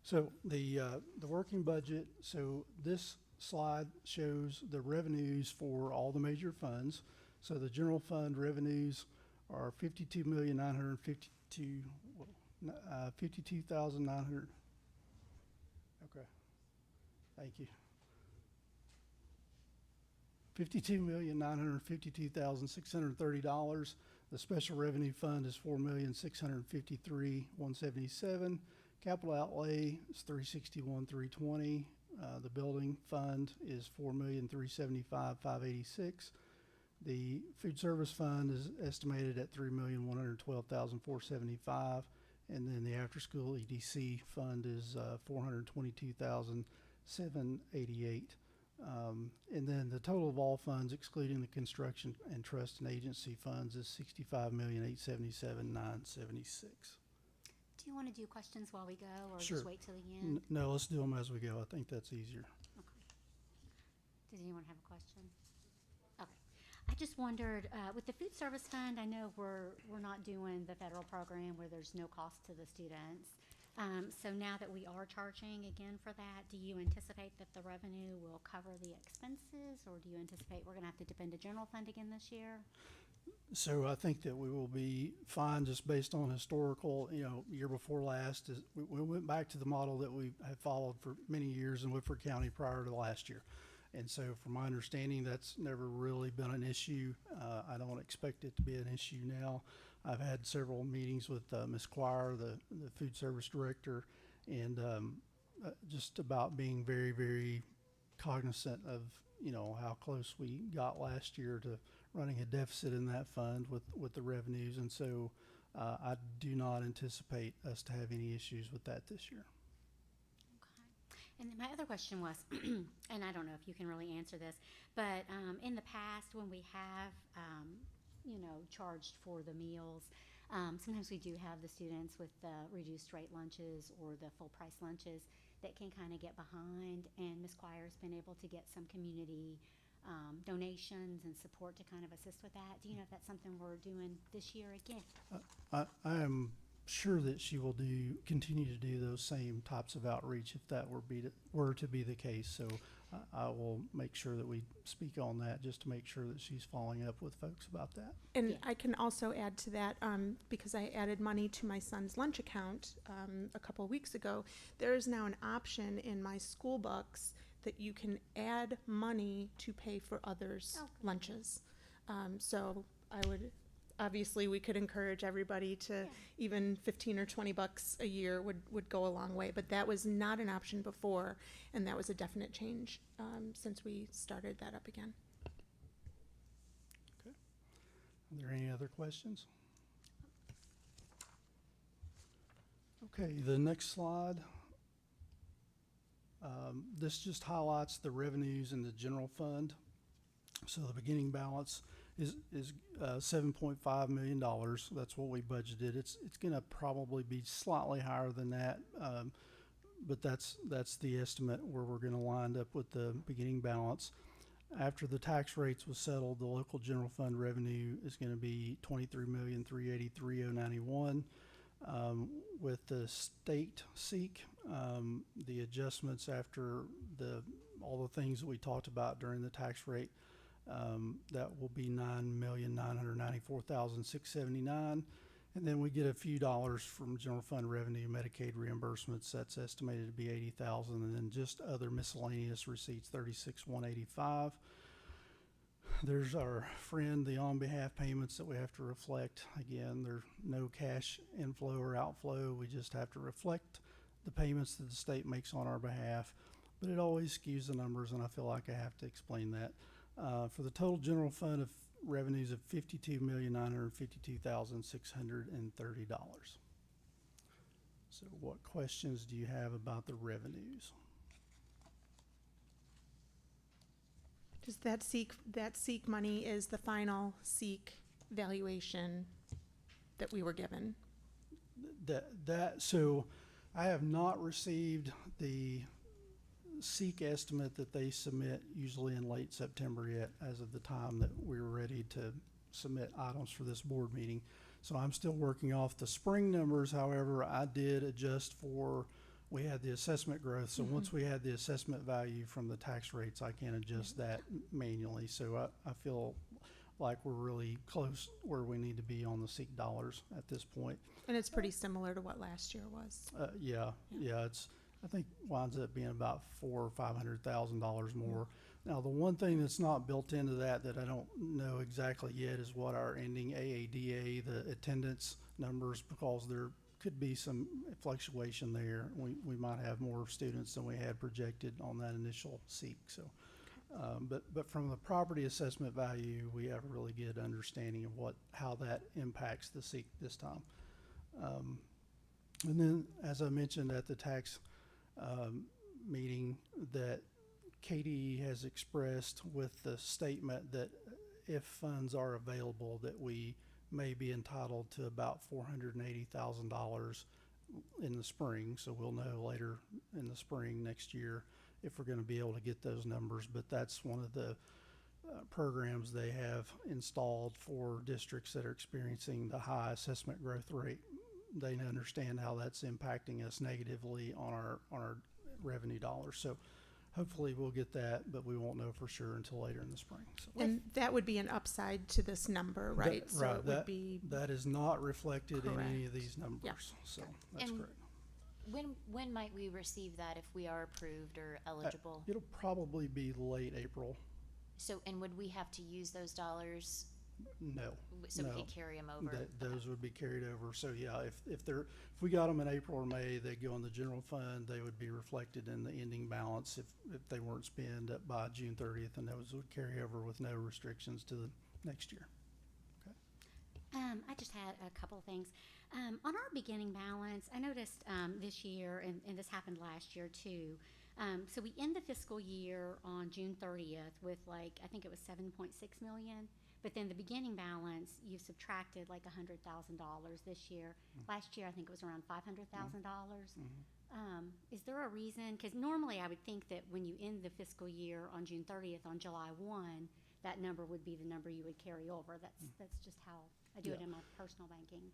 So the working budget, so this slide shows the revenues for all the major funds. So the general fund revenues are $52,900. Okay, thank you. $52,952,630. The special revenue fund is $4,653,177. Capital outlay is $361,320. The building fund is $4,375,586. The food service fund is estimated at $3,112,475, and then the after-school EDC fund is $422,788. And then the total of all funds, excluding the construction and trust and agency funds, is $65,877,976. Do you want to do questions while we go, or Sure. just wait till the end? No, let's do them as we go. I think that's easier. Okay. Does anyone have a question? Okay. I just wondered, with the food service fund, I know we're not doing the federal program where there's no cost to the students. So now that we are charging again for that, do you anticipate that the revenue will cover the expenses, or do you anticipate we're going to have to dip into general fund again this year? So I think that we will be fine just based on historical, year before last. We went back to the model that we have followed for many years in Woodford County prior to last year. And so from my understanding, that's never really been an issue. I don't expect it to be an issue now. I've had several meetings with Ms. Quire, the food service director, and just about being very, very cognizant of, how close we got last year to running a deficit in that fund with the revenues. And so I do not anticipate us to have any issues with that this year. And then my other question was, and I don't know if you can really answer this, but in the past when we have, charged for the meals, sometimes we do have the students with the reduced rate lunches or the full price lunches that can kind of get behind. And Ms. Quires been able to get some community donations and support to kind of assist with that. Do you know if that's something we're doing this year again? I am sure that she will continue to do those same types of outreach if that were to be the case. So I will make sure that we speak on that just to make sure that she's following up with folks about that. And I can also add to that, because I added money to my son's lunch account a couple of weeks ago, there is now an option in my school books that you can add money to pay for others' lunches. So I would, obviously, we could encourage everybody to, even 15 or 20 bucks a year would go a long way, but that was not an option before, and that was a definite change since we started that up again. Okay. Are there any other questions? Okay, the next slide. This just highlights the revenues in the general fund. So the beginning balance is $7.5 million. That's what we budgeted. It's going to probably be slightly higher than that, but that's the estimate where we're going to wind up with the beginning balance. After the tax rates was settled, the local general fund revenue is going to be $23,383,091. With the state SEEK, the adjustments after all the things that we talked about during the tax rate, that will be $9,994,679, and then we get a few dollars from general fund revenue, Medicaid reimbursements. That's estimated to be $80,000, and then just other miscellaneous receipts, $36,185. There's our friend, the on behalf payments that we have to reflect. Again, there's no cash inflow or outflow. We just have to reflect the payments that the state makes on our behalf, but it always skews the numbers, and I feel like I have to explain that. For the total general fund of revenues of $52,952,630. So what questions do you have about the revenues? Does that SEEK money is the final SEEK valuation that we were given? So I have not received the SEEK estimate that they submit usually in late September yet, as of the time that we were ready to submit items for this board meeting. So I'm still working off the spring numbers. However, I did adjust for, we had the assessment growth. So once we had the assessment value from the tax rates, I can adjust that manually. So I feel like we're really close where we need to be on the SEEK dollars at this point. And it's pretty similar to what last year was. Yeah, it's, I think winds up being about $400,000 or $500,000 more. Now, the one thing that's not built into that I don't know exactly yet is what our ending AADA, the attendance numbers, because there could be some fluctuation there. We might have more students than we had projected on that initial SEEK. So, but from the property assessment value, we have a really good understanding of how that impacts the SEEK this time. And then, as I mentioned at the tax meeting, that Katie has expressed with the statement that if funds are available, that we may be entitled to about $480,000 in the spring. So we'll know later in the spring next year if we're going to be able to get those numbers. But that's one of the programs they have installed for districts that are experiencing the high assessment growth rate. They understand how that's impacting us negatively on our revenue dollars. So hopefully we'll get that, but we won't know for sure until later in the spring. So. And that would be an upside to this number, right? Right. That is not reflected in any of these numbers. Yeah. So that's And correct. When might we receive that if we are approved or eligible? It'll probably be late April. So, and would we have to use those dollars? No. So no. we could carry them over? Those would be carried over. So yeah, if we got them in April or May, they'd go in the general fund. They would be reflected in the ending balance if they weren't spent up by June 30th, and those would carry over with no restrictions to the next year. Okay. I just had a couple of things. On our beginning balance, I noticed this year, and this happened last year too, So we end the fiscal year on June 30th with like, I think it was 7.6 million. But then the beginning balance, you've subtracted like $100,000 this year. Last year, I think it was around $500,000. Is there a reason? Because normally I would think that when you end the fiscal year on June 30th, on July 1, that number would be the number you would carry over. That's just how I do it in my personal banking.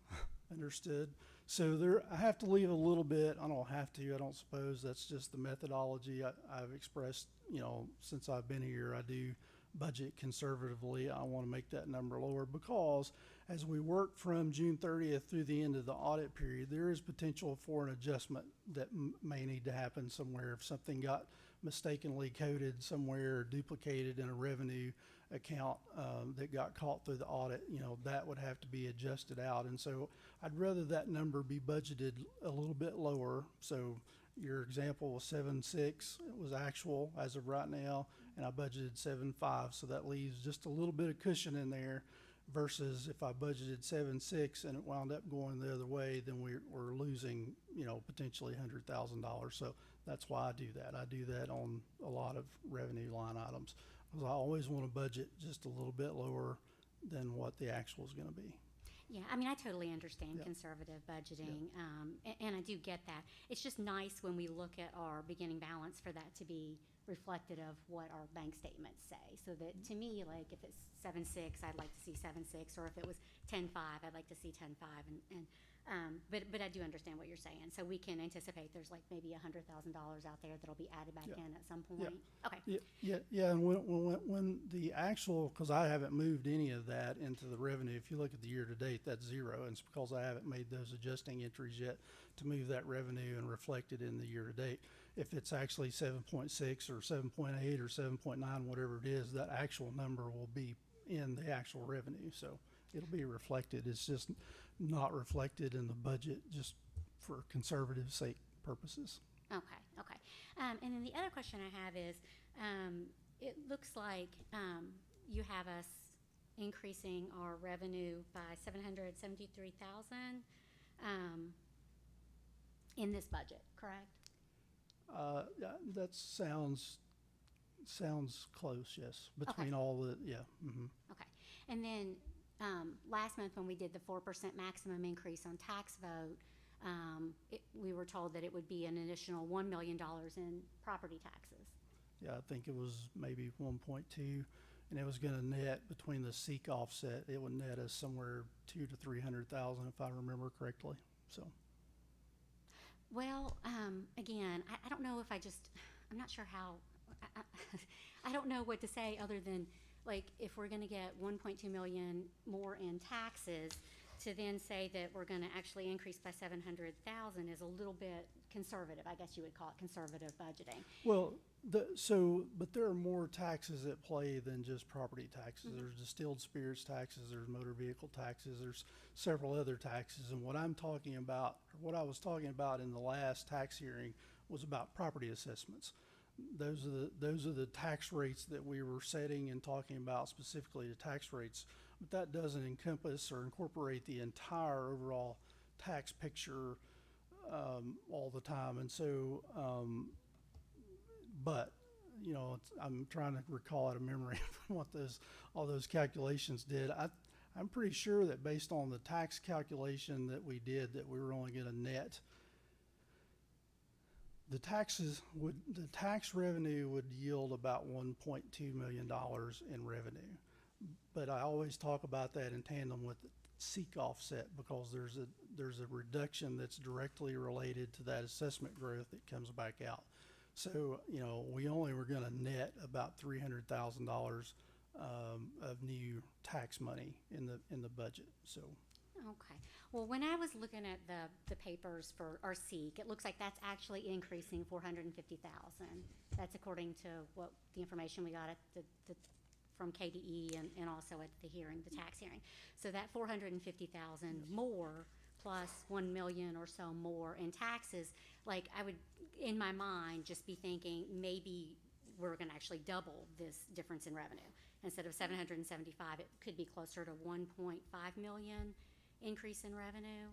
Understood. So there, I have to leave a little bit. I don't have to. I don't suppose. That's just the methodology I've expressed. You know, since I've been here, I do budget conservatively. I want to make that number lower because as we work from June 30th through the end of the audit period, there is potential for an adjustment that may need to happen somewhere. If something got mistakenly coded somewhere or duplicated in a revenue account that got caught through the audit, you know, that would have to be adjusted out. And so I'd rather that number be budgeted a little bit lower. So your example was 7.6, it was actual as of right now, and I budgeted 7.5, so that leaves just a little bit of cushion in there versus if I budgeted 7.6 and it wound up going the other way, then we're losing, you know, potentially $100,000. So that's why I do that. I do that on a lot of revenue line items because I always want to budget just a little bit lower than what the actual is going to be. Yeah, I mean, I totally understand Yep. conservative budgeting, and I do get that. It's just nice when we look at our beginning balance for that to be reflected of what our bank statements say. So that to me, like if it's 7.6, I'd like to see 7.6, or if it was 10.5, I'd like to see 10.5. But I do understand what you're saying. So we can anticipate there's like maybe $100,000 out there that'll be added back Yeah. in at some Yeah. point. Okay. Yeah, and when the actual, because I haven't moved any of that into the revenue, if you look at the year to date, that's zero, and it's because I haven't made those adjusting entries yet to move that revenue and reflect it in the year to date. If it's actually 7.6 or 7.8 or 7.9, whatever it is, that actual number will be in the actual revenue, so it'll be reflected. It's just not reflected in the budget just for conservative sake purposes. Okay. And then the other question I have is, it looks like you have us increasing our revenue by $773,000 in this budget, correct? Yeah, that sounds close, yes, between all the, yeah. Mhm. Okay. And then last month when we did the 4% maximum increase on tax vote, we were told that it would be an additional $1 million in property taxes. Yeah, I think it was maybe 1.2, and it was going to net between the SEEK offset. It would net us somewhere 200,000 to 300,000 if I remember correctly. So. Well, again, I don't know if I'm not sure how, I don't know what to say other than, like, if we're gonna get 1.2 million more in taxes, to then say that we're gonna actually increase by 700,000 is a little bit conservative. I guess you would call it conservative budgeting. Well, but there are more taxes at play than just property taxes. Mhm. There's distilled spirits taxes, there's motor vehicle taxes, there's several other taxes. And what I was talking about in the last tax hearing was about property assessments. Those are the tax rates that we were setting and talking about, specifically the tax rates. But that doesn't encompass or incorporate the entire overall tax picture all the time. And so, but you know, I'm trying to recall out of memory what all those calculations did. I'm pretty sure that based on the tax calculation that we did, that we were only going to net the tax revenue would yield about $1.2 million in revenue. But I always talk about that in tandem with the SEEK offset because there's a reduction that's directly related to that assessment growth that comes back out. So, you know, we only were going to net about $300,000 of new tax money in the budget. So. Okay. Well, when I was looking at the papers for our SEEK, it looks like that's actually increasing 450,000. That's according to what the information we got at from KDE and also at the hearing, the tax hearing. So that 450,000 more plus 1 million or so more in taxes, like I would, in my mind, just be thinking maybe we're going to actually double this difference in revenue. Instead of 775, it could be closer to 1.5 million increase in revenue.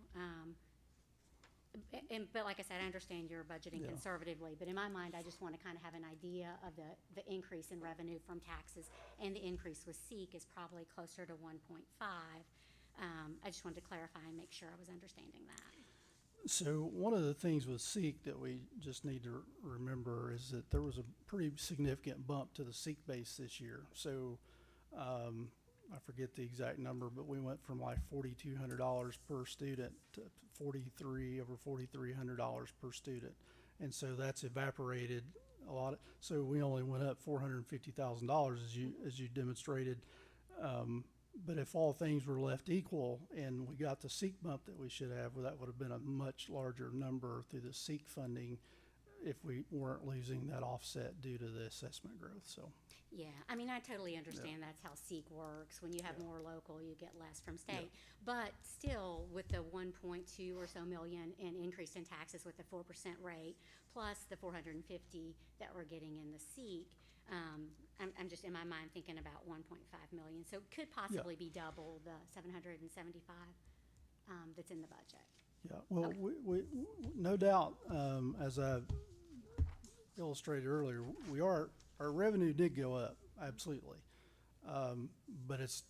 But like I said, I understand you're budgeting Yeah. conservatively, but in my mind, I just want to kind of have an idea of the increase in revenue from taxes, and the increase with SEEK is probably closer to 1.5. I just wanted to clarify and make sure I was understanding that. So one of the things with SEEK that we just need to remember is that there was a pretty significant bump to the SEEK base this year. So I forget the exact number, but we went from like $4,200 per student to over $4,300 per student, and so that's evaporated a lot. So we only went up $450,000 as you demonstrated. But if all things were left equal and we got the SEEK bump that we should have, well, that would have been a much larger number through the SEEK funding if we weren't losing that offset due to the assessment growth. So. Yeah, I mean, I totally understand that's how SEEK works. When you have more local, you get less from state. But still, with the 1.2 or so million in increase in taxes with the 4% rate, plus the 450 that we're getting in the SEEK, I'm just in my mind thinking about 1.5 million. So it could possibly be double the 775 that's in the budget. Yeah, well, we no doubt, as I illustrated earlier, our revenue did go up, absolutely. But it's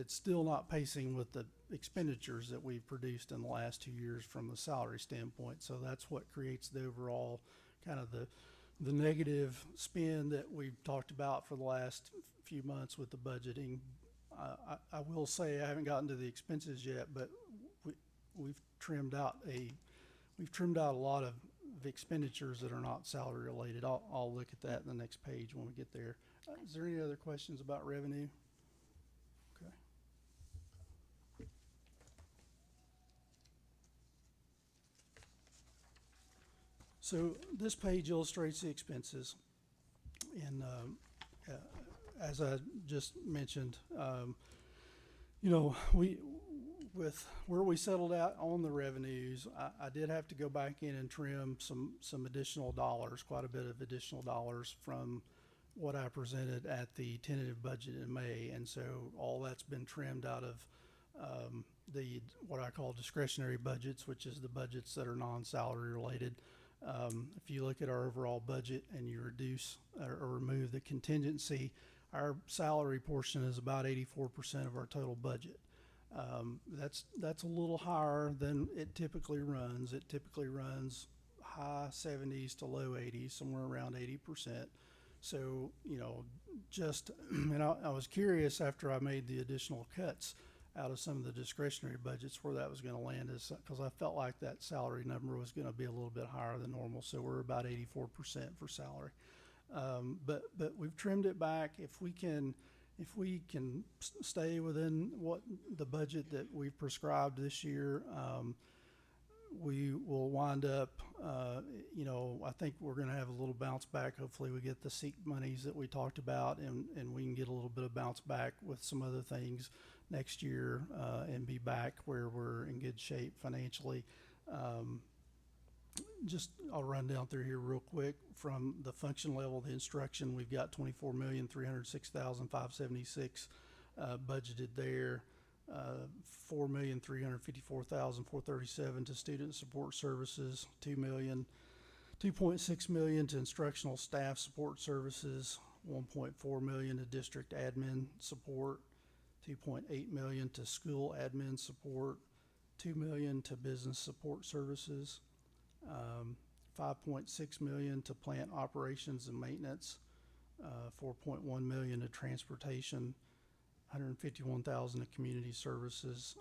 still not pacing with the expenditures that we've produced in the last 2 years from a salary standpoint. So that's what creates the overall kind of the negative spin that we've talked about for the last few months with the budgeting. I will say I haven't gotten to the expenses yet, but we've trimmed out a lot of expenditures that are not salary related. I'll look at that in the next page when we get there. Is there any other questions about revenue? Okay. So this page illustrates the expenses, and as I just mentioned, with where we settled out on the revenues, I did have to go back in and trim some additional dollars, quite a bit of additional dollars from what I presented at the tentative budget in May, and so all that's been trimmed out of what I call discretionary budgets, which is the budgets that are non-salary related. If you look at our overall budget and you reduce or remove the contingency, our salary portion is about 84% of our total budget. That's a little higher than it typically runs. It typically runs high 70s to low 80s, somewhere around 80%. So, and I was curious after I made the additional cuts out of some of the discretionary budgets where that was going to land, because I felt like that salary number was going to be a little bit higher than normal. So we're about 84% for salary. But we've trimmed it back. If we can stay within what the budget that we've prescribed this year, we will wind up, I think we're going to have a little bounce back. Hopefully we get the SEEK monies that we talked about, and we can get a little bit of bounce back with some other things next year, and be back where we're in good shape financially. I'll run down through here real quick. From the function level of the instruction, we've got $24,306,576 budgeted there. $4,354,437 to student support services, $2.6 million to instructional staff support services, $1.4 million to district admin support, $2.8 million to school admin support, $2 million to business support services, $5.6 million to plant operations and maintenance, $4.1 million to transportation, $151,000 to community services,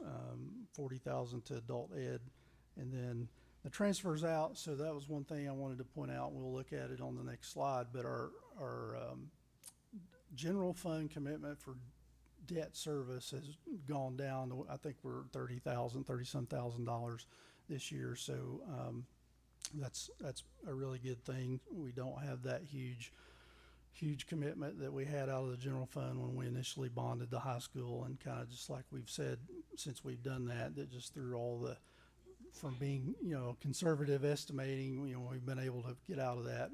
$40,000 to adult ed, and then the transfers out. So that was one thing I wanted to point out. We'll look at it on the next slide, but our general fund commitment for debt service has gone down to, I think we're $30-some thousand this year. So that's a really good thing. We don't have that huge commitment that we had out of the general fund when we initially bonded the high school, and kind of just like we've said since we've done that just through all from being conservative estimating, we've been able to get out of that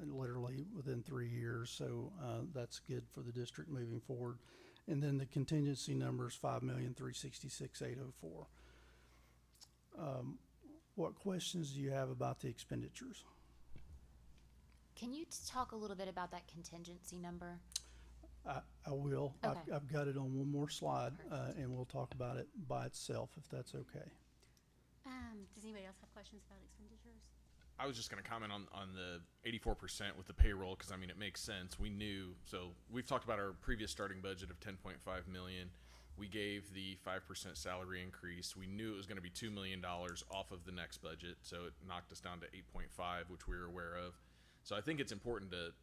literally within 3 years. So that's good for the district moving forward. And then the contingency number is $5,366,804. what questions do you have about the expenditures? Can you talk a little bit about that contingency number? I will. Okay. I've got it on one more slide, and we'll talk about it by itself if that's okay. Does anybody else have questions about expenditures? I was just going to comment on the 84% with the payroll, because I mean it makes sense. We knew, so we've talked about our previous starting budget of 10.5 million. We gave the 5% salary increase. We knew it was going to be $2 million off of the next budget, so it knocked us down to 8.5, which we were aware of. So I think it's important to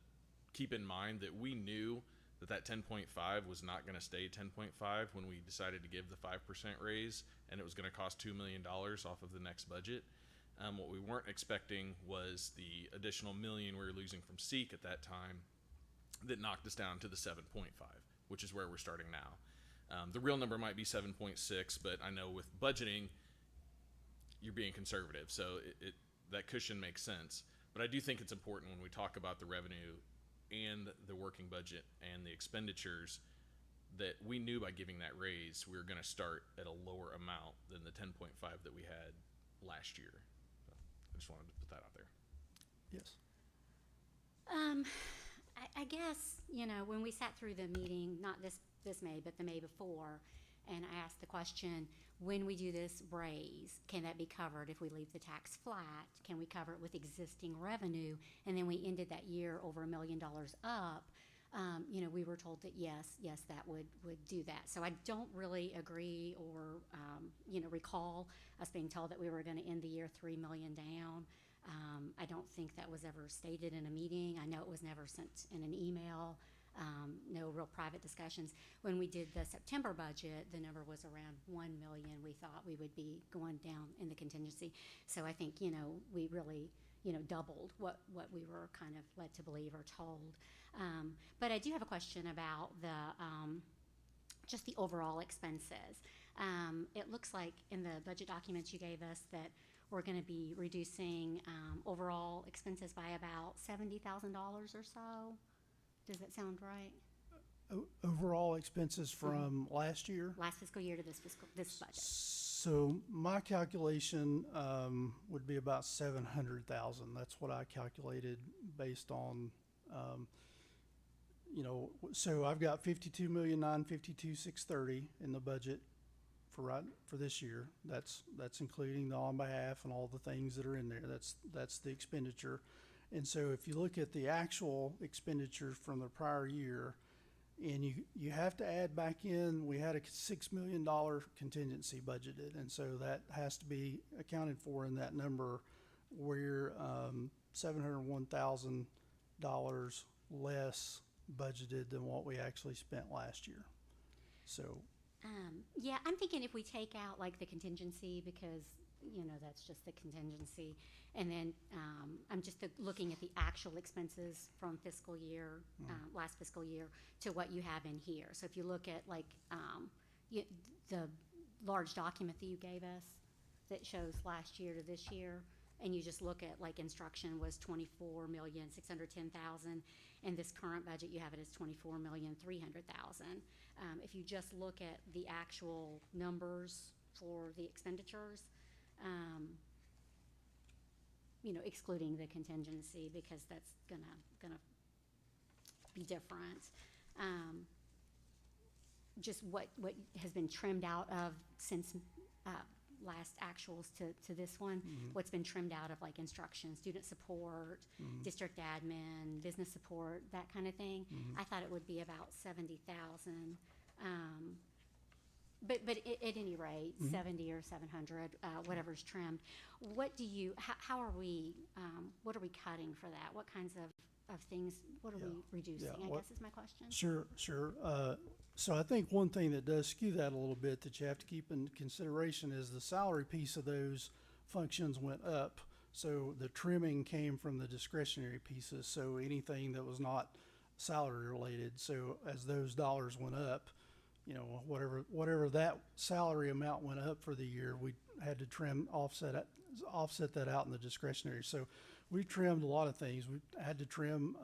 keep in mind that we knew that 10.5 was not going to stay 10.5 when we decided to give the 5% raise, and it was going to cost $2 million off of the next budget. What we weren't expecting was the additional million we were losing from SEEK at that time that knocked us down to the 7.5, which is where we're starting now. The real number might be 7.6, but I know with budgeting, you're being conservative, so that cushion makes sense. But I do think it's important when we talk about the revenue and the working budget and the expenditures that we knew by giving that raise, we were going to start at a lower amount than the 10.5 that we had last year. So I just wanted to put that out there. Yes. I guess, when we sat through the meeting, not this May, but the May before, and I asked the question, when we do this raise, can that be covered if we leave the tax flat? Can we cover it with existing revenue? And then we ended that year over $1 million up. We were told that yes, that would do that. So I don't really agree or, recall us being told that we were going to end the year $3 million down. I don't think that was ever stated in a meeting. I know it was never sent in an email. No real private discussions. When we did the September budget, the number was around 1 million. We thought we would be going down in the contingency. So I think, we really, doubled what we were kind of led to believe or told. But I do have a question about just the overall expenses. It looks like in the budget documents you gave us that we're going to be reducing overall expenses by about $70,000 or so. Does that sound right? Overall expenses from last year? Last fiscal year to this budget. So my calculation would be about 700,000. That's what I calculated based on, so I've got 52,952,630 in the budget for this year. That's including the on behalf and all the things that are in there. That's the expenditure. And so if you look at the actual expenditures from the prior year, and you have to add back in, we had a $6 million contingency budgeted, and so that has to be accounted for in that number. We're $701,000 less budgeted than what we actually spent last year. So. Yeah, I'm thinking if we take out like the contingency, because that's just the contingency. And then I'm just looking at the actual expenses from fiscal year, last fiscal year, to what you have in here. So if you look at like the large document that you gave us that shows last year to this year, and you just look at like instruction was 24,610,000, and this current budget you have it as 24,300,000. If you just look at the actual numbers for the expenditures, excluding the contingency, because that's gonna be different. Just what has been trimmed out of since last actuals to this one, what's been trimmed out of like instruction, student support, district admin, business support, that kind of thing. I thought it would be about 70,000. But at any rate, 70 or 700, whatever's trimmed. How are we, what are we cutting for that? What kinds of things, what are we reducing, I guess is my question. Sure. So I think one thing that does skew that a little bit that you have to keep in consideration is the salary piece of those functions went up. So the trimming came from the discretionary pieces. So anything that was not salary related. So as those dollars went up, whatever that salary amount went up for the year, we had to offset that out in the discretionary. So we trimmed a lot of things. We had to trim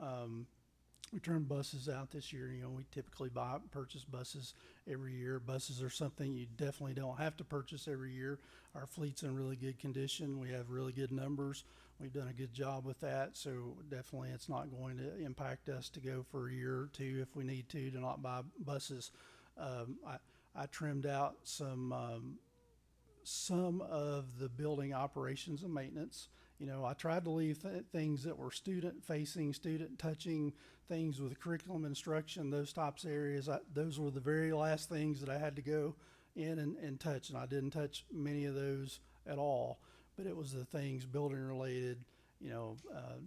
We turned buses out this year. You know, we typically purchase buses every year. Buses are something you definitely don't have to purchase every year. Our fleet's in really good condition. We have really good numbers. We've done a good job with that. So definitely it's not going to impact us to go for a year or two if we need to not buy buses. I trimmed out some of the building operations and maintenance. You know, I tried to leave things that were student facing, student touching, things with curriculum instruction, those types of areas. Those were the very last things that I had to go in and touch, and I didn't touch many of those at all. But it was the things building related, you know,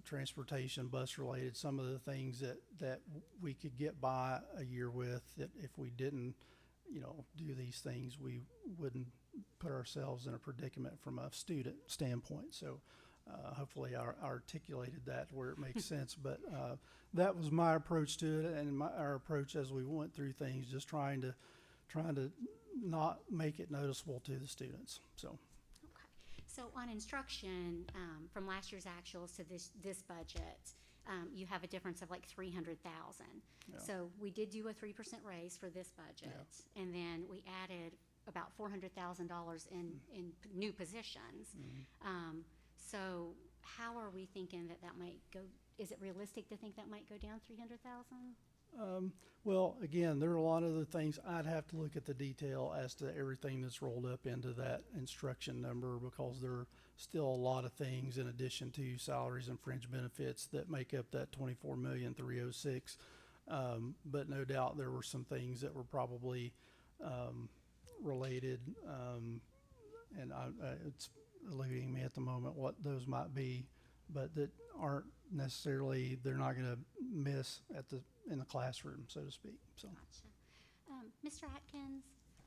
transportation, bus related, some of the things that we could get by a year with, that if we didn't, you know, do these things, we wouldn't put ourselves in a predicament from a student standpoint. So hopefully I articulated that where it makes sense. But that was my approach to it, and our approach as we went through things, just trying to not make it noticeable to the students. So. So on instruction, from last year's actuals to this budget, you have a difference of like $300,000. Yeah. So we did do a 3% raise for this budget, and then we added about $400,000 in new positions. So how are we thinking that might go? Is it realistic to think that might go down 300,000? Well, again, there are a lot of the things. I'd have to look at the detail as to everything that's rolled up into that instruction number, because there are still a lot of things in addition to salaries and fringe benefits that make up that $24,306,000. But no doubt there were some things that were probably related, and it's eluding me at the moment what those might be, but that aren't necessarily, they're not going to miss in the classroom, so to speak. So, Gotcha. Mr. Atkins,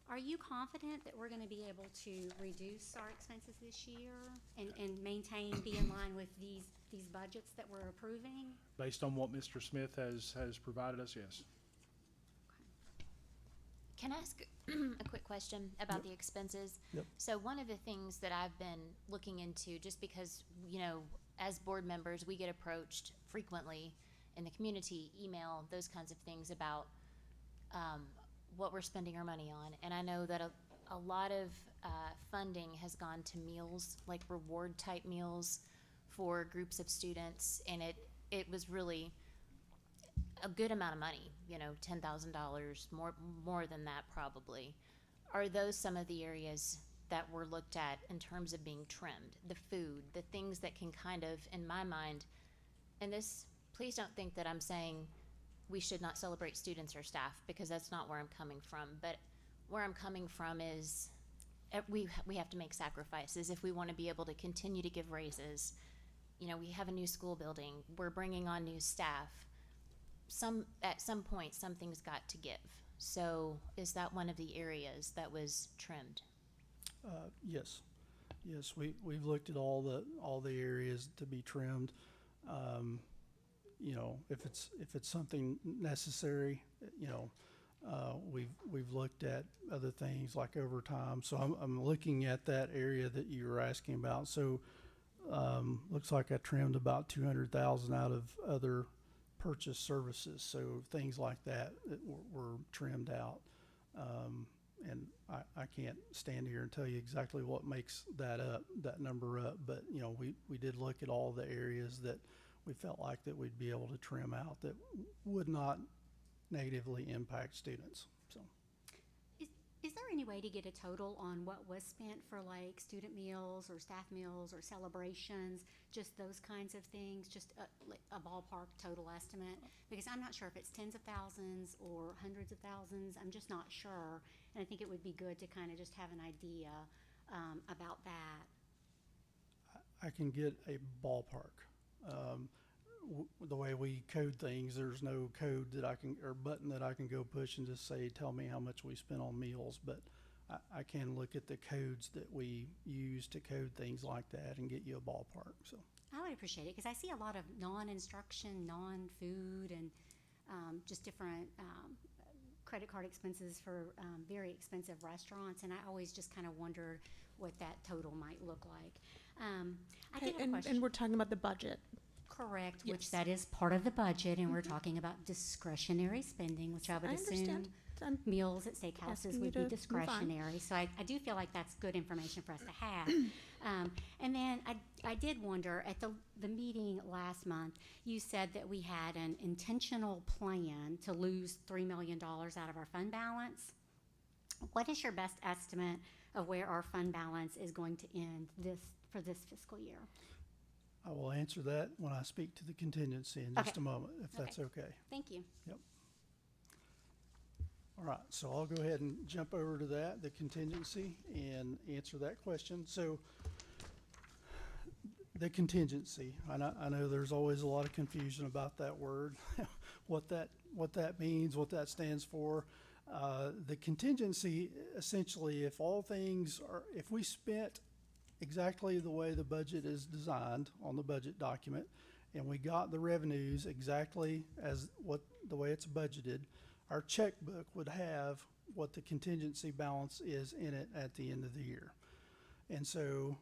are you confident that we're going to be able to reduce our expenses this year and be in line with these budgets that we're approving? Based on what Mr. Smith has provided us, yes. Can I ask a quick question about the expenses? Yep. So one of the things that I've been looking into, just because, you know, as board members, we get approached frequently in the community, email, those kinds of things about what we're spending our money on. And I know that a lot of funding has gone to meals, like reward type meals for groups of students, and it was really a good amount of money, you know, $10,000, more than that probably. Are those some of the areas that were looked at in terms of being trimmed? The food, the things that can kind of, in my mind, and this, please don't think that I'm saying we should not celebrate students or staff, because that's not where I'm coming from. But where I'm coming from is we have to make sacrifices if we want to be able to continue to give raises. You know, we have a new school building, we're bringing on new staff. At some point, something's got to give. So is that one of the areas that was trimmed? Yes, we've looked at all the areas to be trimmed. You know, if it's something necessary, you know, we've looked at other things like overtime. So I'm looking at that area that you were asking about. So looks like I trimmed about $200,000 out of other purchase services. So things like that were trimmed out. And I can't stand here and tell you exactly what makes that number up. But, you know, we did look at all the areas that we felt like that we'd be able to trim out that would not negatively impact students. So, is there any way to get a total on what was spent for like student meals or staff meals or celebrations, just those kinds of things, just a ballpark total estimate? Because I'm not sure if it's tens of thousands or hundreds of thousands. I'm just not sure, and I think it would be good to kind of just have an idea about that. I can get a ballpark. The way we code things, there's no code that or button that I can go push and just say, tell me how much we spent on meals. But I can look at the codes that we use to code things like that and get you a ballpark. So I would appreciate it, because I see a lot of non-instruction, non-food, and just different credit card expenses for very expensive restaurants, and I always just kind of wondered what that total might look like. I did have a question. And we're talking about the budget, correct, which Yes. that is part of the budget, and we're Mhm. talking about discretionary spending, which I would I assume understand. I'm meals at steakhouses asking you would to be move on. discretionary. So I do feel like that's good information for us to have. And then I did wonder, at the meeting last month, you said that we had an intentional plan to lose $3 million out of our fund balance. What is your best estimate of where our fund balance is going to end for this fiscal year? I will answer that when I speak to the contingency in just Okay. a moment, if that's Okay. okay. Thank you. Yep. All right, so I'll go ahead and jump over to that, the contingency, and answer that question. So the contingency, I know there's always a lot of confusion about that word, what that means, what that stands for. The contingency, essentially, if we spent exactly the way the budget is designed on the budget document, and we got the revenues exactly as the way it's budgeted, our checkbook would have what the contingency balance is in it at the end of the year. And so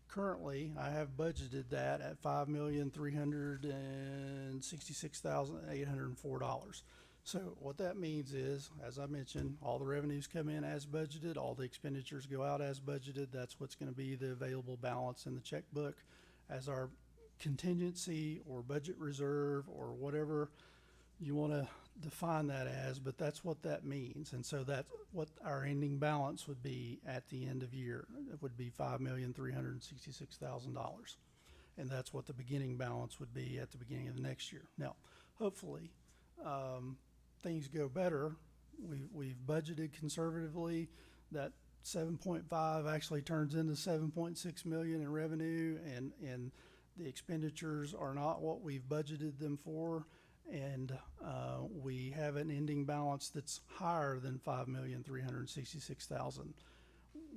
currently I have budgeted that at $5,366,804. So what that means is, as I mentioned, all the revenues come in as budgeted, all the expenditures go out as budgeted. That's what's going to be the available balance in the checkbook as our contingency or budget reserve or whatever you want to define that as, but that's what that means. And so that's what our ending balance would be at the end of year. It would be $5,366,000. And that's what the beginning balance would be at the beginning of the next year. Now, hopefully, things go better. We've budgeted conservatively. That 7.5 actually turns into 7.6 million in revenue, and the expenditures are not what we've budgeted them for. And we have an ending balance that's higher than 5,366,000,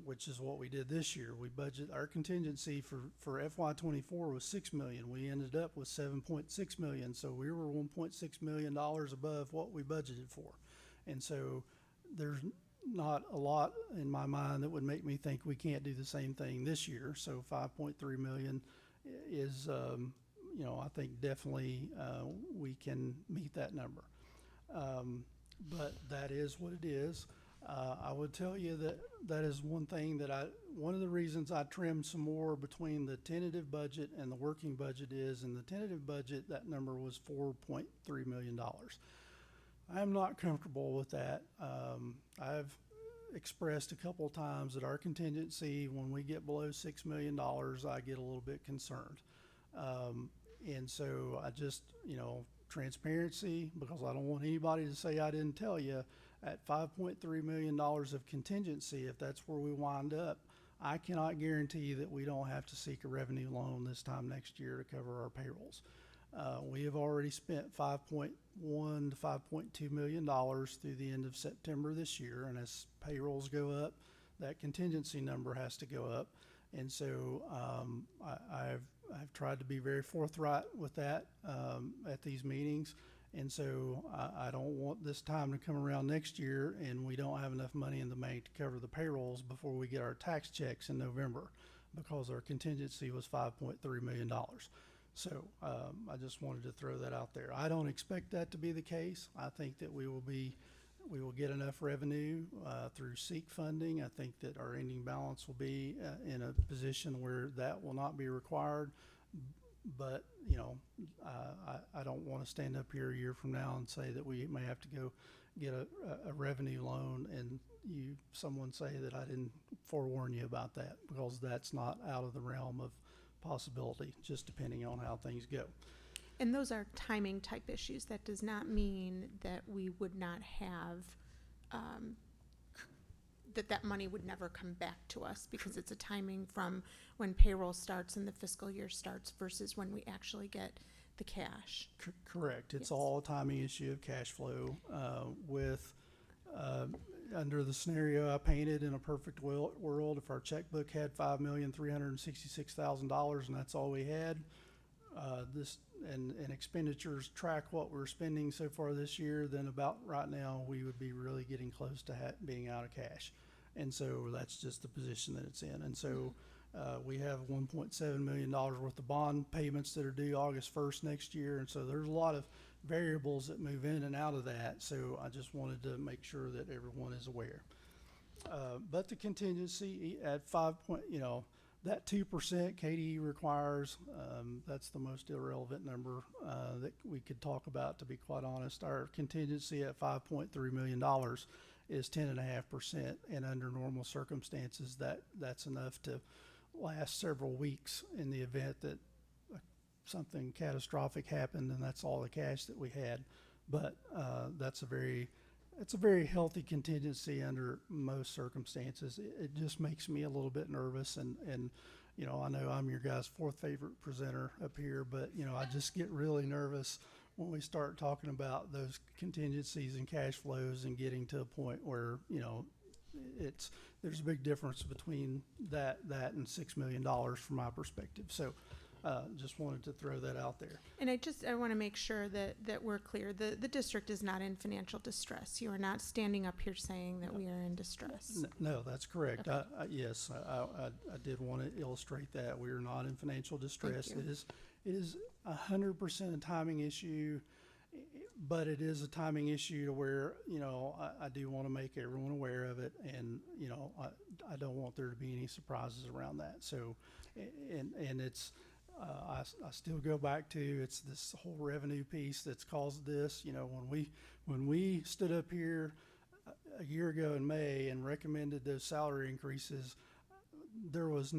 which is what we did this year. We budget our contingency for FY24 was 6 million. We ended up with 7.6 million, so we were $1.6 million above what we budgeted for. And so there's not a lot in my mind that would make me think we can't do the same thing this year. So 5.3 million is I think definitely we can meet that number. But that is what it is. I would tell you that is one thing one of the reasons I trimmed some more between the tentative budget and the working budget is, in the tentative budget, that number was $4.3 million. I'm not comfortable with that. I've expressed a couple of times that our contingency, when we get below $6 million, I get a little bit concerned. And so I just, transparency, because I don't want anybody to say I didn't tell you, at $5.3 million of contingency, if that's where we wind up, I cannot guarantee that we don't have to seek a revenue loan this time next year to cover our payrolls. We have already spent $5.1 to $5.2 million through the end of September this year, and as payrolls go up, that contingency number has to go up. And so I've tried to be very forthright with that at these meetings. And so I don't want this time to come around next year and we don't have enough money in the bank to cover the payrolls before we get our tax checks in November, because our contingency was $5.3 million. So I just wanted to throw that out there. I don't expect that to be the case. I think that we will get enough revenue through SEEK funding. I think that our ending balance will be in a position where that will not be required. But, I don't want to stand up here a year from now and say that we may have to go get a revenue loan and someone say that I didn't forewarn you about that, because that's not out of the realm of possibility, just depending on how things go. And those are timing type issues. That does not mean that we would not have, that money would never come back to us, because it's a timing from when payroll starts and the fiscal year starts versus when we actually get the cash. Correct. It's Yes. all a timing issue of cash flow under the scenario I painted. In a perfect world, if our checkbook had $5,366,000 and that's all we had, and expenditures track what we're spending so far this year, then about right now we would be really getting close to being out of cash. And so that's just the position that it's in. And so We have $1.7 million worth of bond payments that are due August 1st next year, and so there's a lot of variables that move in and out of that. So I just wanted to make sure that everyone is aware. But the contingency at that 2% KDE requires, that's the most irrelevant number that we could talk about, to be quite honest. Our contingency at $5.3 million is 10.5%, and under normal circumstances, that's enough to last several weeks in the event that something catastrophic happened, and that's all the cash that we had. But it's a very healthy contingency under most circumstances. It just makes me a little bit nervous, and I know I'm your guys' fourth favorite presenter up here, but I just get really nervous when we start talking about those contingencies and cash flows and getting to a point where there's a big difference between that and $6 million from my perspective. So just wanted to throw that out there. And I want to make sure that we're clear. The district is not in financial distress. You are not standing up here saying that we are in distress. No, that's correct. Okay. Yes, I did want to illustrate that. We are not in financial distress. Thank you. It is 100% a timing issue, but it is a timing issue to where, I do want to make everyone aware of it, and, I don't want there to be any surprises around that. So, and it's, I still go back to, it's this whole revenue piece that's caused this. When we stood up here a year ago in May and recommended those salary increases, there was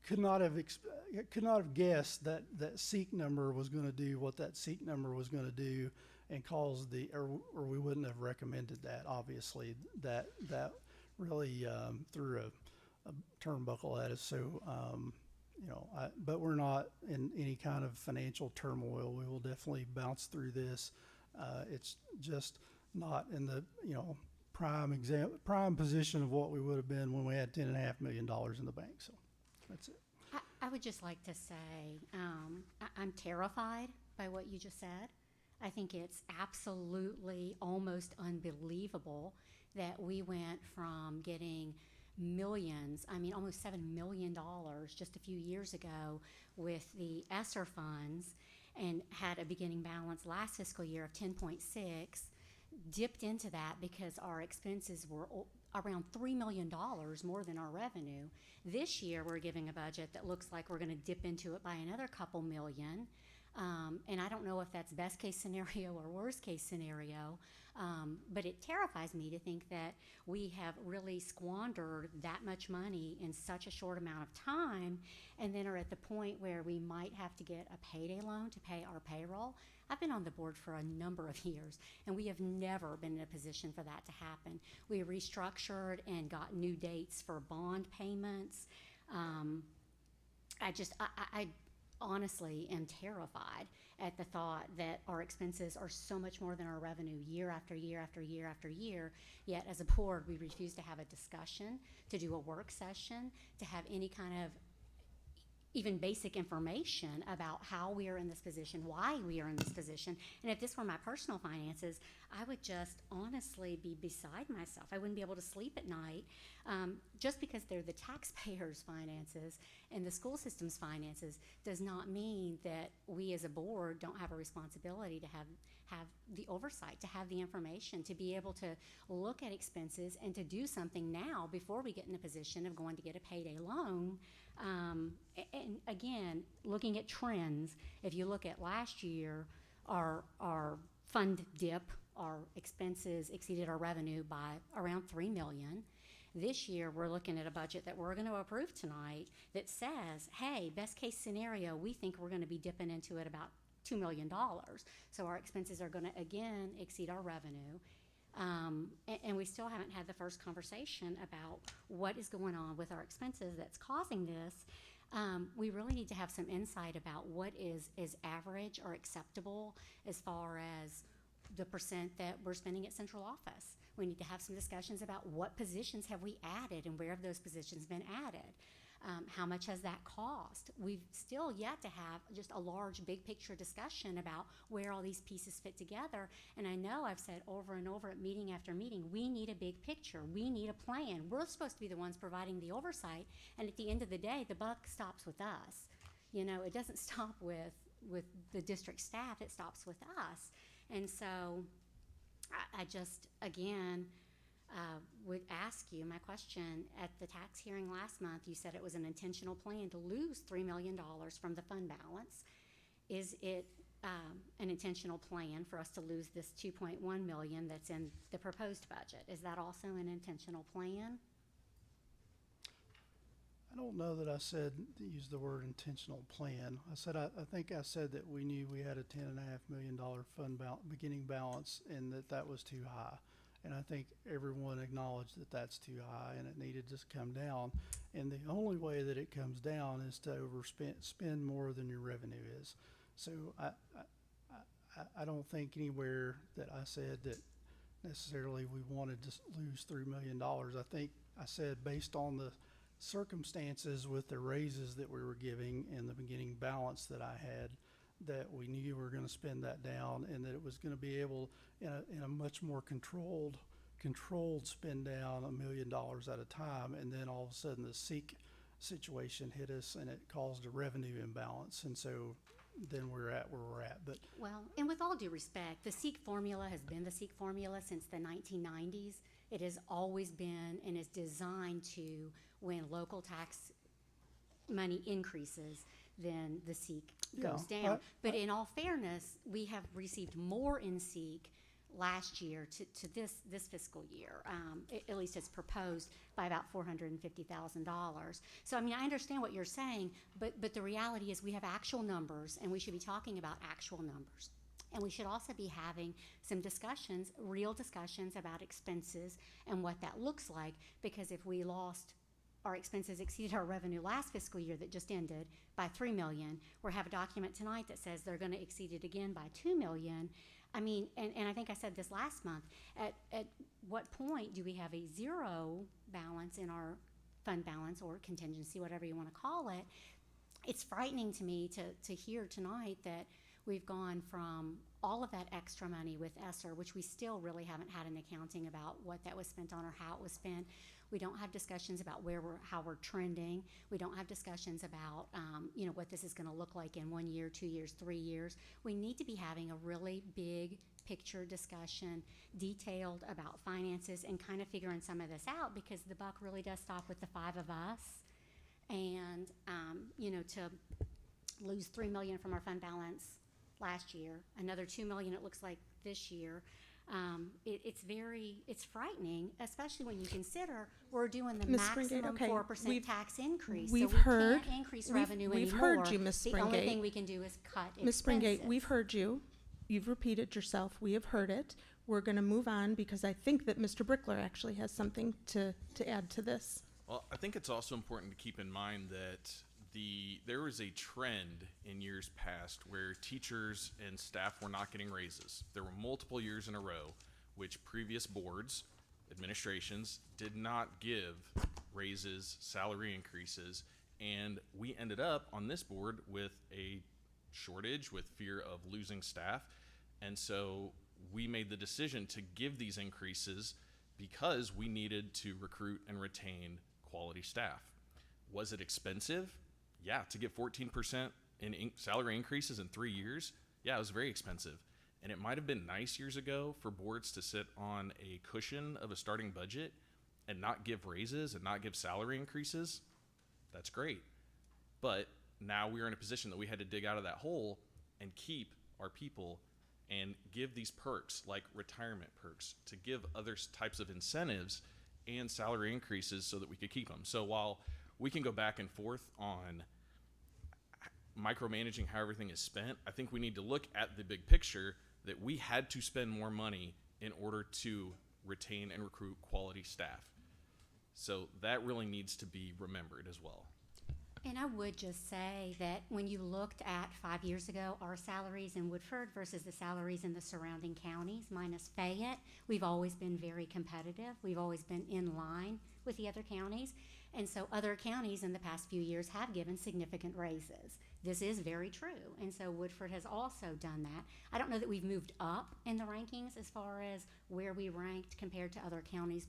could not have guessed that SEEK number was going to do what that SEEK number was going to do, and cause or we wouldn't have recommended that. Obviously, that really threw a turnbuckle at us. So, but we're not in any kind of financial turmoil. We will definitely bounce through this. It's just not in the prime position of what we would have been when we had $10.5 million in the bank. So that's it. I would just like to say I'm terrified by what you just said. I think it's absolutely almost unbelievable that we went from getting millions, almost $7 million just a few years ago with the ESSER funds, and had a beginning balance last fiscal year of 10.6, dipped into that because our expenses were around $3 million more than our revenue. This year we're giving a budget that looks like we're going to dip into it by another couple million. And I don't know if that's best case scenario or worst case scenario, but it terrifies me to think that we have really squandered that much money in such a short amount of time, and then are at the point where we might have to get a payday loan to pay our payroll. I've been on the board for a number of years, and we have never been in a position for that to happen. We restructured and got new dates for bond payments. I honestly am terrified at the thought that our expenses are so much more than our revenue year after year after year after year, yet as a board we refuse to have a discussion, to do a work session, to have any kind of even basic information about how we are in this position, why we are in this position. And if this were my personal finances, I would just honestly be beside myself. I wouldn't be able to sleep at night, just because they're the taxpayers' finances and the school system's finances does not mean that we as a board don't have a responsibility to have the oversight, to have the information, to be able to look at expenses and to do something now before we get in a position of going to get a payday loan. And again, looking at trends, if you look at last year, our fund dip, our expenses exceeded our revenue by around $3 million. This year, we're looking at a budget that we're going to approve tonight that says, hey, best case scenario, we think we're going to be dipping into it about $2 million. So our expenses are going to, again, exceed our revenue. And we still haven't had the first conversation about what is going on with our expenses that's causing this. We really need to have some insight about what is average or acceptable as far as the percent that we're spending at central office. We need to have some discussions about what positions have we added and where have those positions been added. How much has that cost? We've still yet to have just a large, big picture discussion about where all these pieces fit together. And I know I've said over and over at meeting after meeting, we need a big picture. We need a plan. We're supposed to be the ones providing the oversight. And at the end of the day, the buck stops with us. You know, it doesn't stop with the district staff, it stops with us. And so I just, again, would ask you, my question, at the tax hearing last month, you said it was an intentional plan to lose $3 million from the fund balance. Is it an intentional plan for us to lose this $2.1 million that's in the proposed budget? Is that also an intentional plan? I don't know that I said, use the word intentional plan. I think I said that we knew we had a $10.5 million fund beginning balance and that was too high. And I think everyone acknowledged that that's too high and it needed to come down. And the only way that it comes down is to spend more than your revenue is. So I don't think anywhere that I said that necessarily we wanted to lose $3 million. I think I said based on the circumstances with the raises that we were giving and the beginning balance that I had, that we knew we were going to spend that down and that it was going to be able in a much more controlled spend down $1 million at a time. And then all of a sudden the SEEK situation hit us and it caused a revenue imbalance. And so then we're at where we're at. But well, and with all due respect, the SEEK formula has been the SEEK formula since the 1990s. It has always been and is designed to, when local tax money increases, then the SEEK goes down. But in all fairness, we have received more in SEEK last year to this fiscal year, at least as proposed, by about $450,000. So I mean, I understand what you're saying, but the reality is we have actual numbers, and we should be talking about actual numbers. And we should also be having some discussions, real discussions about expenses and what that looks like, because if we lost, our expenses exceeded our revenue last fiscal year that just ended by $3 million, we have a document tonight that says they're going to exceed it again by $2 million. I mean, and I think I said this last month, at what point do we have a zero balance in our fund balance or contingency, whatever you want to call it? It's frightening to me to hear tonight that we've gone from all of that extra money with ESSER, which we still really haven't had an accounting about what that was spent on or how it was spent. We don't have discussions about how we're trending. We don't have discussions about what this is going to look like in 1 year, 2 years, 3 years. We need to be having a really big picture discussion, detailed about finances, and kind of figuring some of this out, because the buck really does stop with the 5 of us. And to lose $3 million from our fund balance last year, another $2 million it looks like this year. It's frightening, especially when you consider we're doing the Ms. maximum Springate, 4% tax increase. We've so we heard, can't increase we've- revenue we've anymore. heard you, Ms. The only Springate. thing we can do is cut Ms. expenses. Springate, we've heard you. You've repeated yourself. We have heard it. We're going to move on because I think that Mr. Brickler actually has something to add to this. Well, I think it's also important to keep in mind that there was a trend in years past where teachers and staff were not getting raises. There were multiple years in a row which previous boards, administrations, did not give raises, salary increases, and we ended up on this board with a shortage, with fear of losing staff, and so we made the decision to give these increases because we needed to recruit and retain quality staff. Was it expensive? Yeah, to get 14% in salary increases in 3 years, yeah, it was very expensive. And it might have been nice years ago for boards to sit on a cushion of a starting budget and not give raises and not give salary increases. That's great. But now we're in a position that we had to dig out of that hole and keep our people and give these perks, like retirement perks, to give other types of incentives and salary increases so that we could keep them. So while we can go back and forth on micromanaging how everything is spent, I think we need to look at the big picture that we had to spend more money in order to retain and recruit quality staff. So that really needs to be remembered as well. And I would just say that when you looked at 5 years ago, our salaries in Woodford versus the salaries in the surrounding counties, minus Fayette, we've always been very competitive. We've always been in line with the other counties. And so other counties in the past few years have given significant raises. This is very true. And so Woodford has also done that. I don't know that we've moved up in the rankings as far as where we ranked compared to other counties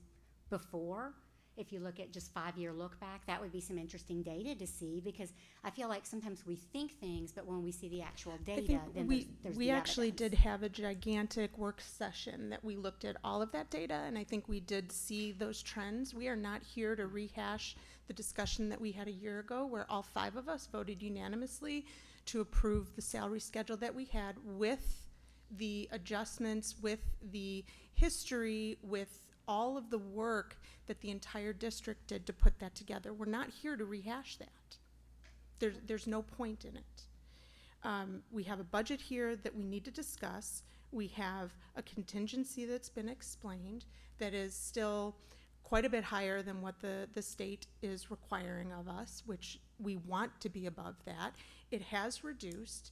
before. If you look at just 5-year look back, that would be some interesting data to see, because I feel like sometimes we think things, but when we see the actual I data, think then there's we the actually evidence. did have a gigantic work session that we looked at all of that data, and I think we did see those trends. We are not here to rehash the discussion that we had a year ago, where all 5 of us voted unanimously to approve the salary schedule that we had, with the adjustments, with the history, with all of the work that the entire district did to put that together. We're not here to rehash that. There's no point in it. We have a budget here that we need to discuss. We have a contingency that's been explained that is still quite a bit higher than what the state is requiring of us, which we want to be above that. It has reduced.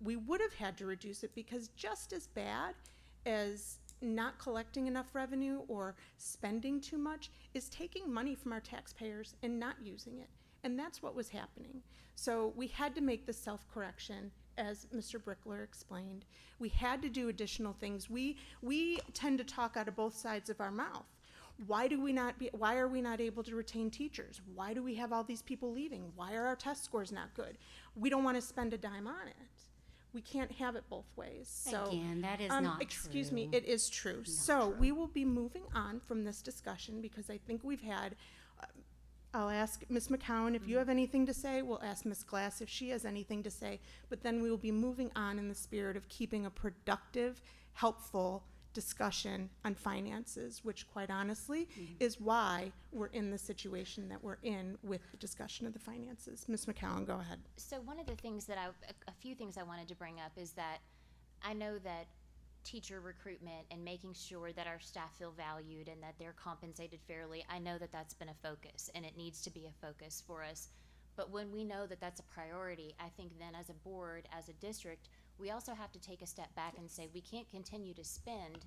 We would have had to reduce it, because just as bad as not collecting enough revenue or spending too much is taking money from our taxpayers and not using it. And that's what was happening. So we had to make the self-correction, as Mr. Brickler explained. We had to do additional things. We tend to talk out of both sides of our mouth. Why are we not able to retain teachers? Why do we have all these people leaving? Why are our test scores not good? We don't want to spend a dime on it. We can't have it both ways. So, Again, that is not excuse true. me, it is true. So we will be moving on from this discussion, because I think we've had, I'll ask Ms. McCowan if you have anything to say. We'll ask Ms. Glass if she has anything to say. But then we will be moving on in the spirit of keeping a productive, helpful discussion on finances, which quite honestly is why we're in the situation that we're in with the discussion of the finances. Ms. McCowan, go ahead. So one of the things that a few things I wanted to bring up is that I know that teacher recruitment and making sure that our staff feel valued and that they're compensated fairly, I know that that's been a focus, and it needs to be a focus for us. But when we know that that's a priority, I think then as a board, as a district, we also have to take a step back and say we can't continue to spend.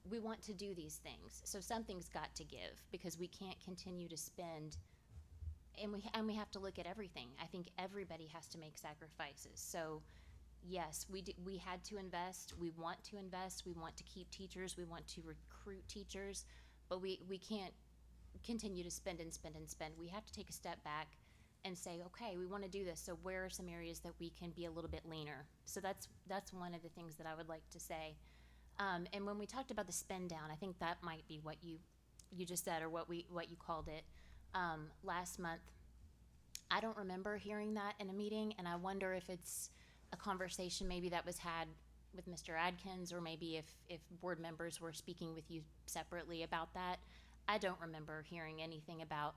We want to do these things, so something's got to give, because we can't continue to spend, and we have to look at everything. I think everybody has to make sacrifices. So yes, we had to invest. We want to invest. We want to keep teachers. We want to recruit teachers, but we can't continue to spend and spend and spend. We have to take a step back and say, okay, we want to do this, so where are some areas that we can be a little bit leaner? So that's one of the things that I would like to say. And when we talked about the spend down, I think that might be what you just said, or what you called it last month. I don't remember hearing that in a meeting, and I wonder if it's a conversation maybe that was had with Mr. Adkins, or maybe if board members were speaking with you separately about that. I don't remember hearing anything about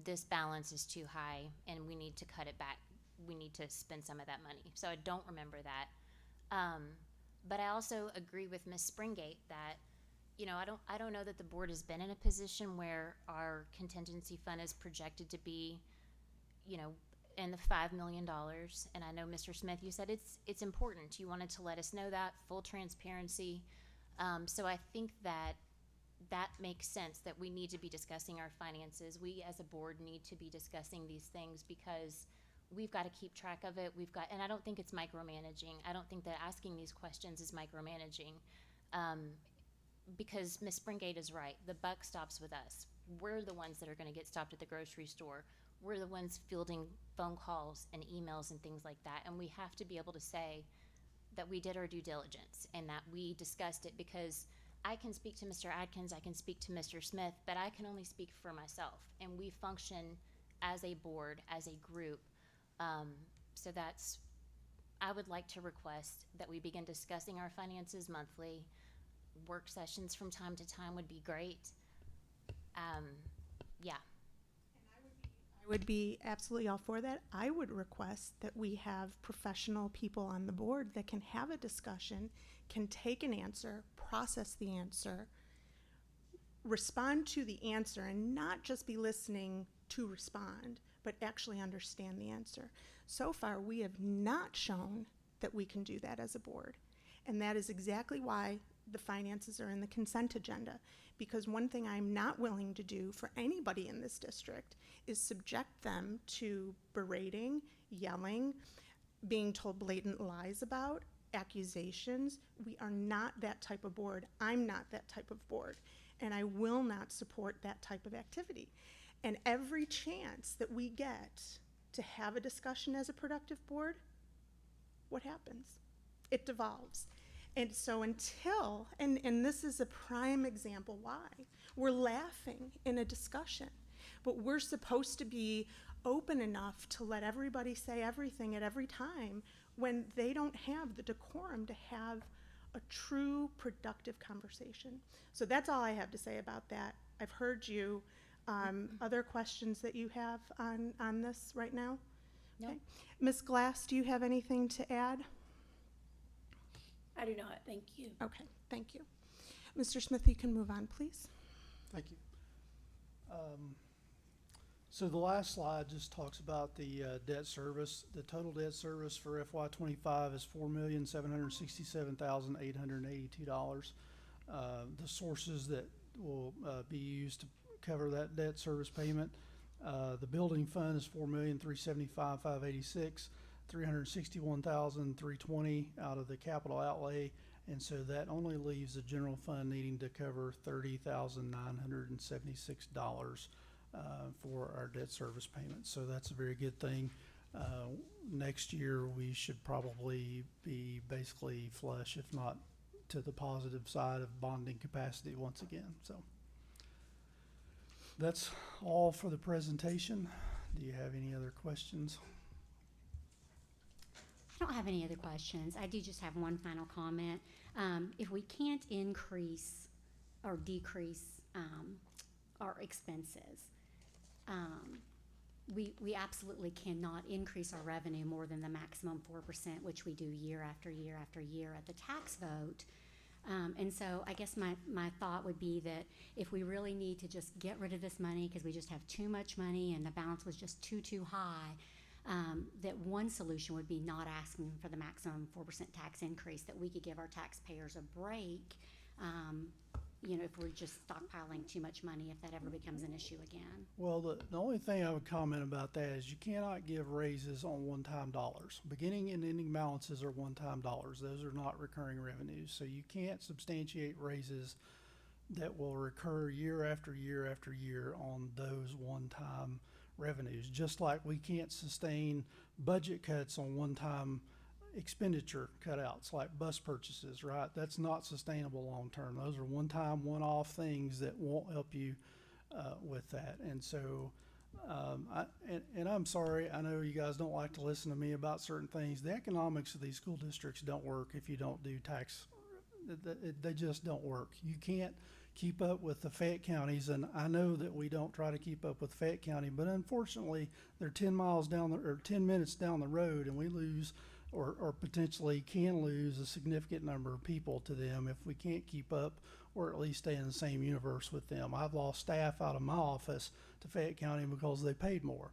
this balance is too high and we need to cut it back. We need to spend some of that money. So I don't remember that. But I also agree with Ms. Springate that, you know, I don't know that the board has been in a position where our contingency fund is projected to be, you know, in the $5 million. And I know, Mr. Smith, you said it's important. You wanted to let us know that, full transparency. So I think that makes sense, that we need to be discussing our finances. We as a board need to be discussing these things, because we've got to keep track of it. And I don't think it's micromanaging. I don't think that asking these questions is micromanaging, because Ms. Springate is right. The buck stops with us. We're the ones that are going to get stopped at the grocery store. We're the ones fielding phone calls and emails and things like that. And we have to be able to say that we did our due diligence and that we discussed it, because I can speak to Mr. Adkins, I can speak to Mr. Smith, but I can only speak for myself. And we function as a board, as a group. So I would like to request that we begin discussing our finances monthly. Work sessions from time to time would be great. Yeah. I would be absolutely all for that. I would request that we have professional people on the board that can have a discussion, can take an answer, process the answer, respond to the answer, and not just be listening to respond, but actually understand the answer. So far, we have not shown that we can do that as a board. And that is exactly why the finances are in the consent agenda. Because one thing I'm not willing to do for anybody in this district is subject them to berating, yelling, being told blatant lies about, accusations. We are not that type of board. I'm not that type of board. And I will not support that type of activity. And every chance that we get to have a discussion as a productive board, what happens? It devolves. And so until, and this is a prime example why, we're laughing in a discussion, but we're supposed to be open enough to let everybody say everything at every time when they don't have the decorum to have a true productive conversation. So that's all I have to say about that. I've heard you. Other questions that you have on this right now? No. Okay. Ms. Glass, do you have anything to add? I do not, thank you. Okay, thank you. Mr. Smith, you can move on, please. Thank you. So the last slide just talks about the debt service. The total debt service for FY25 is $4,767,882. The sources that will be used to cover that debt service payment, the building fund is $4,375,586. $361,320 out of the capital outlay, and so that only leaves the general fund needing to cover $30,976 for our debt service payments. So that's a very good thing. Next year we should probably be basically flush, if not to the positive side of bonding capacity once again. So that's all for the presentation. Do you have any other questions? I don't have any other questions. I do just have one final comment. If we can't increase or decrease our expenses, we absolutely cannot increase our revenue more than the maximum 4%, which we do year after year after year at the tax vote. And so I guess my thought would be that if we really need to just get rid of this money because we just have too much money and the balance was just too high, that one solution would be not asking for the maximum 4% tax increase, that we could give our taxpayers a break, if we're just stockpiling too much money, if that ever becomes an issue again. Well, the only thing I would comment about that is you cannot give raises on one-time dollars. Beginning and ending balances are one-time dollars. Those are not recurring revenues. So you can't substantiate raises that will recur year after year after year on those one-time revenues, just like we can't sustain budget cuts on one-time expenditure cutouts like bus purchases, right? That's not sustainable long-term. Those are one-time, one-off things that won't help you with that. And so, I'm sorry, I know you guys don't like to listen to me about certain things. The economics of these school districts don't work if you don't do tax. They just don't work. You can't keep up with the Fayette counties, and I know that we don't try to keep up with Fayette County, but unfortunately they're 10 minutes down the road, and we lose or potentially can lose a significant number of people to them if we can't keep up or at least stay in the same universe with them. I've lost staff out of my office to Fayette County because they paid more.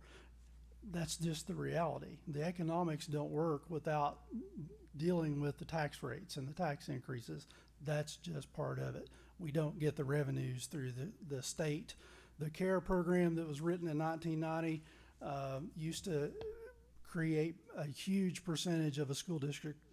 That's just the reality. The economics don't work without dealing with the tax rates and the tax increases. That's just part of it. We don't get the revenues through the state. The CARE program that was written in 1990 used to create a huge percentage of a school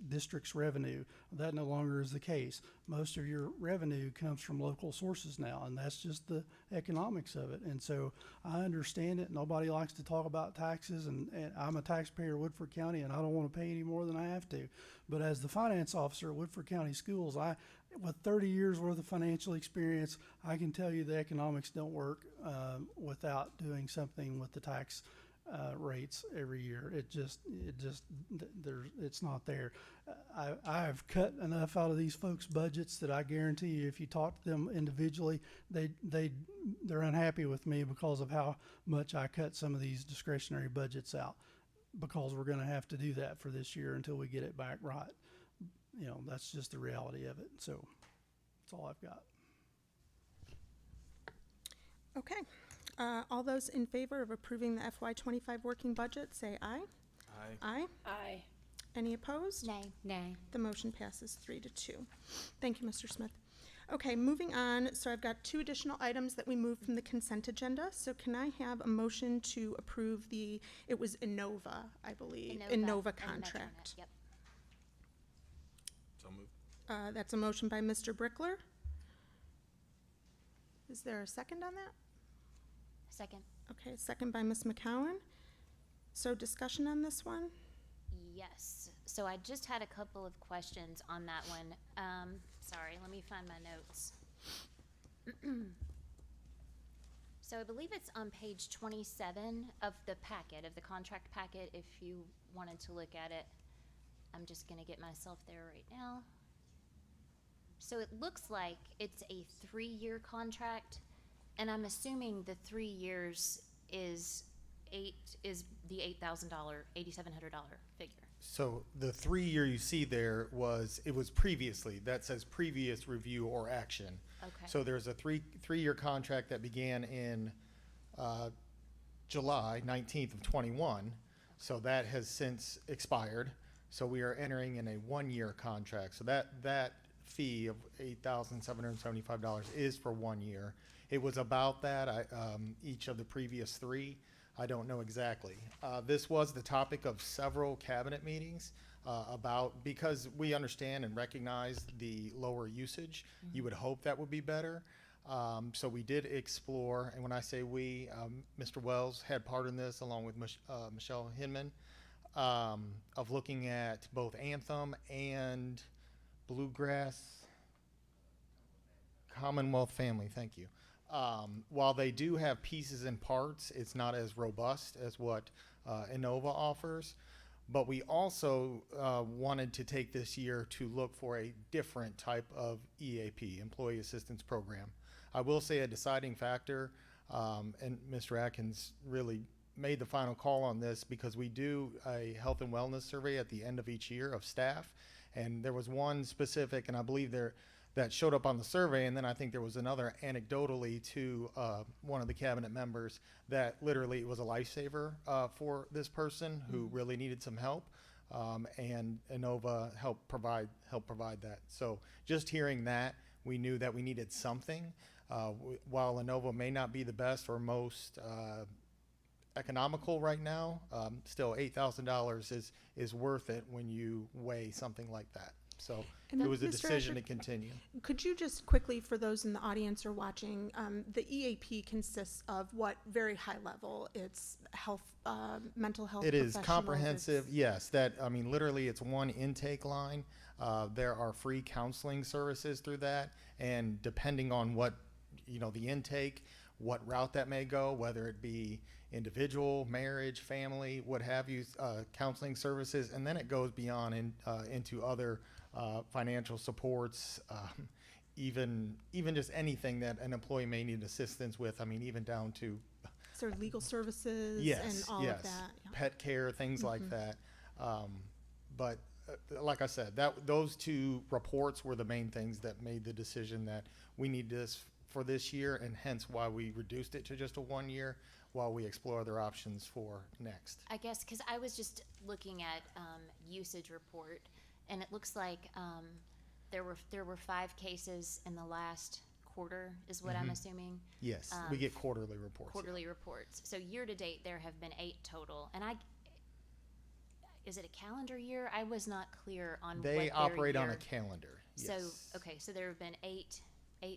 district's revenue. That no longer is the case. Most of your revenue comes from local sources now, and that's just the economics of it. And so I understand it. Nobody likes to talk about taxes, and I'm a taxpayer of Woodford County, and I don't want to pay any more than I have to. But as the finance officer at Woodford County Schools, with 30 years worth of financial experience, I can tell you the economics don't work without doing something with the tax rates every year. It's not there. I've cut enough out of these folks' budgets that I guarantee you, if you talk to them individually, they're unhappy with me because of how much I cut some of these discretionary budgets out, because we're going to have to do that for this year until we get it back right. That's just the reality of it. So that's all I've got. Okay. All those in favor of approving the FY25 working budget, say aye. Aye. Aye. Aye. Any opposed? Nay. Nay. The motion passes 3-2. Thank you, Mr. Smith. Okay, moving on. So I've got 2 additional items that we moved from the consent agenda. So can I have a motion to approve it was Innova, I believe, Innova contract. Yep. So moved. That's a motion by Mr. Brickler. Is there a second on that? Second. Okay, second by Ms. McCowan. So discussion on this one? Yes. So I just had a couple of questions on that one. Sorry, let me find my notes. So I believe it's on page 27 of the packet, of the contract packet, if you wanted to look at it. I'm just gonna get myself there right now. So it looks like it's a 3-year contract, and I'm assuming the 3 years is the $8,000, $8,700 figure. So the 3-year you see there was previously, that says previous review or action. Okay. So there's a three-year contract that began in July 19th of 21. So that has since expired. So we are entering in a 1-year contract. So that fee of $8,775 is for 1 year. It was about that, each of the previous 3. I don't know exactly. This was the topic of several cabinet meetings because we understand and recognize the lower usage. You would hope that would be better. So we did explore, and when I say we, Mr. Wells had part in this along with Michelle Hinman, of looking at both Anthem and Bluegrass Commonwealth Family, thank you. While they do have pieces and parts, it's not as robust as what Innova offers. But we also wanted to take this year to look for a different type of EAP, Employee Assistance Program. I will say a deciding factor, and Mr. Atkins really made the final call on this because we do a health and wellness survey at the end of each year of staff. And there was one specific, and I believe that showed up on the survey, and then I think there was another anecdotally to one of the cabinet members that literally was a lifesaver for this person who really needed some help, and Innova helped provide that. So just hearing that, we knew that we needed something. While Innova may not be the best or most economical right now, still $8,000 is worth it when you weigh something like that. So And it was a Mr. decision Asher, to continue. Could you just quickly, for those in the audience or watching, the EAP consists of what very high level? It's health, mental health. It is professionals, comprehensive, it's- yes. Literally, it's one intake line. There are free counseling services through that, and depending on what the intake, what route that may go, whether it be individual, marriage, family, what have you, counseling services, and then it goes beyond into other financial supports, even just anything that an employee may need assistance with. I mean, even down to Sort of legal services and all of that. Yeah. pet care, things like that. But like I said, those 2 reports were the main things that made the decision that we need this for this year, and hence why we reduced it to just a 1 year while we explore other options for next. I guess because I was just looking at usage report, and it looks like there were 5 cases in the last quarter, is what I'm assuming. Yes, we get quarterly reports. Quarterly reports. So year to date, there have been 8 total, and is it a calendar year? I was not clear on. They what operate their on a year. calendar. Yes. So okay, so there have been 8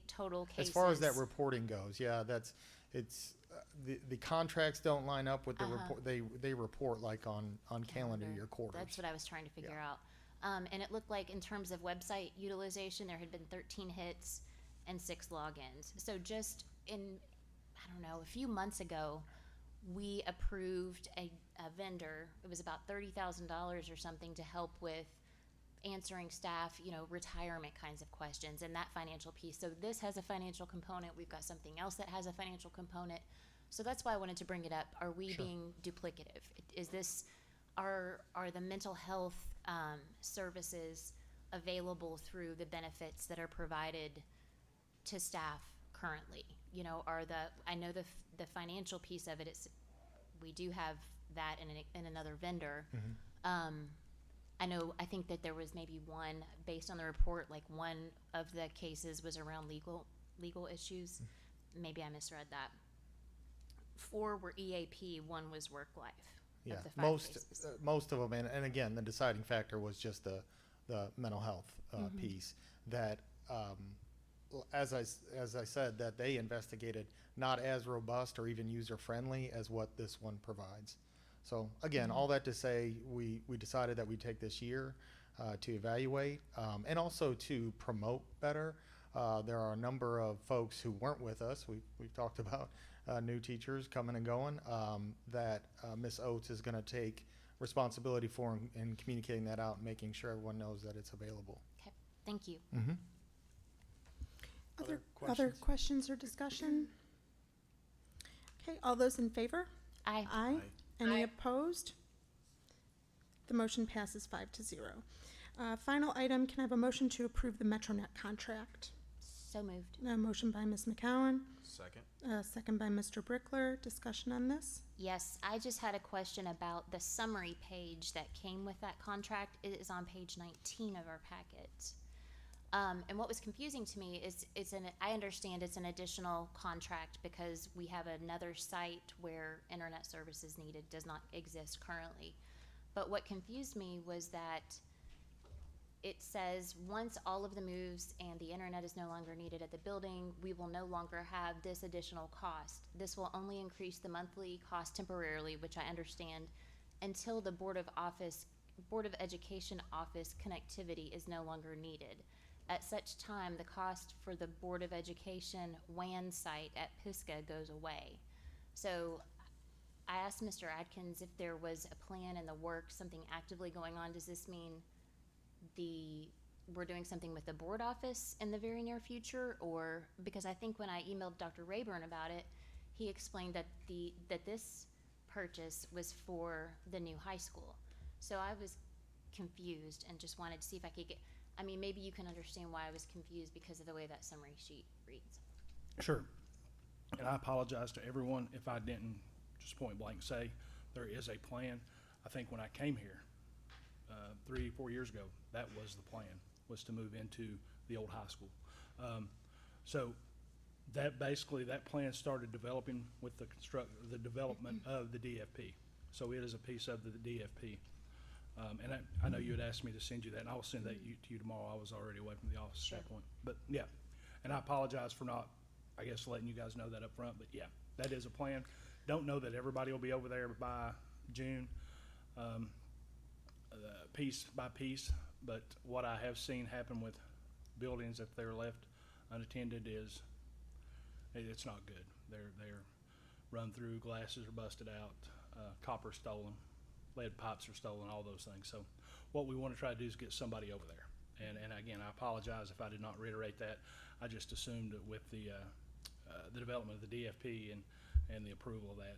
total cases. As far as that reporting goes, yeah, the contracts don't line up with the report. They report like on calendar year quarters. That's what I was trying to figure out. And it looked like in terms of website utilization, there had been 13 hits and 6 logins. So just a few months ago, we approved a vendor. It was about $30,000 or something to help with answering staff, retirement kinds of questions and that financial piece. So this has a financial component. We've got something else that has a financial component. So that's why I wanted to bring it up. Are we being duplicative? Is this, are the mental health available through the benefits that are provided to staff currently? You know, I know the financial piece of it is, we do have that in another vendor. I think that there was maybe one, based on the report, like one of the cases was around legal issues. Maybe I misread that. 4 were EAP, 1 was work life. Yeah, of the 5 cases. most of them, and again, the deciding factor was just the mental health piece. That, as I said, that they investigated not as robust or even user friendly as what this one provides. So again, all that to say, we decided that we'd take this year to evaluate and also to promote better. There are a number of folks who weren't with us. We've talked about new teachers coming and going that Ms. Oates is going to take responsibility for in communicating that out and making sure everyone knows that it's available. Okay, thank you. Other questions or discussion? Okay, all those in favor? Aye. Aye. Any opposed? The motion passes 5-0. Final item, can I have a motion to approve the MetroNet contract? So moved. A motion by Ms. McCowan, Second. second by Mr. Brickler. Discussion on this? Yes, I just had a question about the summary page that came with that contract. It is on page 19 of our packet. And what was confusing to me is I understand it's an additional contract because we have another site where internet service is needed, does not exist currently. But what confused me was that it says once all of the moves and the internet is no longer needed at the building, we will no longer have this additional cost. This will only increase the monthly cost temporarily, which I understand, until the Board of Education office connectivity is no longer needed. At such time, the cost for the Board of Education WAN site at Pisgah goes away. So I asked Mr. Adkins if there was a plan in the works, something actively going on. Does this mean we're doing something with the board office in the very near future? Or, because I think when I emailed Dr. Rayburn about it, he explained that this purchase was for the new high school. So I was confused and just wanted to see if I could maybe you can understand why I was confused because of the way that summary sheet reads. Sure. And I apologize to everyone if I didn't just point blank say there is a plan. I think when I came here 3-4 years ago, that was the plan, was to move into the old high school. So that plan started developing with the development of the DFP. So it is a piece of the DFP. And I know you had asked me to send you that, and I will send that to you tomorrow. I was already away from the office at that point. But yeah, and I apologize for not, I guess, letting you guys know that up front. But yeah, that is a plan. Don't know that everybody will be over there by June, piece by piece. But what I have seen happen with buildings, if they're left unattended, is it's not good. They're run through, glasses are busted out, copper stolen, lead pipes are stolen, all those things. So what we want to try to do is get somebody over there. And again, I apologize if I did not reiterate that. I just assumed that with the development of the DFP and the approval of that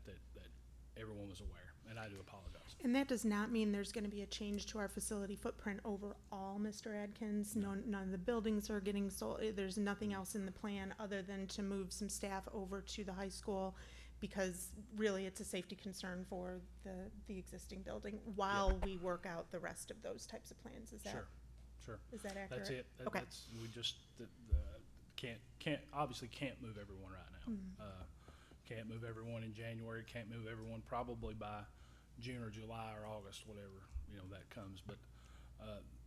everyone was aware, and I do apologize. And that does not mean there's going to be a change to our facility footprint overall, Mr. Adkins. No, none of the buildings are getting sold. There's nothing else in the plan other than to move some staff over to the high school, because really it's a safety concern for the existing building while we work out the rest of those types of plans. Is that Sure. Is that accurate? That's it. Okay. We just can't move everyone right now. Can't move everyone in January. Can't move everyone probably by June or July or August, whatever that comes. But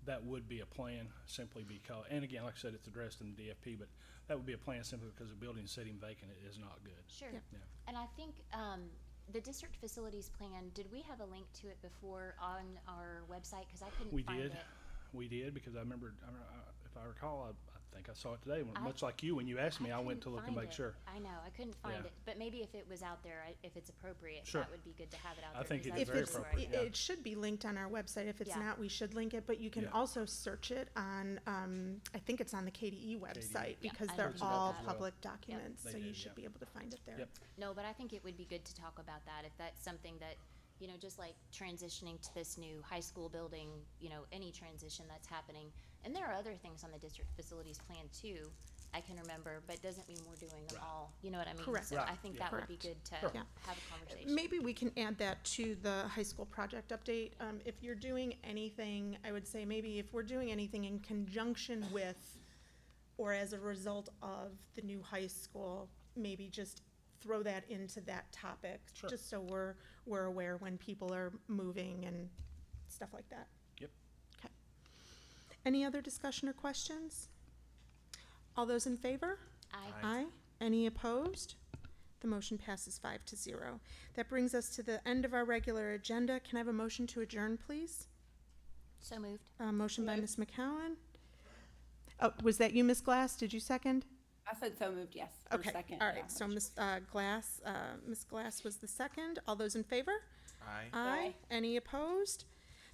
that would be a plan simply because, and again, like I said, it's addressed in the DFP, but that would be a plan simply because the building sitting vacant is not good. Sure. Yeah. And I think the district facilities plan, did we have a link to it before on our website? Because I couldn't find it. We did, because I remember, if I recall, I think I saw it today. Much like you, when you asked me, I went to look and make sure. I know, I couldn't find Yeah. it, but maybe if it was out there, if it's appropriate, Sure. that would be good to have it out there. I think 'cause it is that's very just where I appropriate, go. yeah. It should be linked on our website. If it's Yeah. not, we should link it, but you can Yeah. also search it on, I think it's on the KDE website, Yeah, because I they're heard about all that. public documents, They so you do, should yeah. be able to find it there. Yep. No, but I think it would be good to talk about that, if that's something that, just like transitioning to this new high school building, any transition that's happening. And there are other things on the district facilities plan too, I can remember, but doesn't mean we're doing them all. You know what I mean? Correct. So Right. I think Yeah. that would be Correct. good to Sure. Yeah. have a conversation. Maybe we can add that to the high school project update. If you're doing anything, I would say maybe if we're doing anything in conjunction with or as a result of the new high school, maybe just throw that into that topic. Sure. Just so we're aware when people are moving and stuff like that. Yep. Okay. Any other discussion or questions? All those in favor? Aye. Aye. Any opposed? The motion passes 5-0. That brings us to the end of our regular agenda. Can I have a motion to adjourn, please? So moved. Motion by Ms. McCowan. Oh, was that you, Ms. Glass? Did you second? I said so moved, yes. for Okay, second, all yeah. right, so Ms. Ms. Glass was the second. All those in favor? Aye. Aye. Any opposed?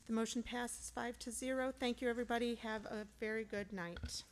The motion passes 5-0. Thank you, everybody. Have a very good night.